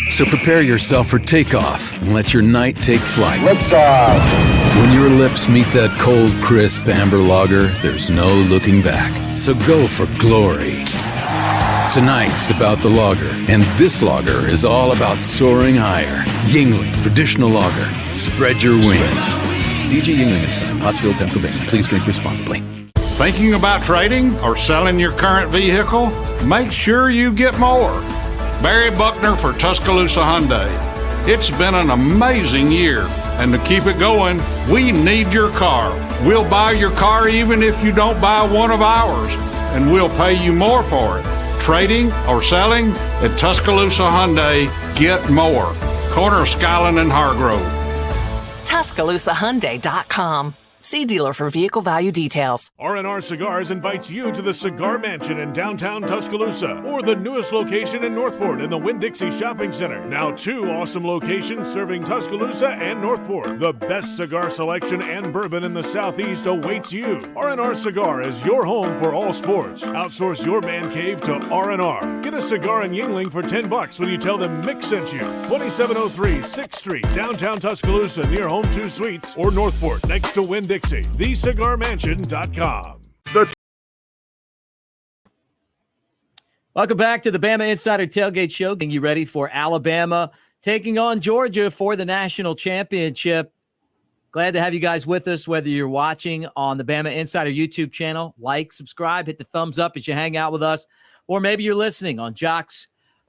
[SPEAKER 4] So prepare yourself for takeoff and let your night take flight. When your lips meet that cold, crisp amber lager, there's no looking back. So go for glory. Tonight's about the lager, and this lager is all about soaring higher. Yingling Traditional Lager. Spread your wings. DJ Yingling & Son, Pottsville, Pennsylvania. Please drink responsibly.
[SPEAKER 5] Thinking about trading or selling your current vehicle? Make sure you get more. Barry Buckner for Tuscaloosa Hyundai. It's been an amazing year, and to keep it going, we need your car. We'll buy your car even if you don't buy one of ours, and we'll pay you more for it. Trading or selling at Tuscaloosa Hyundai, get more. Corner of Skyland and Hargrove.
[SPEAKER 6] TuscaloosaHyundai.com. See dealer for vehicle value details.
[SPEAKER 16] R&R Cigars invites you to the Cigar Mansion in downtown Tuscaloosa, or the newest location in Northport in the Winn-Dixie Shopping Center. Now 2 awesome locations serving Tuscaloosa and Northport. The best cigar selection and bourbon in the Southeast awaits you. R&R Cigar is your home for all sports. Outsource your man cave to R&R. Get a cigar in Yingling for $10 when you tell them Mick sent you. 2703 6th Street, downtown Tuscaloosa, near Home 2 Suites, or Northport, next to Winn-Dixie. TheCigarMansion.com.
[SPEAKER 1] Welcome back to the Bama Insider Tailgate Show. Getting you ready for Alabama taking on Georgia for the national championship. Glad to have you guys with us, whether you're watching on the Bama Insider YouTube channel. Like, subscribe, hit the thumbs up as you hang out with us, or maybe you're listening on Jocks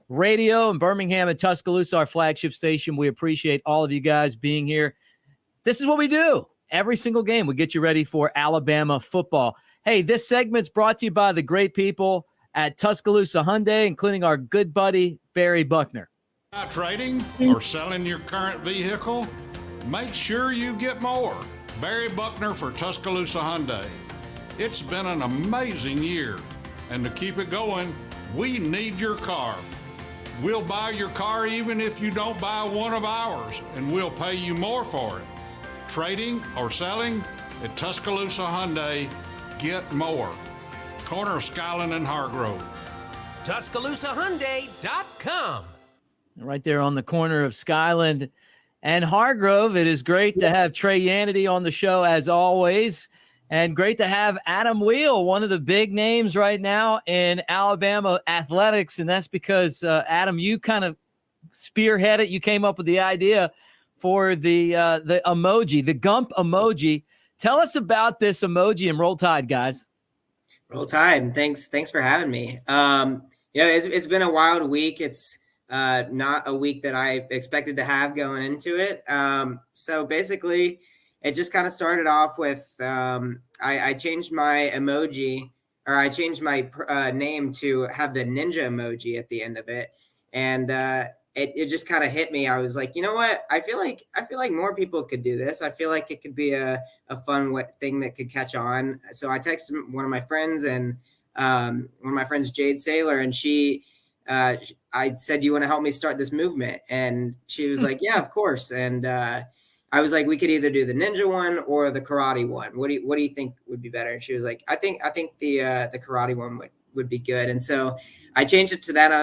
[SPEAKER 1] Radio in Birmingham and Tuscaloosa, our flagship station. We appreciate all of you guys being here. This is what we do. Every single game, we get you ready for Alabama football. Hey, this segment's brought to you by the great people at Tuscaloosa Hyundai, including our good buddy, Barry Buckner.
[SPEAKER 5] Trading or selling your current vehicle? Make sure you get more. Barry Buckner for Tuscaloosa Hyundai. It's been an amazing year, and to keep it going, we need your car. We'll buy your car even if you don't buy one of ours, and we'll pay you more for it. Trading or selling? At Tuscaloosa Hyundai, get more. Corner of Skyland and Hargrove.
[SPEAKER 20] TuscaloosaHyundai.com.
[SPEAKER 1] Right there on the corner of Skyland and Hargrove. It is great to have Trey Yannity on the show as always, and great to have Adam Wheel, one of the big names right now in Alabama athletics, and that's because, Adam, you kind of spearheaded, you came up with the idea for the emoji, the Gump emoji. Tell us about this emoji and Roll Tide, guys.
[SPEAKER 21] Roll Tide. Thanks for having me. It's been a wild week. It's not a week that I expected to have going into it. So basically, it just kind of started off with I changed my emoji, or I changed my name to have the ninja emoji at the end of it, and it just kind of hit me. I was like, you know what? I feel like more people could do this. I feel like it could be a fun thing that could catch on. So I texted one of my friends, and one of my friends, Jade Saylor, and I said, you want to help me start this movement? And she was like, yeah, of course. And I was like, we could either do the ninja one or the karate one. What do you think would be better? And she was like, I think the karate one would be good. And so I changed it to that.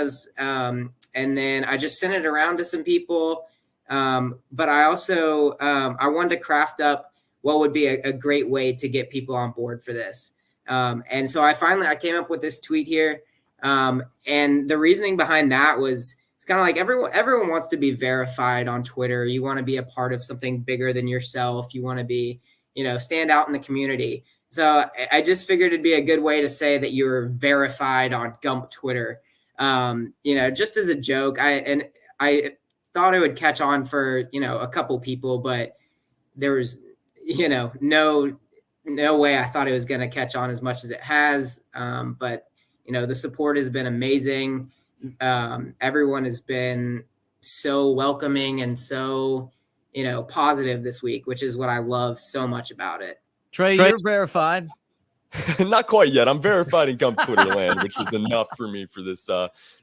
[SPEAKER 21] And then I just sent it around to some people. But I also, I wanted to craft up what would be a great way to get people on board for this. And so I came up with this tweet here. And the reasoning behind that was, it's kind of like everyone wants to be verified on Twitter. You want to be a part of something bigger than yourself. You want to be, stand out in the community. So I just figured it'd be a good way to say that you're verified on Gump Twitter. Just as a joke. I thought it would catch on for, a couple people, but there was, no way I thought it was going to catch on as much as it has. But the support has been amazing. Everyone has been so welcoming and so, positive this week, which is what I love so much about it.
[SPEAKER 1] Trey, you're verified.
[SPEAKER 22] Not quite yet. I'm verified in Gump Twitter land, which is enough for me for this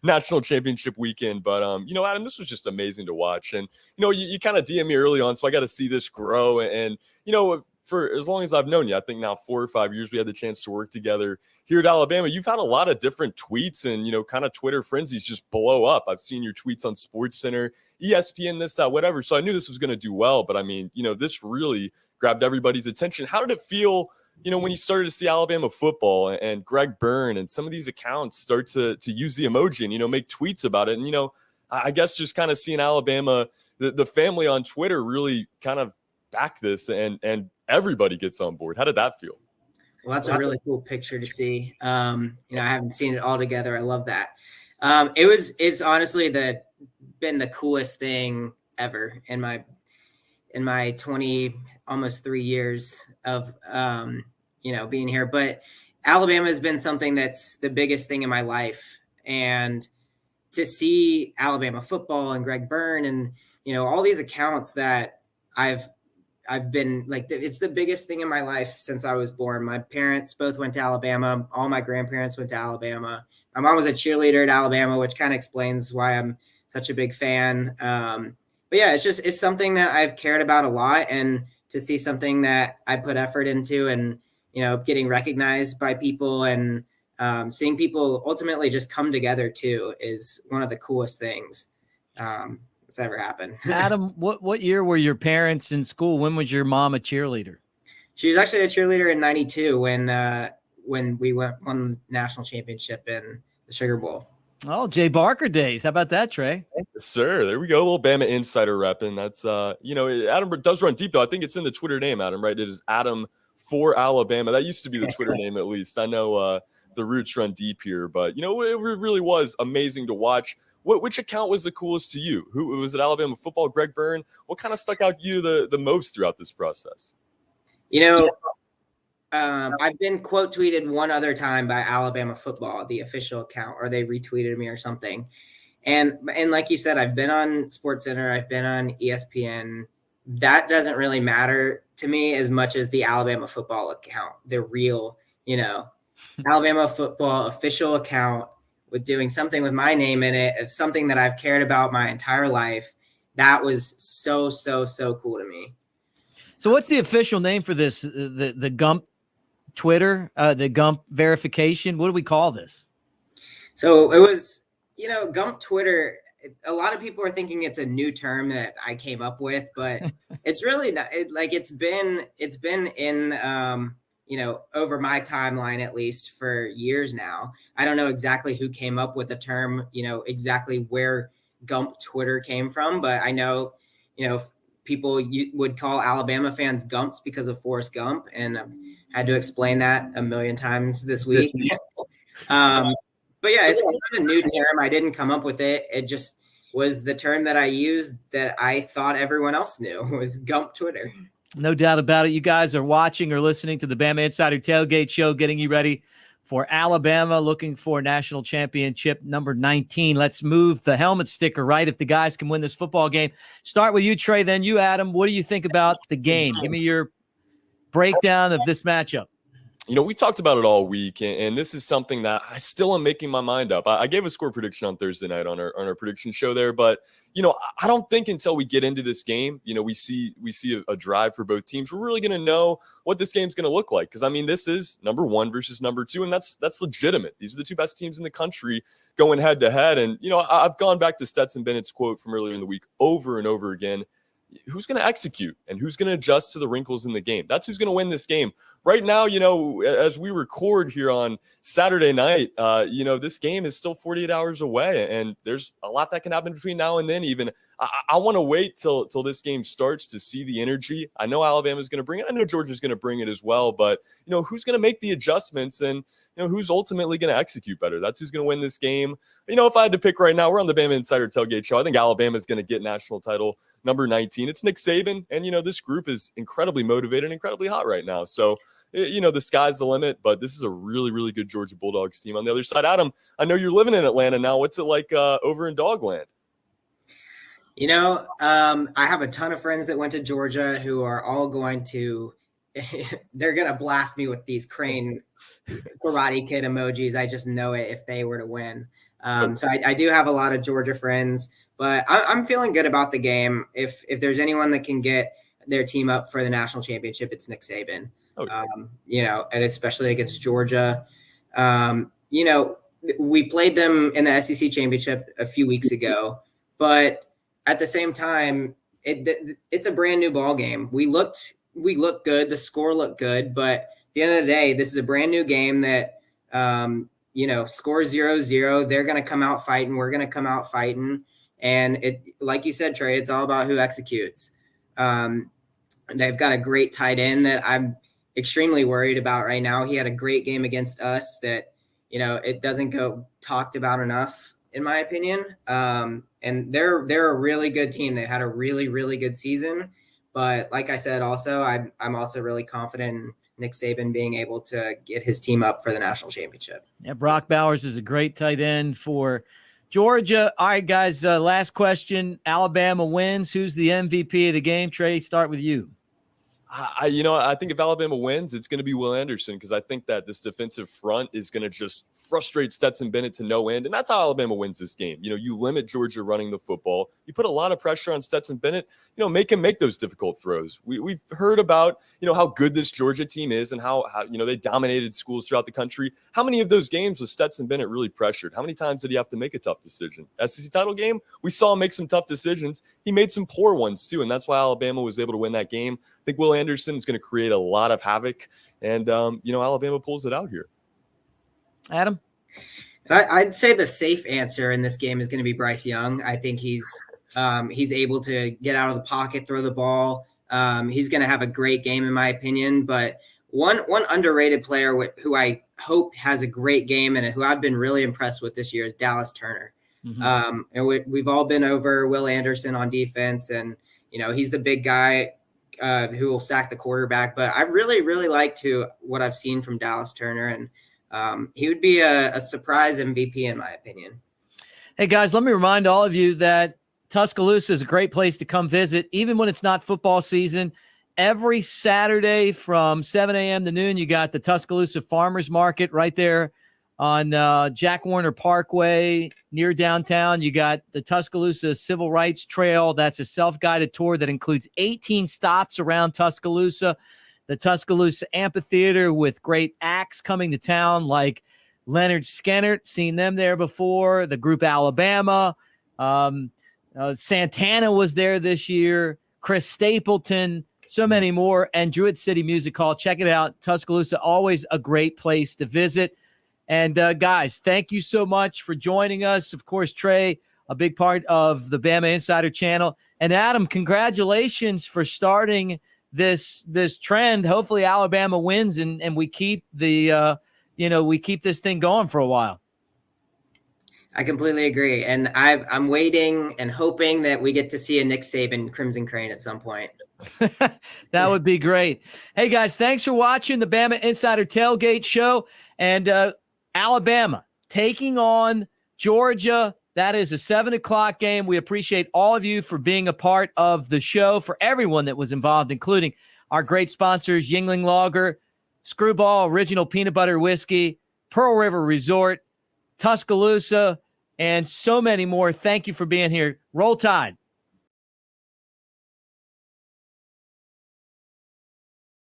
[SPEAKER 22] national championship weekend. But, Adam, this was just amazing to watch. And, you kind of DM me early on, so I got to see this grow. And, for as long as I've known you, I think now 4 or 5 years, we had the chance to work together here at Alabama. You've had a lot of different tweets and, kind of Twitter frenzies just blow up. I've seen your tweets on SportsCenter, ESPN, this, that, whatever. So I knew this was going to do well. But, this really grabbed everybody's attention. How did it feel, when you started to see Alabama football and Greg Byrne and some of these accounts start to use the emoji and, make tweets about it? And, I guess just kind of seeing Alabama, the family on Twitter really kind of back this and everybody gets on board. How did that feel?
[SPEAKER 21] Well, that's a really cool picture to see. I haven't seen it all together. I love that. It's honestly been the coolest thing ever in my 20, almost 3 years of, being here. But Alabama has been something that's the biggest thing in my life. And to see Alabama football and Greg Byrne and, all these accounts that I've been like, it's the biggest thing in my life since I was born. My parents both went to Alabama. All my grandparents went to Alabama. My mom was a cheerleader at Alabama, which kind of explains why I'm such a big fan. But yeah, it's something that I've cared about a lot, and to see something that I put effort into and, getting recognized by people and seeing people ultimately just come together too is one of the coolest things that's ever happened.
[SPEAKER 1] Adam, what year were your parents in school? When was your mom a cheerleader?
[SPEAKER 21] She was actually a cheerleader in '92 when we won the national championship in the Sugar Bowl.
[SPEAKER 1] Oh, Jay Barker days. How about that, Trey?
[SPEAKER 22] Yes, sir. There we go. A little Bama insider repping. That's Adam does run deep though. I think it's in the Twitter name, Adam, right? It is Adam for Alabama. That used to be the Twitter name at least. I know the roots run deep here, but it really was amazing to watch. Which account was the coolest to you? Who was it? Alabama football, Greg Byrne? What kind of stuck out to you the most throughout this process?
[SPEAKER 21] I've been quote tweeted one other time by Alabama football, the official account, or they retweeted me or something. And like you said, I've been on SportsCenter, I've been on ESPN. That doesn't really matter to me as much as the Alabama football account, the real, Alabama football official account with doing something with my name in it, of something that I've cared about my entire life. That was so, so, so cool to me.
[SPEAKER 1] So what's the official name for this? The Gump Twitter, the Gump verification? What do we call this?
[SPEAKER 21] So it was, Gump Twitter. A lot of people are thinking it's a new term that I came up with, but it's really not. It's been in, over my timeline, at least for years now. I don't know exactly who came up with the term, exactly where Gump Twitter came from, but I know, people would call Alabama fans Gumps because of Forrest Gump, and I've had to explain that a million times this week. But yeah, it's not a new term. I didn't come up with it. It just was the term that I used that I thought everyone else knew, was Gump Twitter.
[SPEAKER 1] No doubt about it. You guys are watching or listening to the Bama Insider Tailgate Show, getting you ready for Alabama, looking for national championship number 19. Let's move the helmet sticker, right? If the guys can win this football game. Start with you, Trey, then you, Adam. What do you think about the game? Give me your breakdown of this matchup.
[SPEAKER 22] We talked about it all week, and this is something that I still am making my mind up. I gave a score prediction on Thursday night on our prediction show there, but I don't think until we get into this game, we see a drive for both teams, we're really going to know what this game's going to look like. Because this is number 1 versus number 2, and that's legitimate. These are the two best teams in the country going head to head. And I've gone back to Stetson Bennett's quote from earlier in the week over and over again. Who's going to execute and who's going to adjust to the wrinkles in the game? That's who's going to win this game. Right now, as we record here on Saturday night, this game is still 48 hours away, and there's a lot that can happen between now and then. Even I want to wait till this game starts to see the energy. I know Alabama's going to bring it. I know Georgia's going to bring it as well, but who's going to make the adjustments, and who's ultimately going to execute better? That's who's going to win this game. If I had to pick right now, we're on the Bama Insider Tailgate Show. I think Alabama's going to get national title number 19. It's Nick Saban, and this group is incredibly motivated and incredibly hot right now. So the sky's the limit, but this is a really, really good Georgia Bulldogs team on the other side. Adam, I know you're living in Atlanta now. What's it like over in Dogland?
[SPEAKER 21] I have a ton of friends that went to Georgia who are all going to they're going to blast me with these Crane Karate Kid emojis. I just know it if they were to win. So I do have a lot of Georgia friends, but I'm feeling good about the game. If there's anyone that can get their team up for the national championship, it's Nick Saban. And especially against Georgia. We played them in the SEC championship a few weeks ago, but at the same time, it's a brand new ball game. We looked good. The score looked good, but at the end of the day, this is a brand new game that, score 0-0. They're going to come out fighting. We're going to come out fighting. And like you said, Trey, it's all about who executes. They've got a great tight end that I'm extremely worried about right now. He had a great game against us that, it doesn't go talked about enough, in my opinion. And they're a really good team. They had a really, really good season. But like I said, also, I'm also really confident in Nick Saban being able to get his team up for the national championship.
[SPEAKER 1] Yeah, Brock Bowers is a great tight end for Georgia. All right, guys, last question. Alabama wins. Who's the MVP of the game? Trey, start with you.
[SPEAKER 22] I think if Alabama wins, it's going to be Will Anderson, because I think that this defensive front is going to just frustrate Stetson Bennett to no end. And that's how Alabama wins this game. You limit Georgia running the football. You put a lot of pressure on Stetson Bennett, make him make those difficult throws. We've heard about, how good this Georgia team is and how they dominated schools throughout the country. How many of those games was Stetson Bennett really pressured? How many times did he have to make a tough decision? SEC title game, we saw him make some tough decisions. He made some poor ones too, and that's why Alabama was able to win that game. I think Will Anderson is going to create a lot of havoc, and Alabama pulls it out here.
[SPEAKER 1] Adam?
[SPEAKER 21] I'd say the safe answer in this game is going to be Bryce Young. I think he's able to get out of the pocket, throw the ball. He's going to have a great game, in my opinion. But one underrated player who I hope has a great game and who I've been really impressed with this year is Dallas Turner. Mm-hmm. And we've all been over Will Anderson on defense, and he's the big guy who will sack the quarterback. But I really, really liked what I've seen from Dallas Turner, and he would be a surprise MVP in my opinion.
[SPEAKER 1] Hey guys, let me remind all of you that Tuscaloosa is a great place to come visit, even when it's not football season. Every Saturday from 7 a.m. to noon, you got the Tuscaloosa Farmers Market right there on Jack Warner Parkway near downtown. You got the Tuscaloosa Civil Rights Trail. That's a self-guided tour that includes 18 stops around Tuscaloosa. The Tuscaloosa Amphitheater with great acts coming to town like Leonard Skennert, seen them there before, the group Alabama. Santana was there this year, Chris Stapleton, so many more, and Druid City Music Hall. Check it out. Tuscaloosa, always a great place to visit. And guys, thank you so much for joining us. Of course, Trey, a big part of the Bama Insider channel. And Adam, congratulations for starting this trend. Hopefully Alabama wins and we keep we keep this thing going for a while.
[SPEAKER 21] I completely agree. And I'm waiting and hoping that we get to see a Nick Saban Crimson Crane at some point.
[SPEAKER 1] That would be great. Hey guys, thanks for watching the Bama Insider Tailgate Show. And Alabama taking on Georgia. That is a 7:00 game. We appreciate all of you for being a part of the show, for everyone that was involved, including our great sponsors, Yingling Lager, Screwball Original Peanut Butter Whiskey, Pearl River Resort, Tuscaloosa, and so many more. Thank you for being here. Roll Tide.